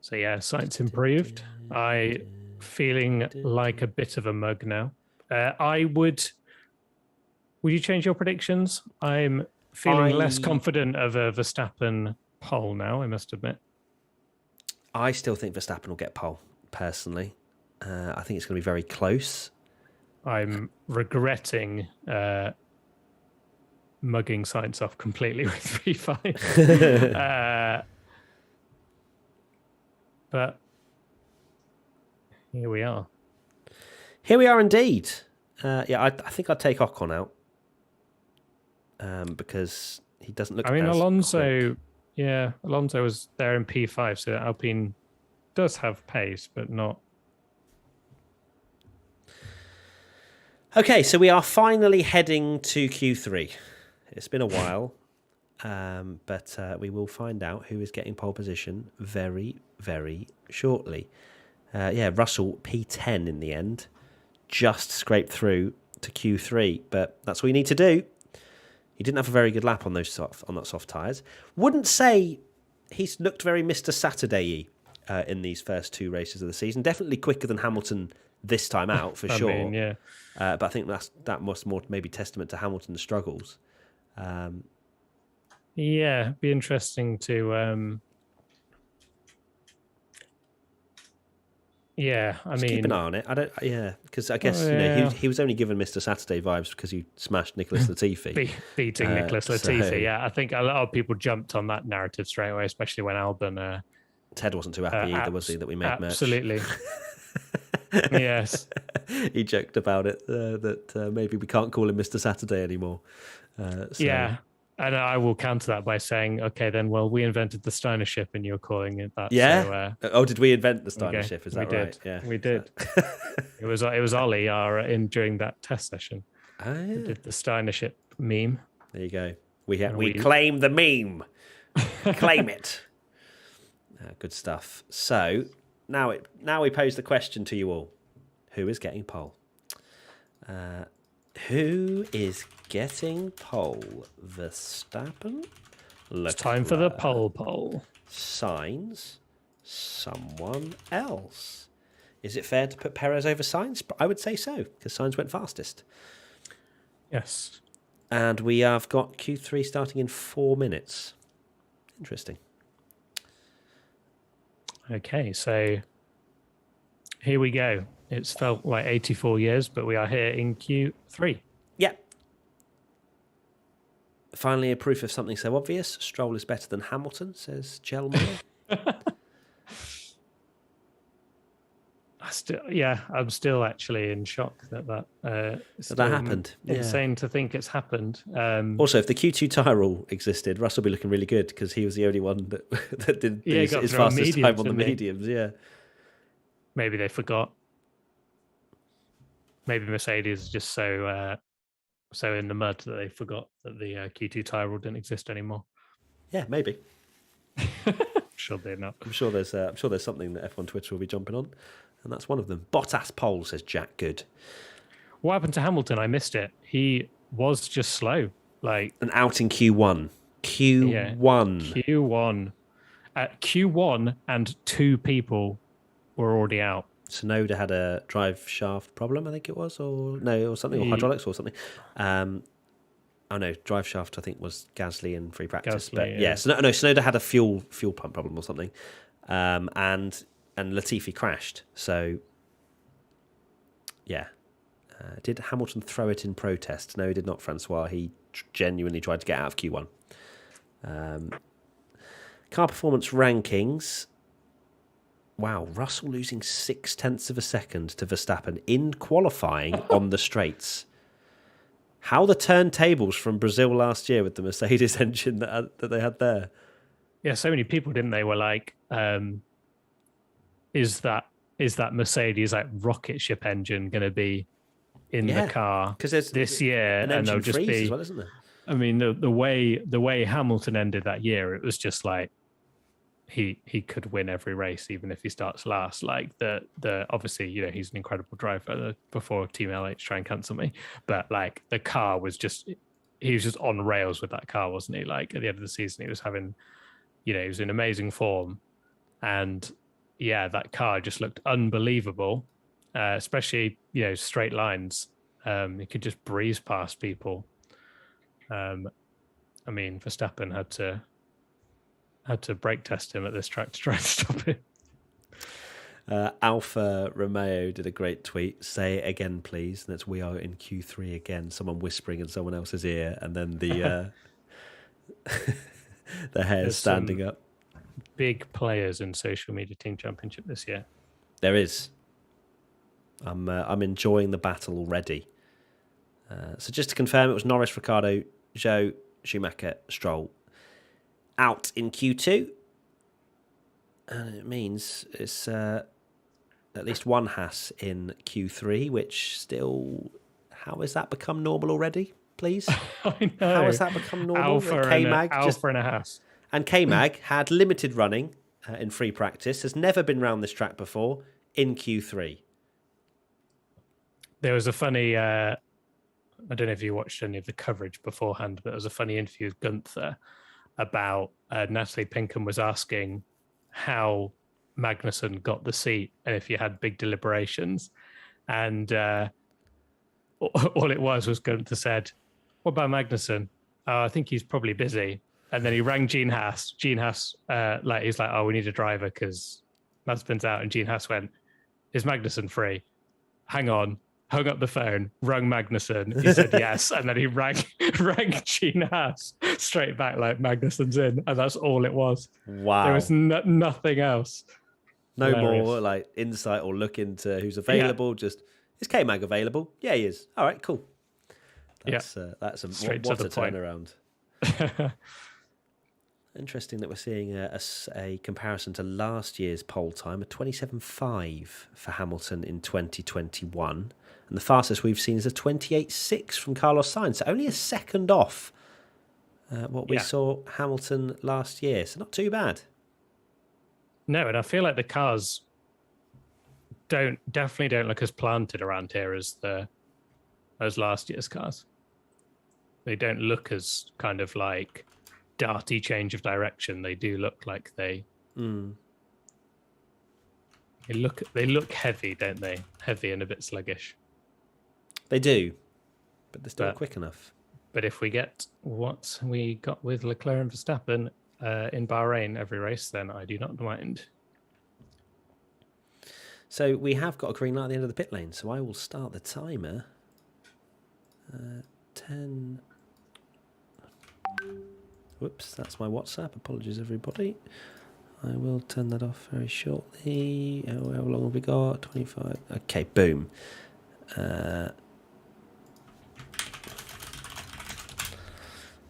So yeah, Sainz improved. I feeling like a bit of a mug now. Would you change your predictions? I'm feeling less confident of a Verstappen pole now, I must admit. I still think Verstappen will get pole, personally. I think it's going to be very close. I'm regretting mugging Sainz off completely with 3-5. But here we are. Here we are indeed. I think I'd take Ocon out. Because he doesn't look. Alonso. quick. Yeah, Alonso was there in P5, so Alpine does have pace, but not. Okay, so we are finally heading to Q3. It's been a while, but we will find out who is getting pole position very, very shortly. Russell P10 in the end, just scraped through to Q3, but that's what you need to do. He didn't have a very good lap on that soft tyres. Wouldn't say he's looked very Mr. Saturday-y in these first 2 races of the season. Definitely quicker than Hamilton this time out, for sure. Yeah. But I think that must more maybe testament to Hamilton's struggles. Be interesting to... keep an eye on it. Because I guess he was only given Mr. Saturday vibes because he smashed Nicholas Latifi, beating Nicholas Latifi. Yeah, I think a lot of people jumped on that narrative straight away, especially when Albon. Ted wasn't too happy either, was he? That we made absolutely. Merch. Yes, he joked about it that maybe we can't call him Mr. Saturday anymore. Yeah, And I will counter that by saying, okay, then, well, we invented the Steiner ship and you're calling it that. Yeah. So, Did we invent the Steiner ship? Is that right? Yeah. We did. It was Ollie during that test session. Oh, yeah. We did the Steiner ship meme. There you go. We claim the meme. Claim it. Good stuff. So now we pose the question to you all: who is getting pole? Who is getting pole? Verstappen? It's time for the pole. Sainz? Someone else? Is it fair to put Perez over Sainz? I would say so, because Sainz went fastest. Yes. And we have got Q3 starting in 4 minutes. Interesting. Okay, so here we go. It's felt like 84 years, but we are here in Q3. Yeah. Finally, a proof of something so obvious. Stroll is better than Hamilton, says Gelmore. I'm still actually in shock that happened. Insane to think it's happened. Also, if the Q2 tyre rule existed, Russell would be looking really good because he was the only one that did his fastest time on the mediums. Yeah. Maybe they forgot. Maybe Mercedes is just so in the mud that they forgot that the Q2 tyre rule didn't exist anymore. Yeah, maybe. I'm sure they're not. I'm sure there's something that F1 Twitter will be jumping on, and that's one of them. Bottas pole, says Jack Good. What happened to Hamilton? I missed it. He was just slow, and out in Q1. Q1. At Q1, and 2 people were already out. Tsunoda had a drive shaft problem, I think it was, or something, or hydraulics or something. Drive shaft I think was Gasly in free practice. Tsunoda had a fuel pump problem or something, and Latifi crashed. So yeah, did Hamilton throw it in protest? No, he did not, Francois. He genuinely tried to get out of Q1. Car performance rankings. Wow, Russell losing 0.6 of a second to Verstappen in qualifying on the straights. How the turntables from Brazil last year with the Mercedes engine that they had there. Yeah, so many people, didn't they, were like, is that Mercedes rocket ship engine going to be in the car this year? And they'll just be as well, isn't there? I mean, the way Hamilton ended that year, it was just like he could win every race, even if he starts last. The obviously, he's an incredible driver. Before Team LH try and cancel me, but the car was he was just on rails with that car, wasn't he? At the end of the season, he was having, he was in amazing form, and that car just looked unbelievable. Especially straight lines. He could just breeze past people. I mean, Verstappen had to brake test him at this track to try and stop it. Alfa Romeo did a great tweet. Say it again, please. And it's "we are in Q3 again." Someone whispering in someone else's ear, and then the the hair standing up. Big players in social media team championship this year. There is. I'm enjoying the battle already. So just to confirm, it was Norris, Ricciardo, Zhou, Schumacher, Stroll out in Q2. And it means it's at least one Haas in Q3, which still... How has that become normal already, please? I know. How has that become normal? Alpha and a Haas. And K-Mag had limited running in free practice, has never been round this track before, in Q3. There was a funny... I don't know if you watched any of the coverage beforehand, but there was a funny interview with Gunther about Natalie Pinkham was asking how Magnussen got the seat and if you had big deliberations. And all it was Gunther said, "What about Magnussen? I think he's probably busy." And then he rang Gene Haas. Gene Haas, he's like, "Oh, we need a driver because Mazepin's out." And Gene Haas went, "Is Magnussen free?" Hang on. Hung up the phone, rang Magnussen. He said yes, and then he rang Gene Haas straight back Magnussen's in, and that's all it was. Wow, there was nothing else. No Hilarious. More insight or look into who's available. Just is K-Mag available? Yeah, he is. All right, cool. That's a straight what to a the point. turnaround. Interesting that we're seeing a comparison to last year's pole time, a 27.5 for Hamilton in 2021. And the fastest we've seen is a 28.6 from Carlos Sainz. So only a second off what we saw Hamilton last year. So not too bad. No, and I feel like the cars definitely don't look as planted around here as last year's cars. They don't look as kind of like darty change of direction. They do look like they look heavy, don't they? Heavy and a bit sluggish. They do, but they're still quick enough. But if we get what we got with Leclerc and Verstappen in Bahrain every race, then I do not mind. So we have got a green light at the end of the pit lane, so I will start the timer. 10. Whoops, that's my WhatsApp. Apologies, everybody. I will turn that off very shortly. How long have we got? 25. Okay, boom.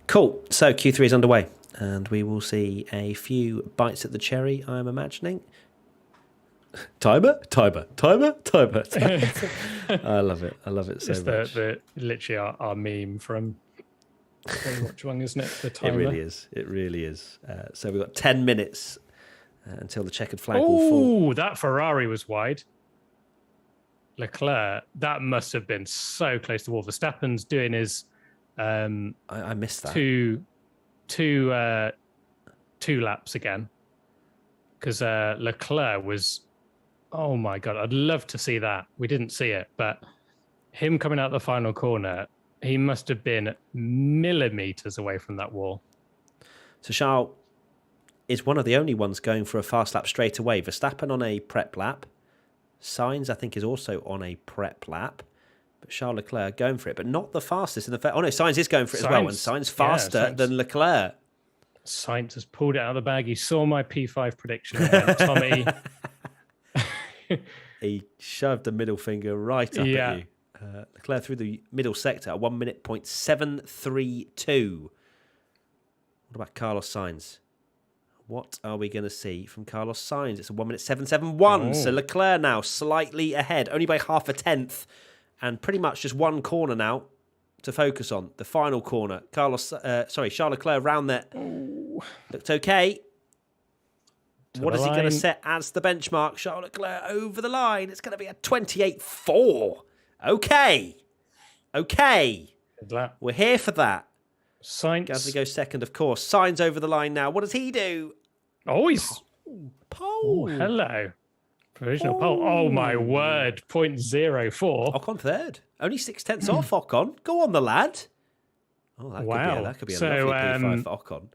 Cool. So Q3 is underway, and we will see a few bites at the cherry, I am imagining. Timer. I love it. I love it so much. It's literally our meme from Watchalong, isn't it? The timer. It really is. So we've got 10 minutes until the checkered flag will fall. Oh, that Ferrari was wide. Leclerc, that must have been so close to wall. Verstappen's doing his I missed that. Two laps again. Because Leclerc was, oh my God, I'd love to see that. We didn't see it, but him coming out the final corner, he must have been millimeters away from that wall. So Charles is one of the only ones going for a fast lap straight away. Verstappen on a prep lap. Sainz, I think, is also on a prep lap. But Charles Leclerc going for it, but not the fastest in the... Oh no, Sainz is going for it as well, and Sainz faster than Leclerc. Sainz has pulled it out of the bag. He saw my P5 prediction again, Tommy. He shoved the middle finger right up at you. Leclerc through the middle sector at 1 minute point 732. What about Carlos Sainz? What are we going to see from Carlos Sainz? It's a 1 minute 771. So Leclerc now slightly ahead, only by half a tenth, and pretty much just one corner now to focus on. The final corner. Charles Leclerc round there. Looked okay. What is he going to set as the benchmark? Charles Leclerc over the line. It's going to be a 28.4. Okay. We're here for that. Sainz. Gasly goes second, of course. Sainz over the line now. What does he do? Oh, he's... Pole. Oh, hello. Provisional pole. Oh, my word. 0.04. Ocon third. Only 6/10 off Ocon. Go on, the lad. Oh, that could be a lovely P5 for Ocon.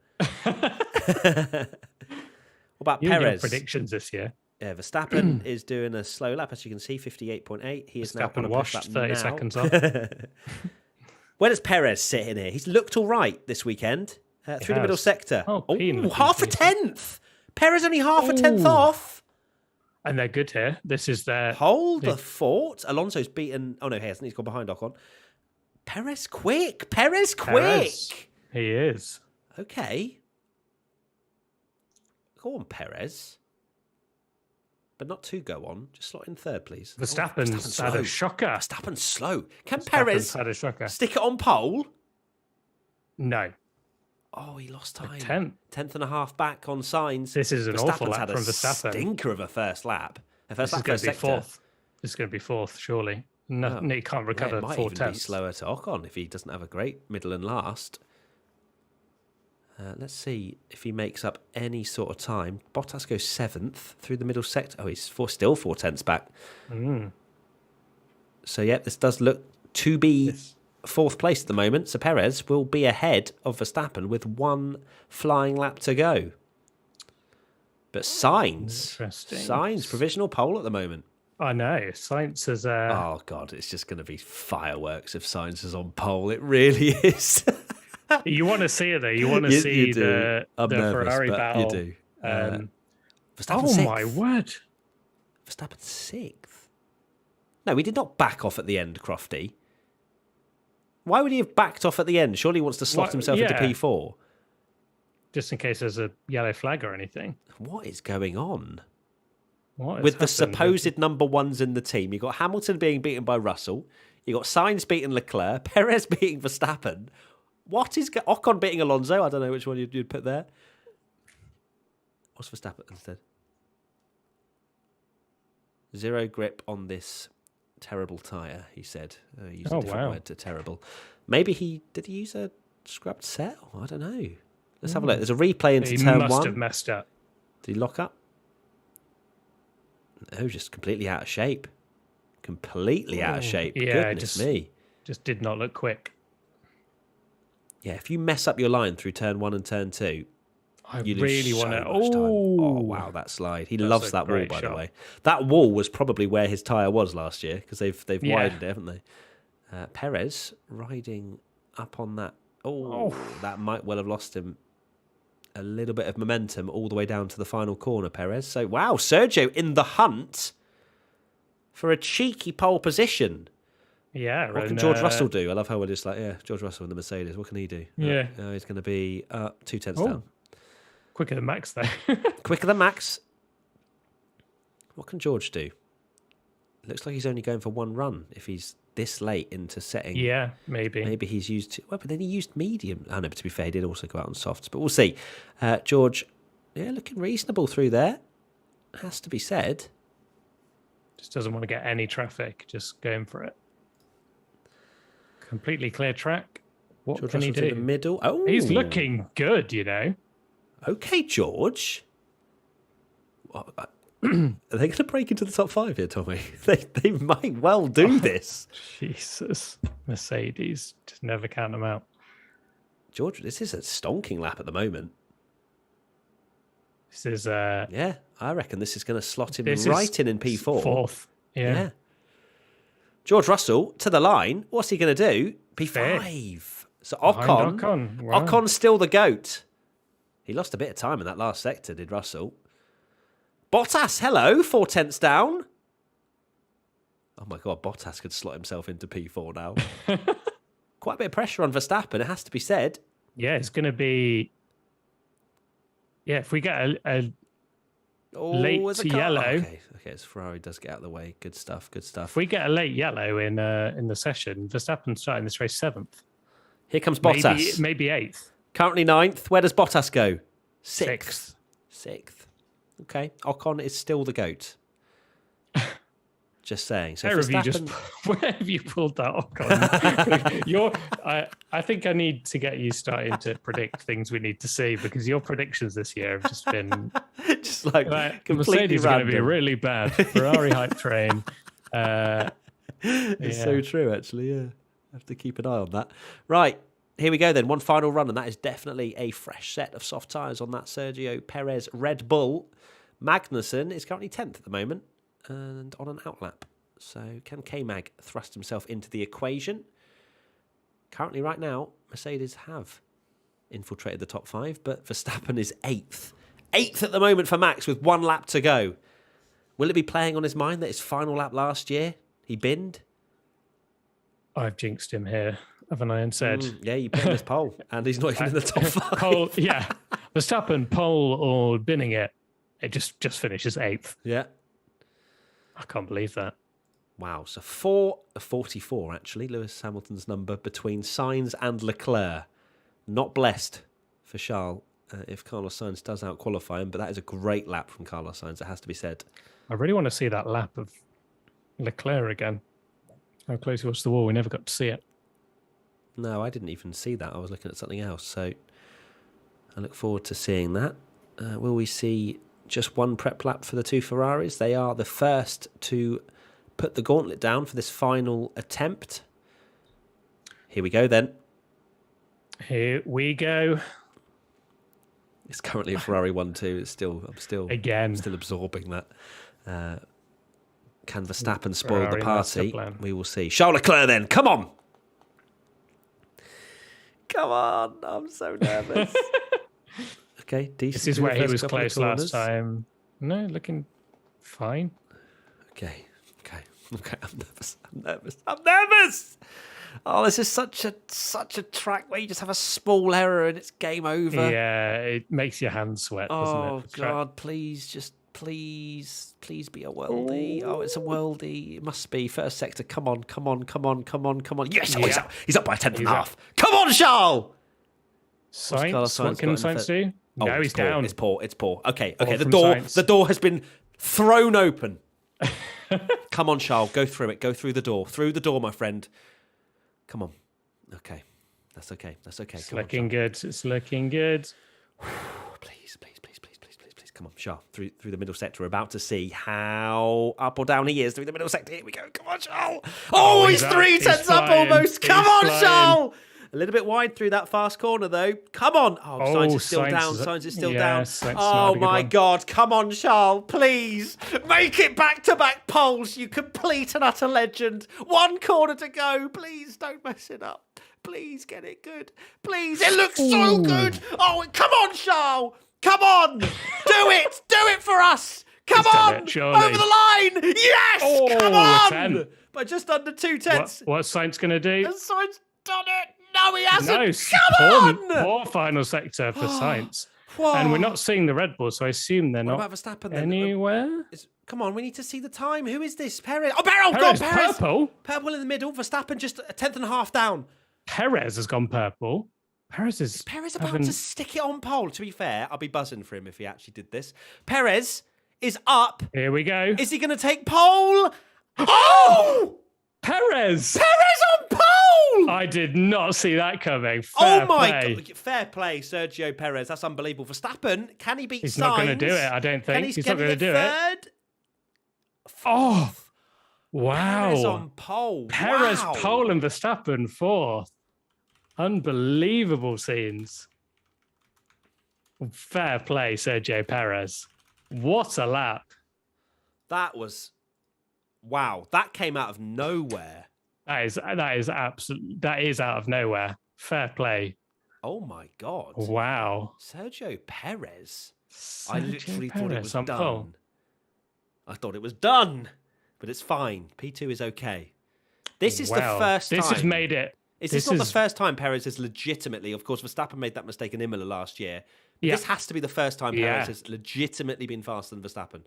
What about Perez? Predictions this year. Yeah, Verstappen is doing a slow lap, as you can see, 58.8. He is Verstappen now washed 30 seconds off. Where does Perez sit in here? He's looked all right this weekend through the middle sector. Half a tenth. Perez only half a tenth off. And they're good here. This is their... Hold the fort. Alonso's beaten... Oh, no, he hasn't. He's gone behind Ocon. Perez quick. He is. Okay. Go on, Perez. But not to go on. Just slot in third, please. Verstappen's had a shocker. Verstappen's slow. Can Perez had a shocker. Stick it on pole? No. Oh, he lost time. 10th and a half back on Sainz. This is an awful lap from Verstappen. Stinker of a first lap. This is going to be fourth. This is going to be fourth, surely. No, he can't recover 4 tenths. It might even be slower to Ocon if he doesn't have a great middle and last. Let's see if he makes up any sort of time. Bottas goes 7th through the middle sector. Oh, he's still 4 tenths back. So, this does look to be fourth place at the moment. So Perez will be ahead of Verstappen with 1 flying lap to go. But Sainz, provisional pole at the moment. I know. Sainz is... Oh, God, it's just going to be fireworks if Sainz is on pole. It really is. You want to see it, though. You want to see the Ferrari battle. You do. Verstappen oh, 6th. My word. Verstappen 6th. No, we did not back off at the end, Crofty. Why would he have backed off at the end? Surely he wants to slot himself into P4. Just in case there's a yellow flag or anything. What is going on? With the supposed number ones in the team, you got Hamilton being beaten by Russell, you got Sainz beating Leclerc, Perez beating Verstappen. What is Ocon beating Alonso? I don't know which one you'd put there. What's Verstappen instead? Zero grip on this terrible tyre, he said. He used a different word to terrible. Maybe did he use a scrubbed set? I don't know. Let's have a look. There's a replay into turn 1. He must have messed up. Did he lock up? No, just completely out of shape. Completely out of shape. Yeah, Goodness me. Just did not look quick. Yeah, if you mess up your line through turn 1 and turn 2, you really want to. Oh, wow, that that loves that wall, by the way. That wall was probably where his tyre was last year because they've widened it, haven't they? Perez riding up on that. That might well have lost him a little bit of momentum all the way down to the final corner, Perez. So, wow, Sergio in the hunt for a cheeky pole position. Yeah. What can George Russell do? I love how we're just like, George Russell in the Mercedes. What can he do? Yeah. He's going to be 2 tenths down. Quicker than Max, though. Quicker than Max. What can George do? Looks like he's only going for one run if he's this late into setting. Yeah, maybe. Maybe he's used... Well, but then he used medium. Oh, no, but to be fair, he did also go out on softs. But we'll see. George, looking reasonable through there. Has to be said. Just doesn't want to get any traffic. Just going for it. Completely clear track. What George can he do? To the middle. Oh, he's looking good, Okay, George. Are they going to break into the top 5 here, Tommy? They might well do this. Jesus. Mercedes. Just never count them out. George, this is a stonking lap at the moment. This is... Yeah, I reckon this is going to slot him right in P4. 4th. Yeah. George Russell to the line. What's he going to do? P5. Fifth. So Ocon. Wow. Ocon's still the GOAT. He lost a bit of time in that last sector, did Russell? Bottas, hello, 4 tenths down. Oh my God, Bottas could slot himself into P4 now. Quite a bit of pressure on Verstappen, it has to be said. Yeah, it's going to be... Yeah, if we get a late yellow... Okay, so Ferrari does get out of the way. Good stuff. If we get a late yellow in the session, Verstappen's starting this race 7th. Here comes Bottas. Maybe 8th. Currently 9th. Where does Bottas go? 6th. 6th. Okay. Ocon is still the GOAT. Just saying. So where have you pulled that Ocon? I think I need to get you starting to predict things we need to see because your predictions this year have just been just like completely Mercedes is going to be really bad. Ferrari hype train. It's so true, actually. Yeah, I have to keep an eye on that. Right. Here we go then. One final run, and that is definitely a fresh set of soft tyres on that Sergio Perez Red Bull. Magnussen is currently 10th at the moment and on an outlap. So can K-Mag thrust himself into the equation? Currently, right now, Mercedes have infiltrated the top 5, but Verstappen is 8th. 8th at the moment for Max with 1 lap to go. Will it be playing on his mind that his final lap last year, he binned? I've jinxed him here, haven't I, and said... yeah, you put him in this pole, and he's not even in the top 5. Pole, yeah. Verstappen, pole or binning it just finishes 8th. Yeah. I can't believe that. Wow, so 44 actually, Lewis Hamilton's number between Sainz and Leclerc. Not blessed for Charles if Carlos Sainz does out-qualify him, but that is a great lap from Carlos Sainz, it has to be said. I really want to see that lap of Leclerc again. How close he was to the wall, we never got to see it. No, I didn't even see that. I was looking at something else, so I look forward to seeing that. Will we see just one prep lap for the 2 Ferraris? They are the first to put the gauntlet down for this final attempt. Here we go then. Here we go. It's currently a Ferrari 1-2. I'm still absorbing that. Can Verstappen spoil the party? We will see. Charles Leclerc then. Come on. Come on. I'm so nervous. Okay, decent. This is where he was close last time. No, looking fine. Okay. I'm nervous. Oh, this is such a track where you just have a small error and it's game over. Yeah, it makes your hands sweat, doesn't it? Oh God, please be a worldie. Oh, it's a worldie. It must be first sector. Come on. Yes, he's up by a tenth and a half. Come on, Charles. Sainz, what can Sainz do? Oh, no, he's poor. down. It's poor. Okay. Sainz. The door has been thrown open. Come on, Charles. Go through it. Go through the door. Through the door, my friend. Come on. Okay. That's okay. It's looking good. It's looking good. Please. Come on, Charles. Through the middle sector. We're about to see how up or down he is through the middle sector. Here we go. Come on, Charles. Oh, he's 3 tenths up almost. Come on, Charles. A little bit wide through that fast corner, though. Come on. Oh, Sainz is still down. Sainz is still down. Oh, my God. Come on, Charles. Please. Make it back-to-back poles, you complete and utter legend. 1 corner to go. Please don't mess it up. Please get it good. Please. It looks so good. Oh, come on, Charles. Come on. Do it. Do it for us. Come on. Over the line. Yes. Come on. 10. By just under 2 tenths. What's Sainz going to do? And Sainz done it. No, he hasn't. No, Come on! Poor final sector for Sainz. And we're not seeing the Red Bull, so I assume they're not anywhere. Come on, we need to see the time. Who is this? Perez. Oh, Perez. Purple? Purple in the middle. Verstappen just a tenth and a half down. Perez has gone purple. Is Perez about to stick it on pole? To be fair, I'll be buzzing for him if he actually did this. Perez is up. Here we go. Is he going to take pole? Oh! Perez on pole! I did not see that coming. Fair play. God. Fair play, Sergio Perez. That's unbelievable. Verstappen, can he beat Sainz? He's not going to do it, I don't think. He's not going to do it. Fourth? Oh, wow. Perez on pole. Perez pole and Verstappen 4th. Unbelievable scenes. Fair play, Sergio Perez. What a lap. That was... Wow, that came out of nowhere. That is out of nowhere. Fair play. Oh my God. Wow. Sergio Perez. I literally thought it was done. Pole. I thought it was done. But it's fine. P2 is okay. This is the first time. This has made it. Is this not the first time Perez has legitimately, of course, Verstappen made that mistake in Imola last year. Yeah. This has to be the first time Perez has legitimately been faster than Verstappen.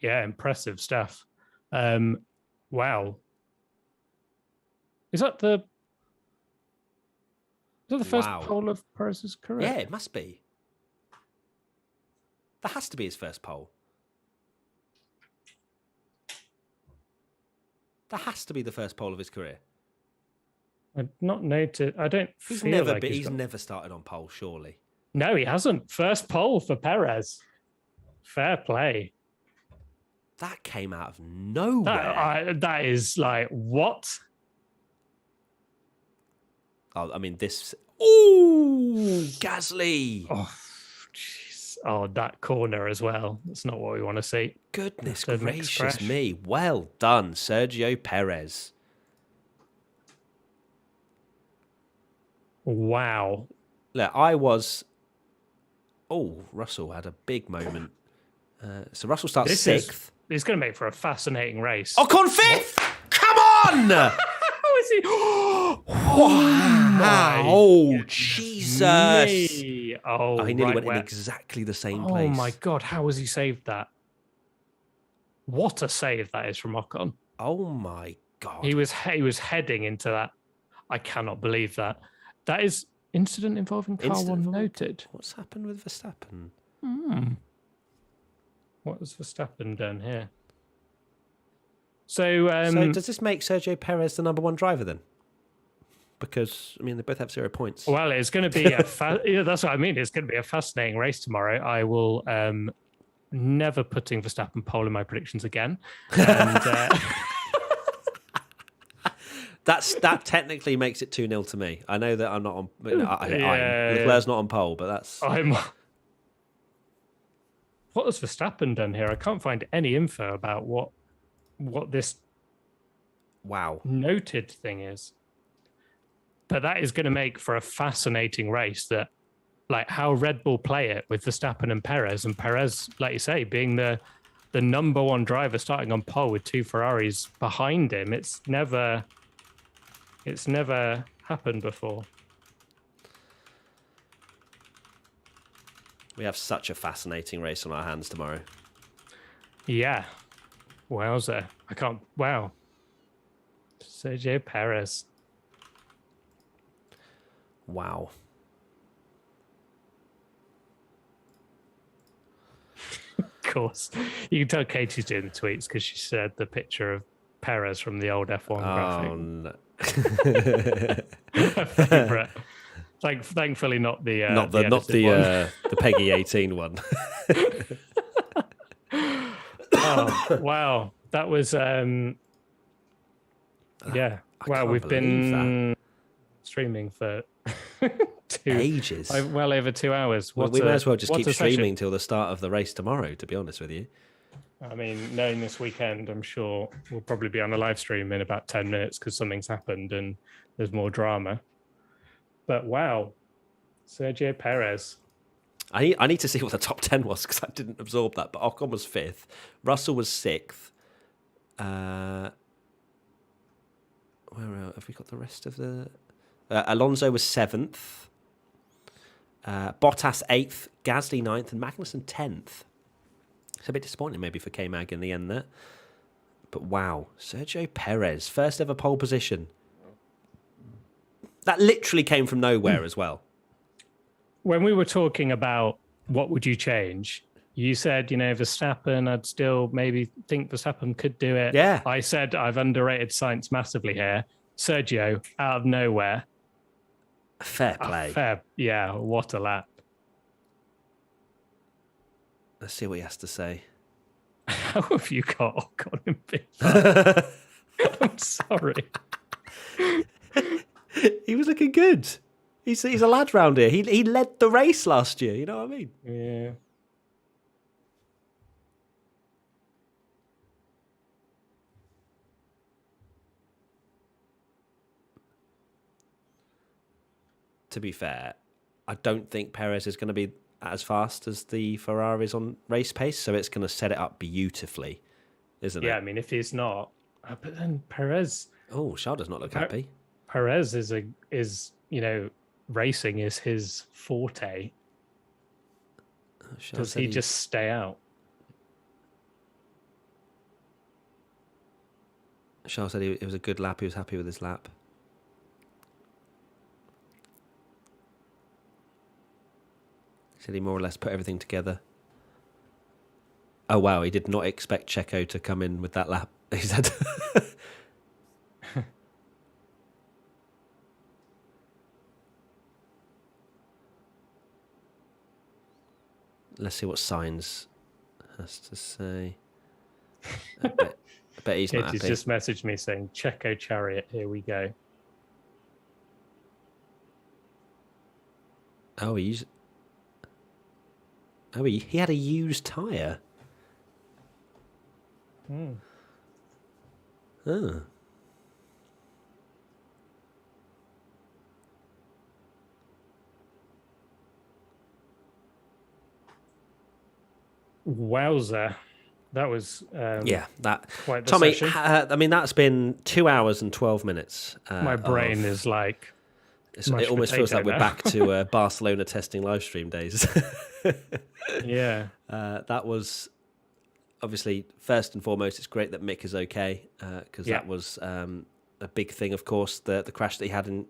Yeah, impressive stuff. Wow. Is that the first pole of Perez's career? Yeah, it must be. That has to be his first pole. That has to be the first pole of his career. I've not noted. I don't he's feel never like he's never started on pole, surely. No, he hasn't. First pole for Perez. Fair play. That came out of nowhere. That is like, what? Oh, I mean, this... Ooh, Gasly. Oh, jeez. Oh, that corner as well. That's not what we want to see. Goodness gracious me. Well done, Sergio Perez. Wow. Look, I was... Oh, Russell had a big moment. So Russell starts 6th. It's going to make for a fascinating race. Ocon 5th! Come on! How is he? Wow! Oh, Jesus! Me. Oh, he nearly went in exactly the same place. Oh my God! How has he saved that? What a save that is from Ocon! Oh my God! He was heading into that. I cannot believe that. That is incident involving car 1 noted. What's happened with Verstappen? What has Verstappen done here? So does this make Sergio Perez the number 1 driver then? Because, I mean, they both have 0 points. Well, it's going to be that's what I mean. It's going to be a fascinating race tomorrow. I will never putting Verstappen pole in my predictions again. And, that technically makes it 2-0 to me. I know that I'm not on... Leclerc's not on pole, but that's... What has Verstappen done here? I can't find any info about what this noted thing is. But that is going to make for a fascinating race, that like how Red Bull play it with Verstappen and Perez, like you say, being the number 1 driver starting on pole with 2 Ferraris behind him. It's never It's never happened before. We have such a fascinating race on our hands tomorrow. Yeah. Wowza. I can't. Wow. Sergio Perez. Wow. Of course. You can tell Katie's doing the tweets because she shared the picture of Perez from the old F1 graphic. No. Favorite. Thankfully, not the the Peggy 18 one. Oh wow, that was yeah. Wow, we've been streaming for ages. Well over 2 hours. We may as well just keep streaming till the start of the race tomorrow, to be honest with you. I mean, knowing this weekend, I'm sure we'll probably be on a live stream in about 10 minutes because something's happened and there's more drama. But wow, Sergio Perez. I need to see what the top 10 was because I didn't absorb that. But Ocon was 5th. Russell was 6th. Where have we got the rest of the... Alonso was 7th. Bottas 8th. Gasly 9th. And Magnussen 10th. It's a bit disappointing maybe for K-Mag in the end there. But wow, Sergio Perez, first ever pole position. That literally came from nowhere as well. When we were talking about what would you change, you said, Verstappen, I'd still maybe think Verstappen could do it. Yeah. I said I've underrated science massively here. Sergio, out of nowhere. Fair play. Yeah, what a lap. Let's see what he has to say. How have you got Ocon in P5? I'm sorry. He was looking good. He's a lad round here. He led the race last year. You know what I mean? Yeah. To be fair, I don't think Perez is going to be as fast as the Ferraris on race pace, so it's going to set it up beautifully, isn't it? Yeah, I mean, if he's not, but then Perez. Oh, Charles does not look happy. Perez is racing is his forte. Does he just stay out? Charles said it was a good lap. He was happy with his lap. He said he more or less put everything together. Oh, wow. He did not expect Checo to come in with that lap, he said. Let's see what Sainz has to say. I bet he's not happy. He's just messaged me saying, Checo chariot, here we go. Oh, he had a used tyre. Oh. Wowza. That was that quite the Tommy, session. I mean, that's been 2 hours and 12 minutes. My brain is like... It almost feels like we're back to Barcelona testing live stream days. Yeah. That was obviously, first and foremost, it's great that Mick is okay because that was a big thing, of course, the crash that he had in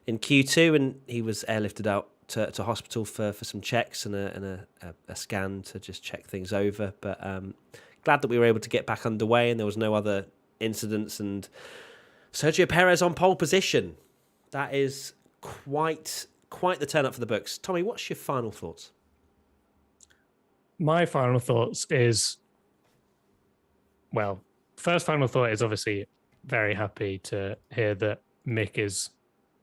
Q2, and he was airlifted out to hospital for some checks and a scan to just check things over. But glad that we were able to get back underway and there was no other incidents. And Sergio Perez on pole position. That is quite the turn up for the books. Tommy, what's your final thoughts? My final thoughts is, well, first final thought is obviously very happy to hear that Mick is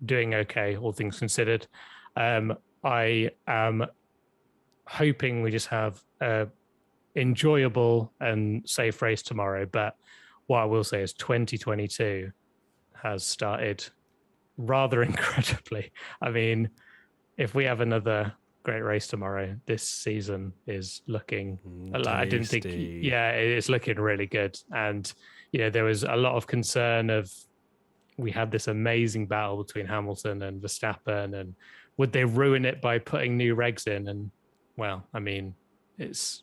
doing okay, all things considered. I am hoping we just have a enjoyable and safe race tomorrow. But what I will say is 2022 has started rather incredibly. I mean, if we have another great race tomorrow, this season is looking I didn't think it's looking really good. And there was a lot of concern of we had this amazing battle between Hamilton and Verstappen, and would they ruin it by putting new regs in? And well, I mean, it's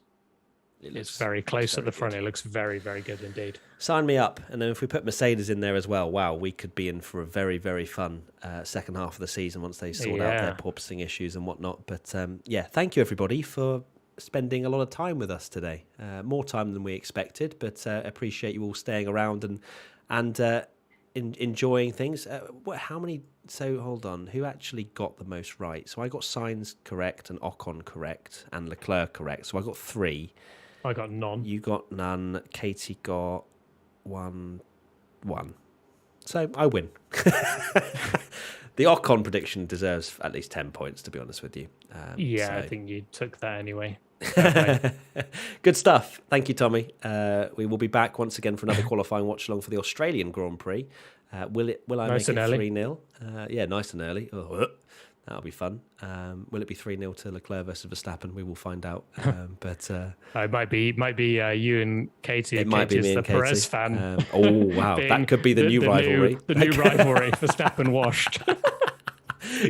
very close at the front. It looks very, very good indeed. Sign me up. And then if we put Mercedes in there as well, wow, we could be in for a very, very fun second half of the season once they sort out their porpoising issues and whatnot. But thank you everybody for spending a lot of time with us today. More time than we expected, but appreciate you all staying around and enjoying things. How many? So hold on, who actually got the most right? So I got Sainz correct and Ocon correct and Leclerc correct. So I got 3. I got none. You got none. Katie got 1. So I win. The Ocon prediction deserves at least 10 points, to be honest with you. I think you took that anyway. Good stuff. Thank you, Tommy. We will be back once again for another qualifying watch along for the Australian Grand Prix. Will I nice make it 3-0? Nice and early. Oh, that'll be fun. Will it be 3-0 to Leclerc versus Verstappen? We will find out. But it might be you and Katie. It might be me and Katie. Perez fan. Oh wow, that could be the new rivalry. The new rivalry. Verstappen washed.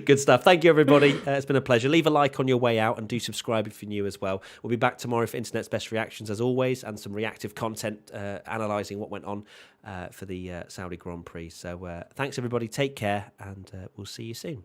Good stuff. Thank you, everybody. It's been a pleasure. Leave a like on your way out and do subscribe if you're new as well. We'll be back tomorrow for Internet's Best Reactions as always and some reactive content analysing what went on for the Saudi Grand Prix. So thanks, everybody. Take care and we'll see you soon.